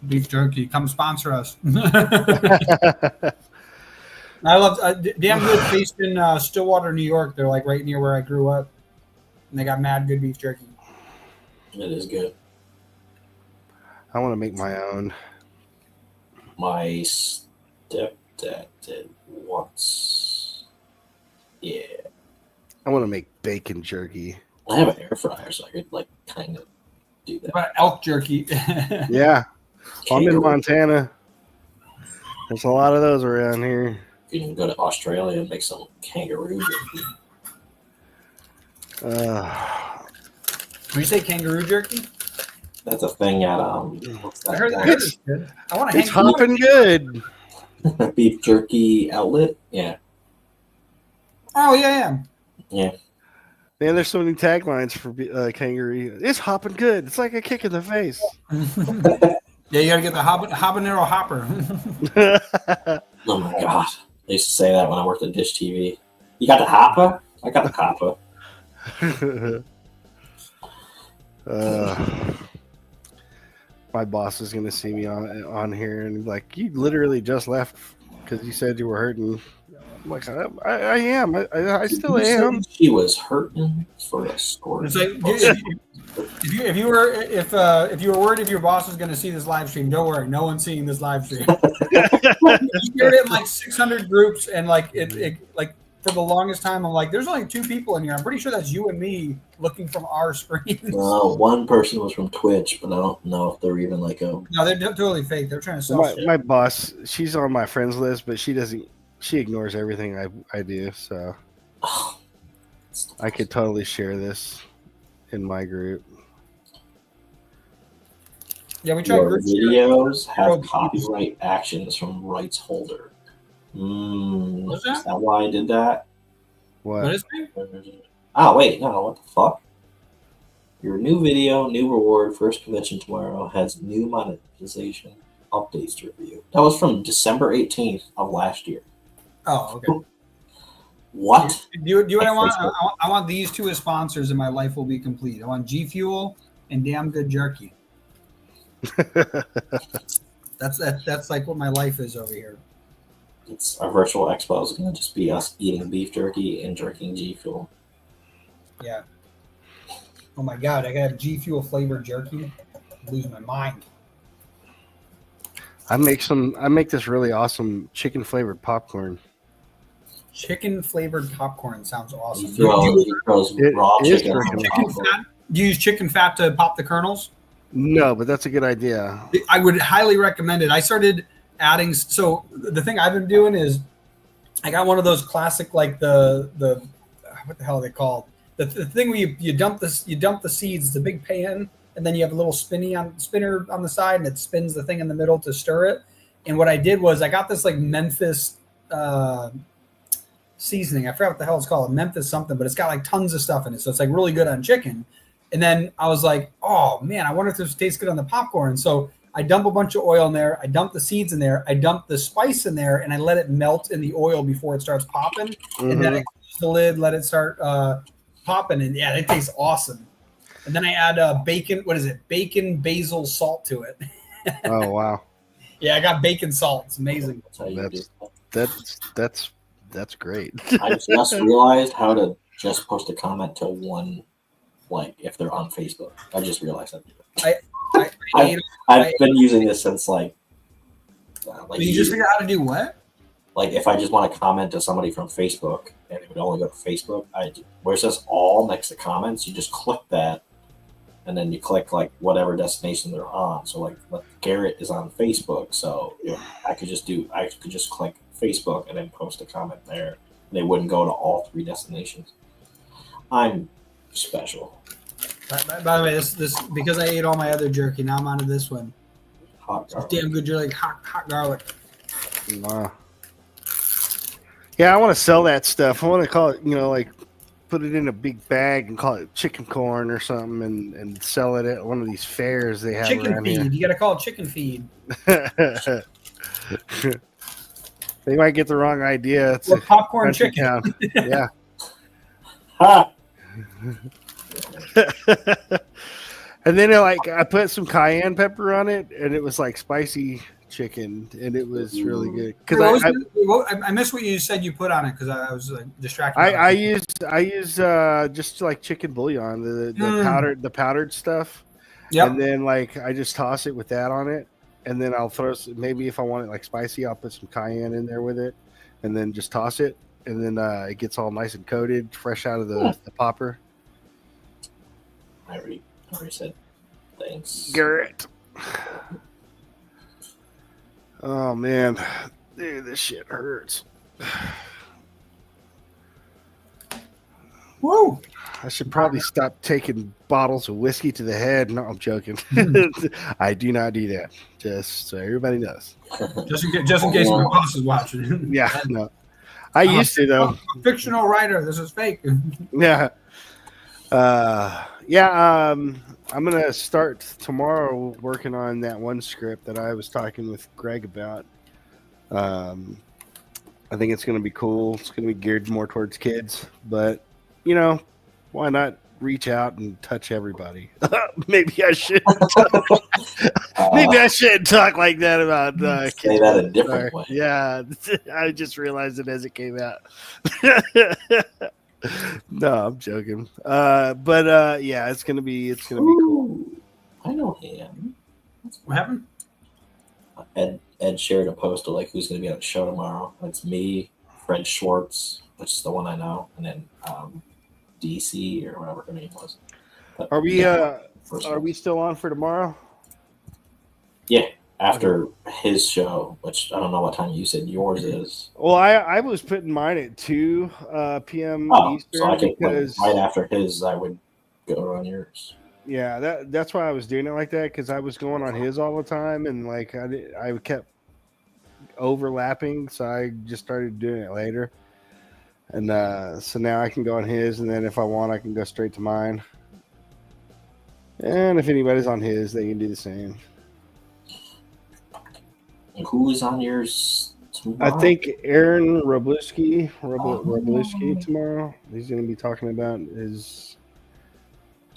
Beef jerky, come sponsor us. I love Damn Good based in Stillwater, New York. They're like right near where I grew up, and they got mad good beef jerky. It is good. I want to make my own. My stepdad did once. Yeah. I want to make bacon jerky. I have an air fryer, so I could like kind of do that. But elk jerky. Yeah. I'm in Montana. There's a lot of those around here. You can go to Australia and make some kangaroo jerky. When you say kangaroo jerky, That's a thing at what's that? I heard it's good. I want to hang. It's hopping good. Beef jerky outlet. Yeah. Oh yeah. Yeah. Man, there's so many taglines for kangaroo. It's hopping good. It's like a kick in the face. Yeah, you gotta get the habanero hopper. Oh my god. I used to say that when I worked at Dish TV. You got the hopper? I got the hopper. My boss is gonna see me on here and be like, you literally just left because you said you were hurting. I'm like, I am. I still am. She was hurting for a score. It's like if you were worried if your boss was going to see this live stream, don't worry, no one's seeing this live stream. You shared it in like 600 groups, and like it like for the longest time, I'm like, there's only 2 people in here. I'm pretty sure that's you and me looking from our screens. One person was from Twitch, but I don't know if they're even like a. No, they're totally fake. They're trying to sell shit. My boss, she's on my friends list, but she doesn't. She ignores everything I do, so I could totally share this in my group. Yeah, we tried. Your videos have copyright actions from rights holder. What's that? Is that why I did that? What is it? Oh wait, no, what the fuck? Your new video, new reward, first convention tomorrow has new monetization updates to review. That was from December 18th of last year. Oh, okay. What? Do you what I want? I want these 2 as sponsors, and my life will be complete. I want G Fuel and Damn Good Jerky. That's like what my life is over here. It's our virtual expo is going to just be us eating beef jerky and drinking G Fuel. Yeah. Oh my god, I got G Fuel flavored jerky. I'm losing my mind. I make this really awesome chicken flavored popcorn. Chicken flavored popcorn sounds awesome. He throws raw chicken on chicken fat. Do you use chicken fat to pop the kernels? No, but that's a good idea. I would highly recommend it. I started adding. So the thing I've been doing is, I got one of those classic, like the what the hell are they called? The thing where you dump the seeds, the big pan, and then you have a little spinner on the side, and it spins the thing in the middle to stir it. And what I did was I got this like Memphis seasoning. I forgot what the hell it's called, Memphis something, but it's got like tons of stuff in it, so it's like really good on chicken. And then I was like, oh man, I wonder if this tastes good on the popcorn. So I dump a bunch of oil in there. I dump the seeds in there. I dump the spice in there, and I let it melt in the oil before it starts popping. Mm-hmm. And then I close the lid, let it start popping, and yeah, it tastes awesome. And then I add bacon. What is it? Bacon basil salt to it. Oh wow! Yeah, I got bacon salt. It's amazing. That's great. I just realized how to just post a comment to one, like if they're on Facebook. I just realized that. I've been using this since like you just figure out how to do what? Like if I just want to comment to somebody from Facebook and it would only go to Facebook, where it says all next to comments, you just click that and then you click like whatever destination they're on. So like Garrett is on Facebook, so I could just click Facebook and then post a comment there. And they wouldn't go to all 3 destinations. I'm special. By the way, this because I ate all my other jerky, now I'm onto this one. Hot garlic. Damn good jerky, hot garlic. Wow. Yeah, I want to sell that stuff. I want to call it, like put it in a big bag and call it chicken corn or something, and sell it at one of these fairs they have. Chicken feed. Here. You got to call it chicken feed. They might get the wrong idea. It's or popcorn chicken. Town. Yeah. And then I put some cayenne pepper on it, and it was like spicy chicken, and it was really good. Because I missed what you said you put on it because I was distracted. I use just like chicken bouillon, the powdered stuff. Yeah. And then I just toss it with that on it, and then I'll throw maybe if I want it like spicy, I'll put some cayenne in there with it, and then just toss it, and then it gets all nice and coated, fresh out of the popper. I already said thanks. Garrett. Oh man, dude, this shit hurts. Whoa! I should probably stop taking bottles of whiskey to the head. No, I'm joking. I do not do that. Just so everybody knows. Just in case my boss is watching. Yeah, no. I used to though. I'm a fictional writer. This is fake. Yeah. I'm gonna start tomorrow working on that one script that I was talking with Greg about. I think it's gonna be cool. It's gonna be geared more towards kids, but why not reach out and touch everybody? Maybe I should. Maybe I shouldn't talk like that about kids. Say that a different way. Yeah, I just realized it as it came out. No, I'm joking. But yeah, it's gonna be cool. I know him. What happened? Ed shared a post of who's gonna be on the show tomorrow. It's me, Fred Schwartz, which is the one I know, and then DC or whatever her name was. But are we still on for tomorrow? Yeah. After his show, which I don't know what time you said yours is. Well, I was putting mine at 2 p.m. Eastern. So I could, right after his, I would go on yours. Yeah, that's why I was doing it like that, because I was going on his all the time, and I kept overlapping, so I just started doing it later. And so now I can go on his, and then if I want, I can go straight to mine. And if anybody's on his, they can do the same. Who is on yours tomorrow? I think Aaron Robluski tomorrow. He's going to be talking about his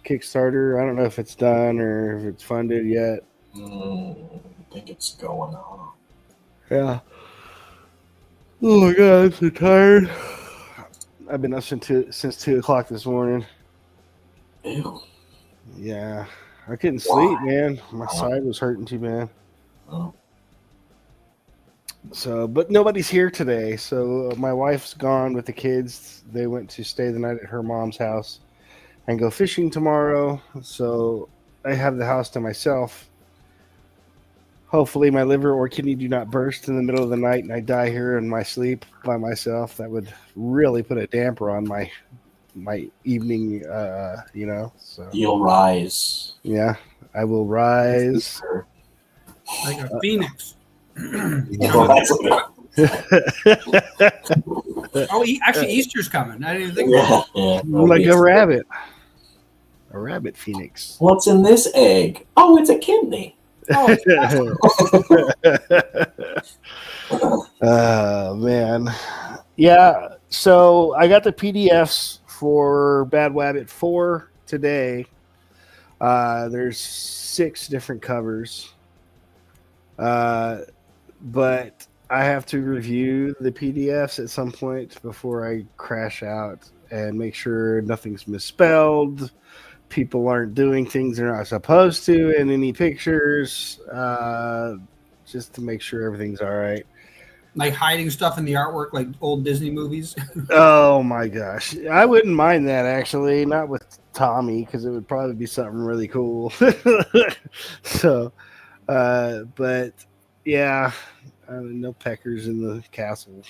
Kickstarter. I don't know if it's done or if it's funded yet. I think it's going on. Yeah. Oh my God, I'm so tired. I've been up since 2 o'clock this morning. Ew. Yeah. I couldn't sleep, man. My side was hurting too bad. Oh. So, but nobody's here today. So my wife's gone with the kids. They went to stay the night at her mom's house and go fishing tomorrow. So I have the house to myself. Hopefully my liver or kidney do not burst in the middle of the night and I die here in my sleep by myself. That would really put a damper on my evening, so You'll rise. yeah, I will rise. Like a phoenix. Actually, Easter's coming. I didn't even think about Yeah, like a rabbit phoenix. What's in this egg? Oh, it's a kidney. Oh man, yeah. So I got the PDFs for Bad Wabbit 4 today. There's 6 different covers, but I have to review the PDFs at some point before I crash out and make sure nothing's misspelled. People aren't doing things they're not supposed to in any pictures, just to make sure everything's all right. like hiding stuff in the artwork, like old Disney movies. Oh my gosh, I wouldn't mind that actually, not with Tommy, because it would probably be something really cool. So, but yeah, no peckers in the castle.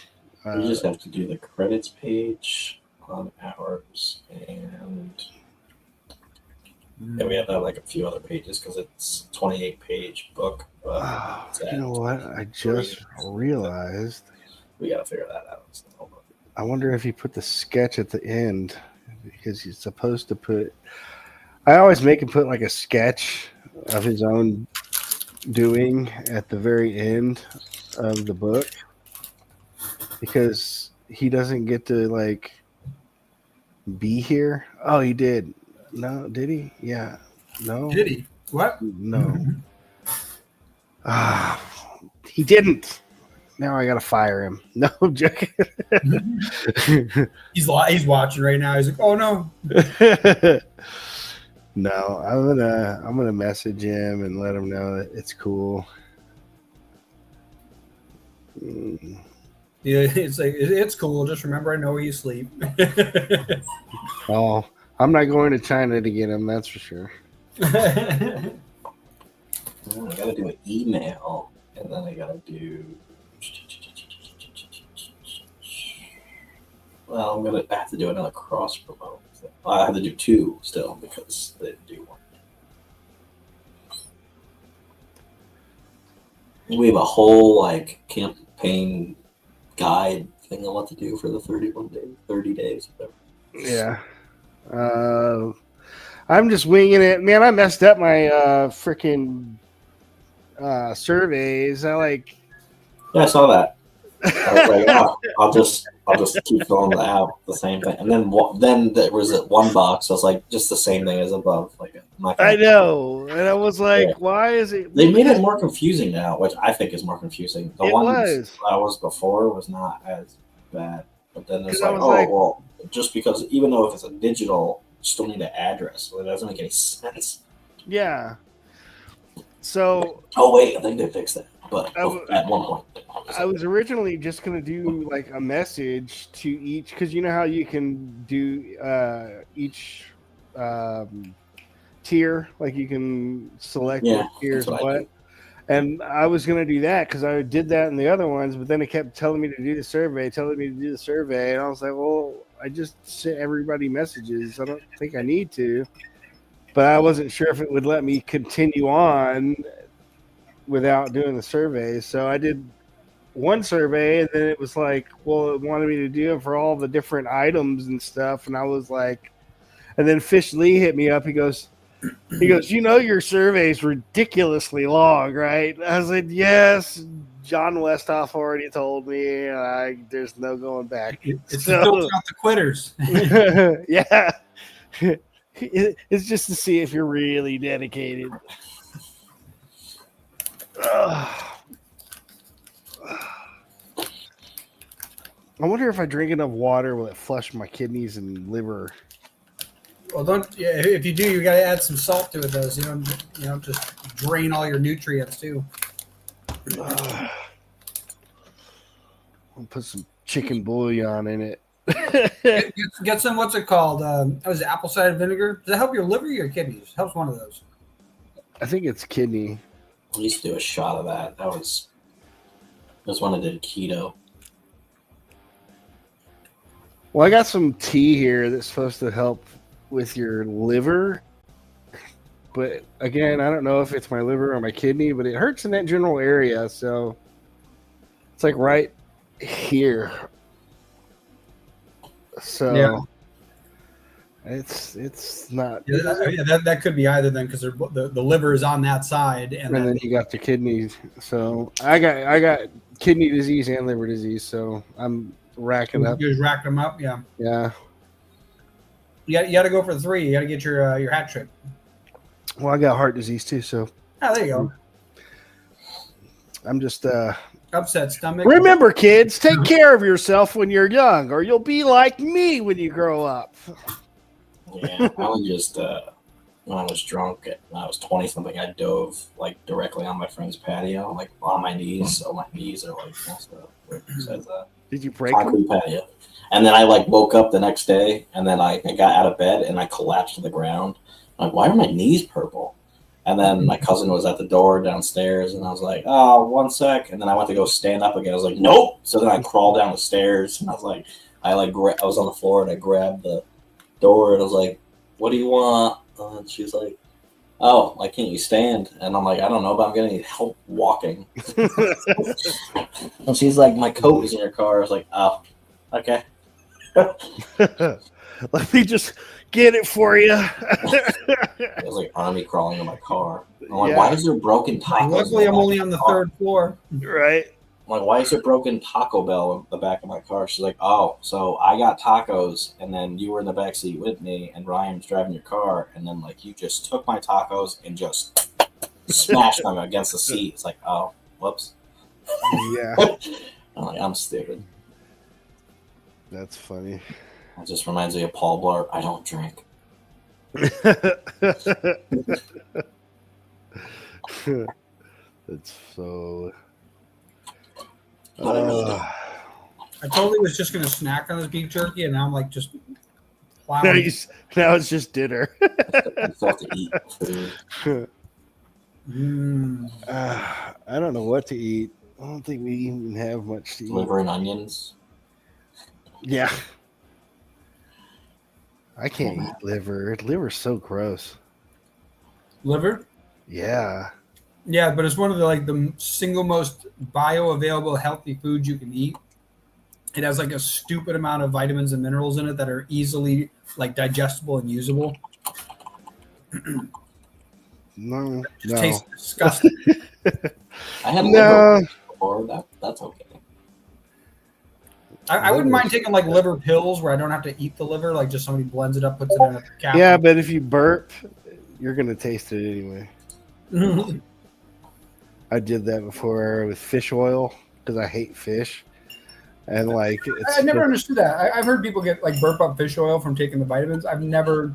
You just have to do the credits page on ours, and we have to have like a few other pages because it's a 28-page book. You know what? I just realized we got to figure that out. I wonder if he put the sketch at the end, because he's supposed to put. I always make him put like a sketch of his own doing at the very end of the book, because he doesn't get to like be here. Oh, he did. No, did he? Yeah. No. Did he? What? No. He didn't. Now I gotta fire him. No, I'm joking. He's watching right now. He's like, oh no. No, I'm gonna message him and let him know that it's cool. Yeah, it's like it's cool. Just remember, I know where you sleep. Oh, I'm not going to China to get him. That's for sure. I gotta do an email, and then I gotta do. Well, I have to do another cross promote. I have to do 2 still because they didn't do 1. We have a whole like campaign guide thing I want to do for the 30 days. Whatever. Yeah. I'm just winging it, man. I messed up my freaking surveys. Yeah, I saw that. I was like, oh, I'll just keep filling out the same thing, and then there was one box. So it's like just the same thing as above. Like I know, and I was like, why is it? They made it more confusing now, which I think is more confusing. The one that was before was not as bad, but then it's like, well, just because even though if it's a digital, you still need an address, so it doesn't make any sense. Yeah. So. Oh wait, I think they fixed that. But at one point, I was originally just going to do like a message to each, because you know how you can do each tier, like you can select what tiers what. And I was going to do that because I did that in the other ones, but then it kept telling me to do the survey, and I was like, well, I just sent everybody messages. I don't think I need to, but I wasn't sure if it would let me continue on without doing the survey. So I did one survey, and then it was like, well, it wanted me to do it for all the different items and stuff. And I was like, and then Fish Lee hit me up. He goes, you know, your survey is ridiculously long, right? I was like, yes, John Westhoff already told me. There's no going back. It's filter out the quitters. Yeah. It's just to see if you're really dedicated. I wonder if I drink enough water, will it flush my kidneys and liver? Well, if you do, you got to add some salt to it, though. So you don't just drain all your nutrients too. I'll put some chicken bouillon in it. Get some, what's it called? Was it apple cider vinegar? Does that help your liver or your kidneys? Helps one of those. I think it's kidney. I used to do a shot of that. That was when I did keto. Well, I got some tea here that's supposed to help with your liver. But again, I don't know if it's my liver or my kidney, but it hurts in that general area. So it's like right here. So yeah. It's not. Yeah, that could be either then, because the liver is on that side, and then you got the kidneys. So I got kidney disease and liver disease. So I'm racking up. You're just racking them up, yeah. Yeah. You got to go for 3. You got to get your hat trick. Well, I got heart disease too, so. Oh, there you go. I'm just upset stomach. Remember, kids, take care of yourself when you're young, or you'll be like me when you grow up. Yeah, I was just when I was drunk, when I was 20 something, I dove like directly on my friend's patio, like on my knees, so my knees are like messed up. Says that. Did you break them? Patio. And then I like woke up the next day, and then I got out of bed and I collapsed to the ground. I'm like, why are my knees purple? And then my cousin was at the door downstairs, and I was like, oh, 1 sec. And then I went to go stand up again. I was like, nope. So then I crawled down the stairs, and I was like, I was on the floor, and I grabbed the door, and I was like, what do you want? And she's like, oh, why can't you stand? And I'm like, I don't know, but I'm going to need help walking. And she's like, my coat is in your car. I was like, oh, okay. Let me just get it for you. It was like army crawling in my car. I'm like, why is there broken tacos? Luckily, I'm only on the 3rd floor. Right. I'm like, why is there broken Taco Bell in the back of my car? She's like, oh, so I got tacos, and then you were in the back seat with me, and Ryan was driving your car, and then like you just took my tacos and just smashed them against the seat. It's like, oh, whoops. Yeah. I'm like, I'm stupid. That's funny. It just reminds me of Paul Blart. I don't drink. That's so. I totally was just going to snack on this beef jerky, and now I'm like just plowing. Now it's just dinner. I still have to eat food. I don't know what to eat. I don't think we even have much to eat. Liver and onions. Yeah. I can't eat liver. Liver's so gross. Liver? Yeah. Yeah, but it's one of the single most bioavailable healthy foods you can eat. It has like a stupid amount of vitamins and minerals in it that are easily like digestible and usable. No. It tastes disgusting. I had liver before. That's okay. I wouldn't mind taking like liver pills where I don't have to eat the liver, like just somebody blends it up, puts it in a cap. Yeah, but if you burp, you're gonna taste it anyway. I did that before with fish oil because I hate fish, and like I never understood that. I've heard people get like burp up fish oil from taking the vitamins. I've never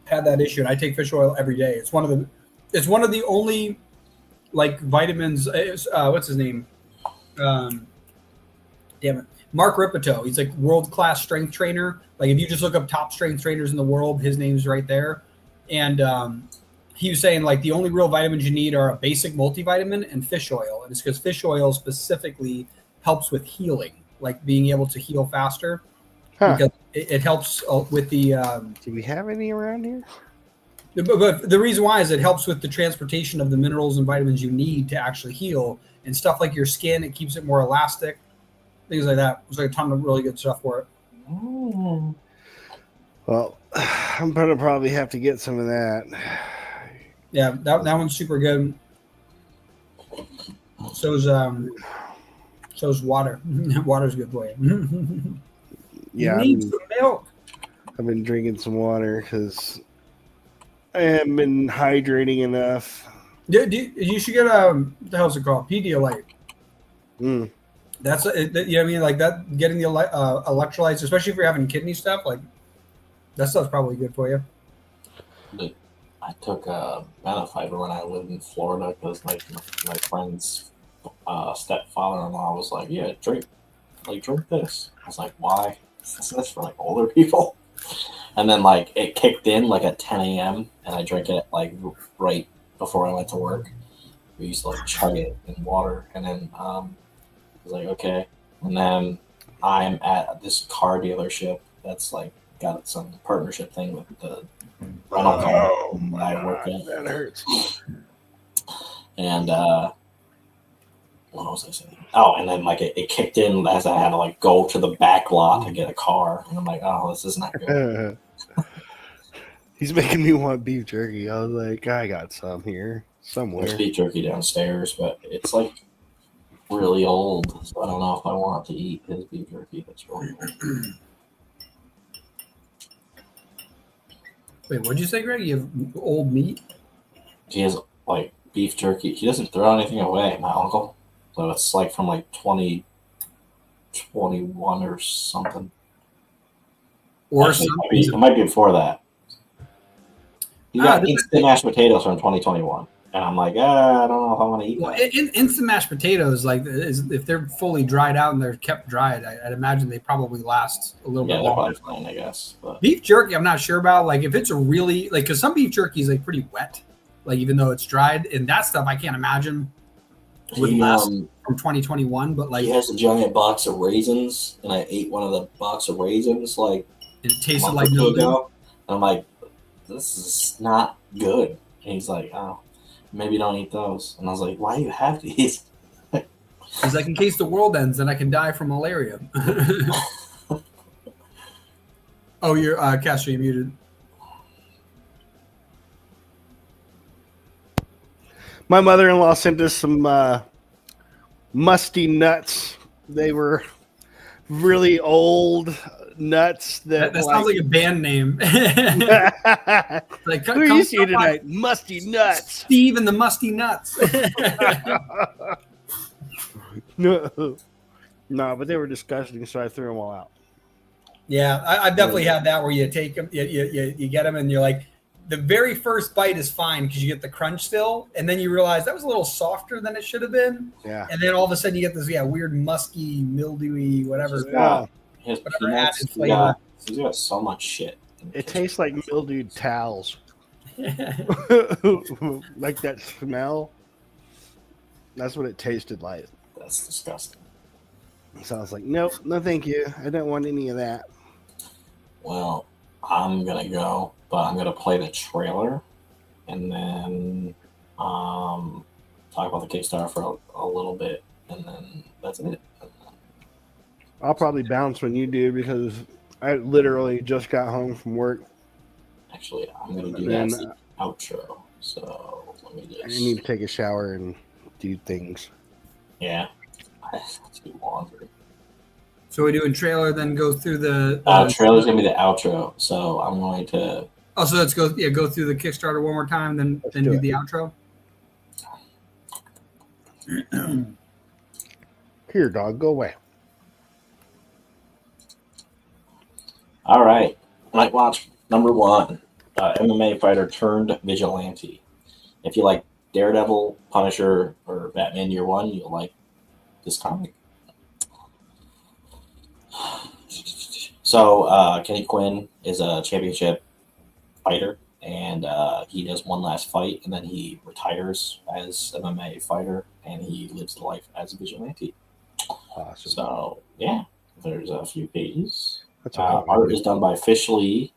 had that issue, and I take fish oil every day. It's one of the only like vitamins. What's his name? Damn it. Mark Ripito. He's like world-class strength trainer. Like if you just look up top strength trainers in the world, his name's right there. And he was saying like the only real vitamins you need are a basic multivitamin and fish oil. And it's because fish oil specifically helps with healing, like being able to heal faster. Because it helps with the... Do we have any around here? But the reason why is it helps with the transportation of the minerals and vitamins you need to actually heal. And stuff like your skin, it keeps it more elastic. Things like that. There's like a ton of really good stuff for it. Well, I'm gonna probably have to get some of that. Yeah, that one's super good. So's water. Water's good for you. Yeah, you need some milk. I've been drinking some water because I haven't been hydrating enough. You should get what the hell's it called? Pedialyte. That's you know what I mean, like that. Getting the electrolytes, especially if you're having kidney stuff, like that stuff's probably good for you. I took Metafiber when I lived in Florida because my friend's stepfather-in-law was like, "Yeah, drink like, drink this. I was like, why? This is for like older people. And then like it kicked in like at 10 a.m. and I drank it like right before I went to work. We used to like chug it in water, and then I was like, okay. And then I'm at this car dealership that's like got some partnership thing with the rental car I work at. That hurts. And what was I saying? Oh, and then like it kicked in as I had to like go to the back lot to get a car, and I'm like, oh, this is not good. He's making me want beef jerky. I was like, I got some here somewhere. There's beef jerky downstairs, but it's like really old, so I don't know if I want to eat his beef jerky. That's really old. Wait, what'd you say, Greg? You have old meat? He has like beef jerky. He doesn't throw anything away, my uncle. So it's like from like 2021 or something. Or actually, something. it might be before that. He got instant mashed potatoes from 2021. And I'm like, I don't know if I want to eat that. Instant mashed potatoes, like if they're fully dried out and they're kept dried, I'd imagine they probably last a little bit longer. Fine, I guess. But beef jerky, I'm not sure about. Like if it's a really like, because some beef jerky is like pretty wet, like even though it's dried, and that stuff I can't imagine would last from 2021. But like he has a giant box of raisins, and I ate one of the box of raisins like it tasted like mildew. And I'm like, this is not good. And he's like, oh, maybe don't eat those. And I was like, why do you have these? He's like, in case the world ends, then I can die from malaria. Oh, you're Castro, you muted. My mother-in-law sent us some musty nuts. They were really old nuts. That sounds like a band name. Like, who are you seeing tonight? Musty Nuts. Steve and the Musty Nuts. No, but they were disgusting, so I threw them all out. Yeah, I've definitely had that where you take them, you get them, and you're like, the very first bite is fine because you get the crunch still, and then you realize that was a little softer than it should have been. Yeah. And then all of a sudden you get this weird musky, mildewy, whatever. His whatever added flavor. He's got so much shit. It tastes like mildewed towels. Like that smell. That's what it tasted like. That's disgusting. So I was like, nope, no thank you. I don't want any of that. Well, I'm going to go, but I'm going to play the trailer and then talk about the Kickstarter for a little bit, and then that's it. I'll probably bounce when you do because I literally just got home from work. Actually, I'm going to do that as the outro. So let me just... I need to take a shower and do things. Yeah. I have to do laundry. So we're doing trailer, then go through the... trailer's going to be the outro. So I'm going to... Oh, so let's go through the Kickstarter one more time, then do the outro. Here, dog, go away. All right. Knightwatch number 1. MMA fighter turned vigilante. If you like Daredevil, Punisher, or Batman Year One, you'll like this comic. So Kenny Quinn is a championship fighter, and he does one last fight, and then he retires as an MMA fighter, and he lives the life as a vigilante. Awesome. So yeah, there's a few pages. That's art is done by Fish Lee.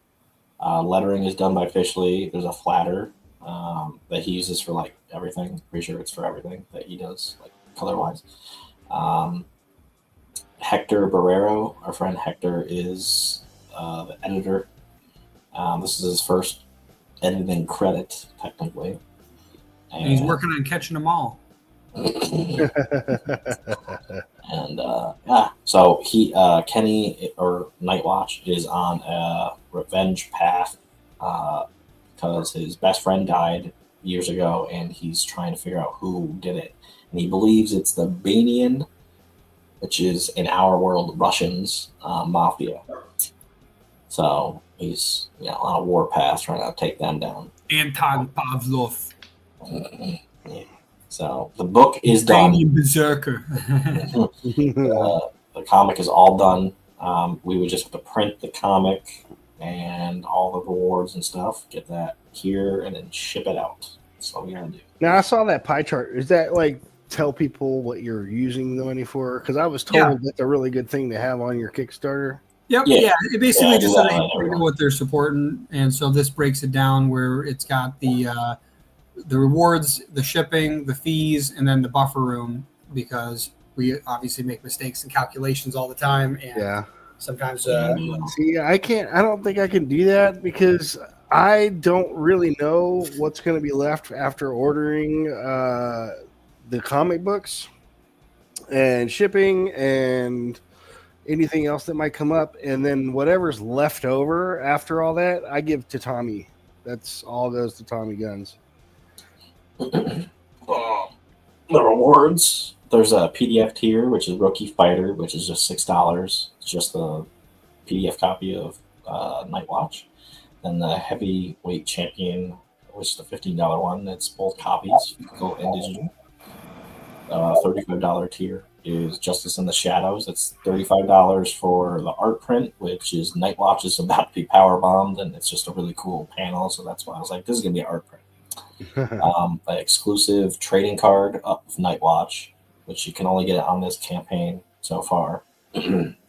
Lettering is done by Fish Lee. There's a flatter that he uses for like everything. Pretty sure it's for everything that he does, like color wise. Hector Barrero, our friend Hector, is the editor. This is his first editing credit, technically. And he's working on catching them all. And so he Kenny or Knightwatch is on a revenge path because his best friend died years ago, and he's trying to figure out who did it. And he believes it's the Banian, which is in our world Russians mafia. So he's on a war path trying to take them down. Anton Pavlov. Yeah. So the book is done. Berserker. the comic is all done. We would just have to print the comic and all the rewards and stuff, get that here, and then ship it out. That's all we gotta do. Now I saw that pie chart. Is that like tell people what you're using the money for? Because I was told that's a really good thing to have on your Kickstarter. Yep. Yeah. It basically just so they know what they're supporting, and so this breaks it down where it's got the rewards, the shipping, the fees, and then the buffer room, because we obviously make mistakes and calculations all the time, and sometimes see, I don't think I can do that because I don't really know what's going to be left after ordering the comic books and shipping and anything else that might come up, and then whatever's left over after all that, I give to Tommy. That's all goes to Tommy Guns. The rewards. There's a PDF tier, which is Rookie Fighter, which is just $6. It's just a PDF copy of Knightwatch. Then the Heavyweight Champion, which is the $15 one. That's both copies, physical and digital. $35 tier is Justice in the Shadows. That's $35 for the art print, which is Knightwatch is about to be power bombed, and it's just a really cool panel. So that's why I was like, this is gonna be an art print. An exclusive trading card of Knightwatch, which you can only get on this campaign so far.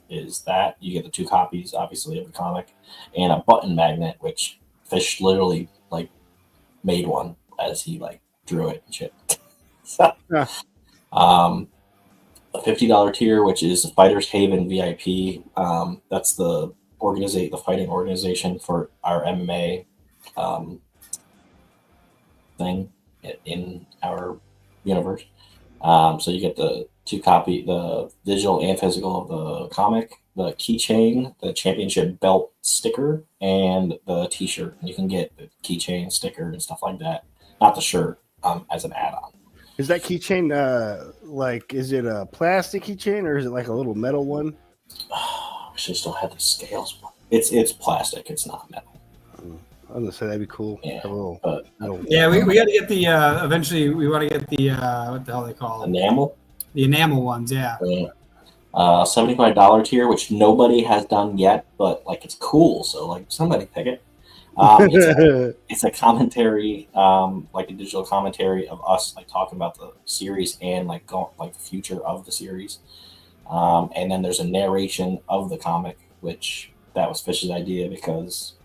Is that you get the 2 copies, obviously, of the comic, and a button magnet, which Fish literally like made one as he like drew it and shit. So, a $50 tier, which is the Fighters Haven VIP. That's the fighting organization for our MMA thing in our universe. So you get the 2 copy, the digital and physical of the comic, the keychain, the championship belt sticker, and the T-shirt. And you can get the keychain, sticker, and stuff like that. Not the shirt, as an add-on. Is that keychain is it a plastic keychain or is it like a little metal one? I wish I still had the scales. It's plastic. It's not metal. I'm gonna say that'd be cool. Yeah, we got to get the eventually. We want to get the what the hell they call it? Enamel. The enamel ones, yeah. $75 tier, which nobody has done yet, but like it's cool. So like somebody pick it. It's a commentary, like a digital commentary of us like talking about the series and like the future of the series. And then there's a narration of the comic, which that was Fish's idea because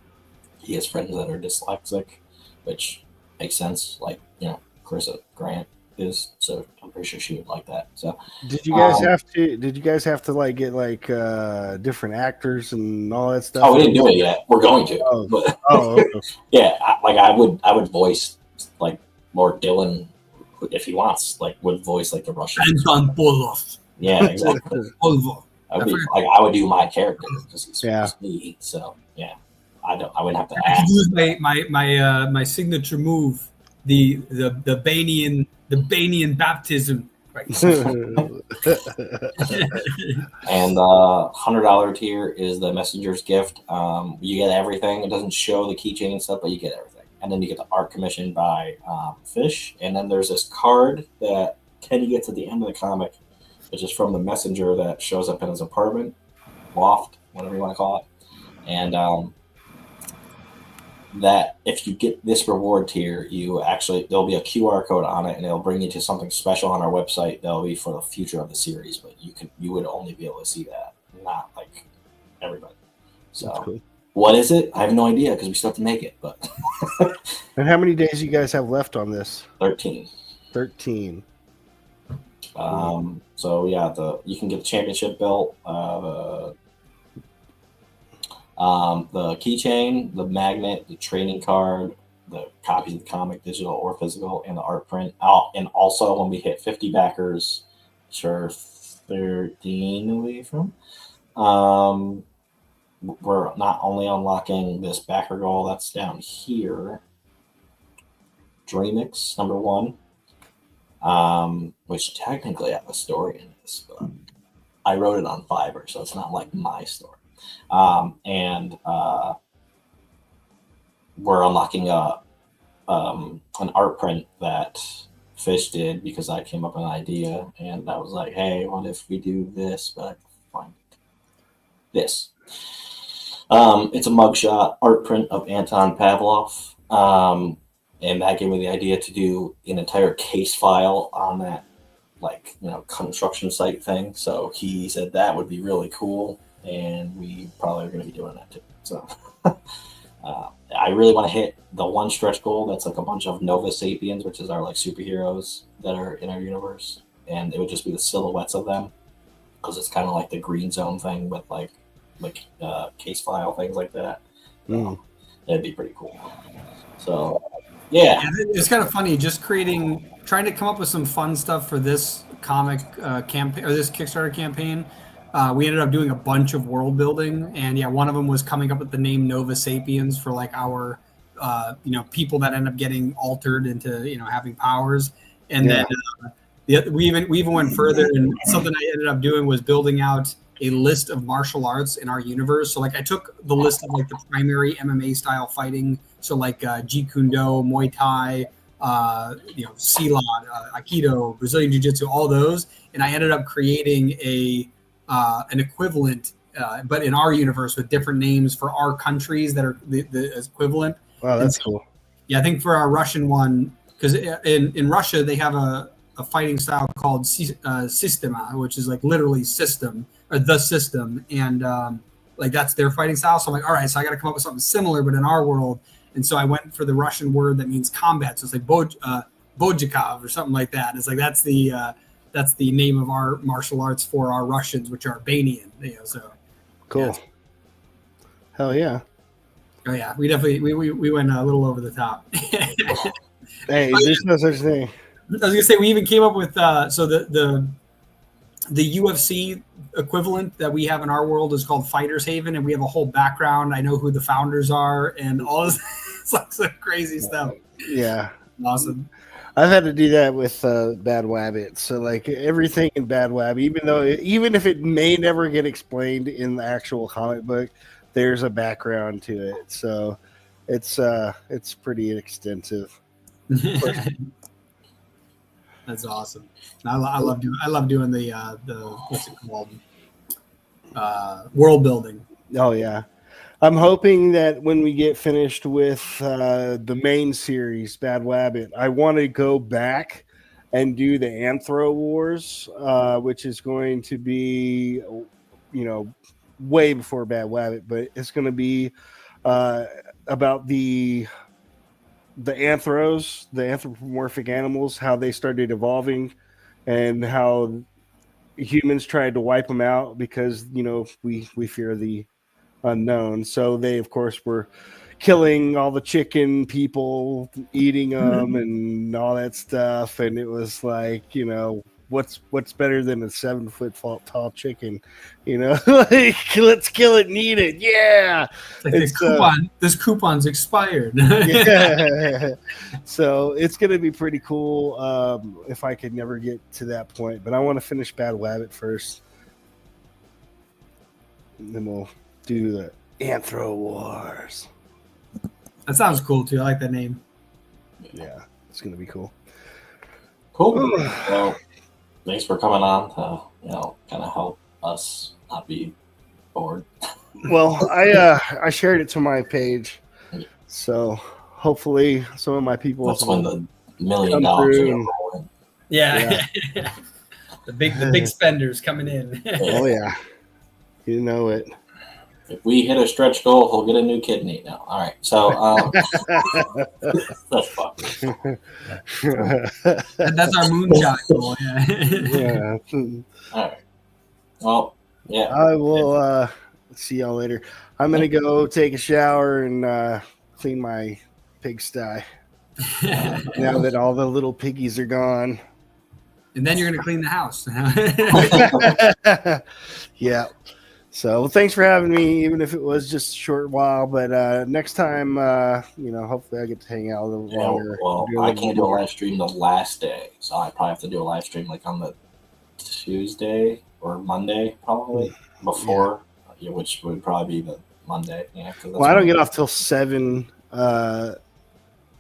he has friends that are dyslexic, which makes sense. Like, Carissa Grant is, so I'm pretty sure she would like that. So did you guys have to like get like different actors and all that stuff? Oh, we didn't do it yet. We're going to. Okay. Yeah, I would voice like Lord Dylan if he wants, like would voice like the Russian. Anton Polov. Yeah, exactly. I would do my character because he's me. So yeah, I wouldn't have to ask. Use my signature move, the Banian baptism. Right. And $100 tier is the messenger's gift. You get everything. It doesn't show the keychain and stuff, but you get everything. And then you get the art commissioned by Fish. And then there's this card that Kenny gets at the end of the comic, which is from the messenger that shows up in his apartment, loft, whatever you want to call it. And that if you get this reward tier, there'll be a QR code on it, and it'll bring you to something special on our website that'll be for the future of the series. But you would only be able to see that, not like everybody. So cool. What is it? I have no idea because we still have to make it. But and how many days you guys have left on this? 13. 13. So yeah, you can get the championship belt, the keychain, the magnet, the trading card, the copies of the comic, digital or physical, and the art print. And also, when we hit 50 backers, which are 13 away from, we're not only unlocking this backer goal that's down here, Dreamix #1, which technically I have a story in this, but I wrote it on Fiverr, so it's not like my story. And we're unlocking an art print that Fish did because I came up with an idea, and I was like, hey, what if we do this, but This. It's a mugshot art print of Anton Pavlov. And that gave me the idea to do an entire case file on that, like, construction site thing. So he said that would be really cool, and we probably are going to be doing that too. So I really want to hit the one stretch goal that's like a bunch of Nova Sapiens, which is our like superheroes that are in our universe, and it would just be the silhouettes of them, because it's kind of like the Green Zone thing with like case file things like that. That'd be pretty cool. So yeah, it's kind of funny just trying to come up with some fun stuff for this comic campaign or this Kickstarter campaign. We ended up doing a bunch of world building, and one of them was coming up with the name Nova Sapiens for like our people that end up getting altered into having powers. And then we even went further, and something I ended up doing was building out a list of martial arts in our universe. So like I took the list of like the primary MMA style fighting, so like Jeet Kune Do, Muay Thai, Silat, Aikido, Brazilian Jiu Jitsu, all those, and I ended up creating an equivalent, but in our universe with different names for our countries that are the equivalent. Wow, that's cool. Yeah, I think for our Russian one, because in Russia they have a fighting style called Sistema, which is like literally system or the system, and like that's their fighting style. So I'm like, all right, so I got to come up with something similar, but in our world. And so I went for the Russian word that means combat. So it's like Bojikov or something like that. It's like that's the name of our martial arts for our Russians, which are Albanian. So cool. Yeah. Hell yeah. Oh yeah, we definitely we went a little over the top. Hey, there's no such thing. I was gonna say we even came up with so the UFC equivalent that we have in our world is called Fighters Haven, and we have a whole background. I know who the founders are, and all this. It's like some crazy stuff. Yeah, awesome. I've had to do that with Bad Wabbit. So like everything in Bad Wabbit, even if it may never get explained in the actual comic book, there's a background to it. So it's pretty extensive. That's awesome. I love doing the what's it called, world building. Oh yeah, I'm hoping that when we get finished with the main series, Bad Wabbit, I want to go back and do the Anthro Wars, which is going to be, way before Bad Wabbit, but it's going to be about the anthros, the anthropomorphic animals, how they started evolving, and how humans tried to wipe them out because we fear the unknown. So they, of course, were killing all the chicken people, eating them, and all that stuff. And it was like, what's better than a 7-foot tall chicken? Like, let's kill it and eat it. Yeah. Like this coupon's expired. Yeah. So it's going to be pretty cool if I could never get to that point. But I want to finish Bad Wabbit first. And then we'll do the Anthro Wars. That sounds cool too. I like that name. Yeah, it's going to be cool. Cool. Well, thanks for coming on to, kind of help us not be bored. Well, I shared it to my page, so hopefully some of my people. That's when the $1 million are rolling. Yeah. the big spenders coming in. Oh yeah, you know it. If we hit a stretch goal, he'll get a new kidney now. All right, so that's fucking. That's our moonshot goal. Yeah. All right. Well, yeah. I will see y'all later. I'm gonna go take a shower and clean my pigsty. Now that all the little piggies are gone. And then you're gonna clean the house. Yeah. So thanks for having me, even if it was just a short while. But next time, hopefully I get to hang out a little longer. Well, I can't do a live stream the last day, so I probably have to do a live stream like on the Tuesday or Monday, probably before, which would probably be the Monday. Yeah, well, I don't get off till 7.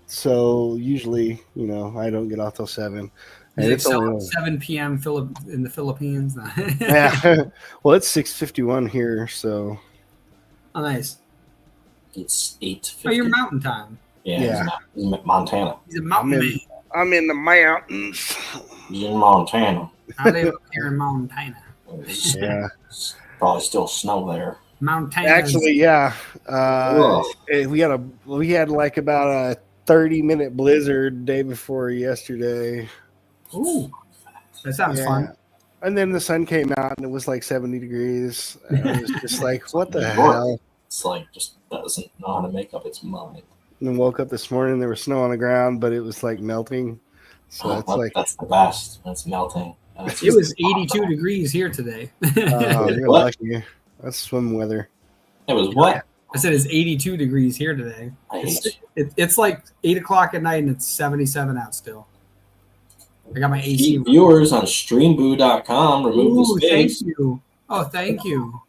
So usually, I don't get off till 7. And Like it's only 7 p.m. in the Philippines. yeah. Well, it's 6:51 here, so Oh, nice. It's 8:50. Oh, you're Mountain Time. Yeah. He's in Montana. He's a mountain man. I'm in the mountains. He's in Montana. I live up here in Montana. Yeah. It's probably still snow there. Montana. Actually, yeah. We had like about a 30-minute blizzard day before yesterday. Ooh, that sounds fun. And then the sun came out and it was like 70 degrees. And I was just like, what the hell? It's like just doesn't know how to make up its mind. And then woke up this morning, there was snow on the ground, but it was like melting. So that's the best. It's melting. It was 82 degrees here today. You're lucky. That's swim weather. It was what? I said it's 82 degrees here today. It's like 8 o'clock at night and it's 77 out still. I got my AC. Viewers on streamboo.com remove the space. Thank you. Oh, thank you.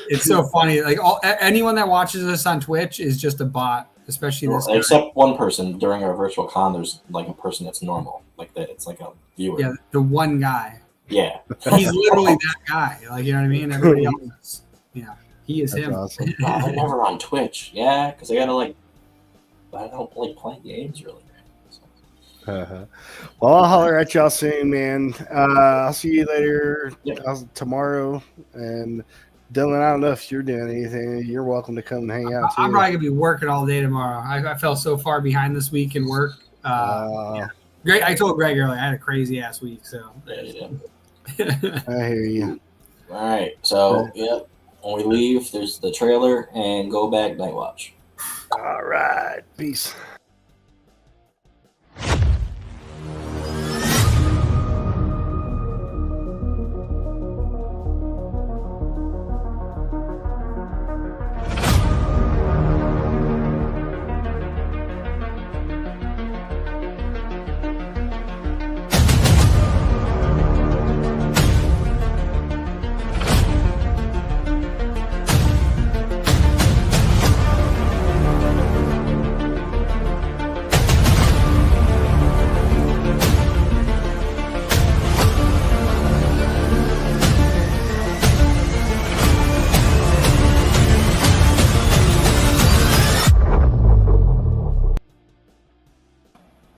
It's so funny. Like anyone that watches us on Twitch is just a bot, especially this guy. Except one person during our virtual con. There's like a person that's normal, like that. It's like a viewer. Yeah, the one guy. Yeah, he's literally that guy. Like, you know what I mean? Everybody else is, he is That's him. awesome. I'm never on Twitch. Yeah, because I don't like playing games really. Well, I'll holler at y'all soon, man. I'll see you later tomorrow. And Dylan, I don't know if you're doing anything. You're welcome to come and hang out too. I'm probably gonna be working all day tomorrow. I fell so far behind this week in work. Greg, I told Greg earlier I had a crazy ass week. So Yeah. I hear you. All right, so when we leave, there's the trailer and go back Knightwatch. All right, peace.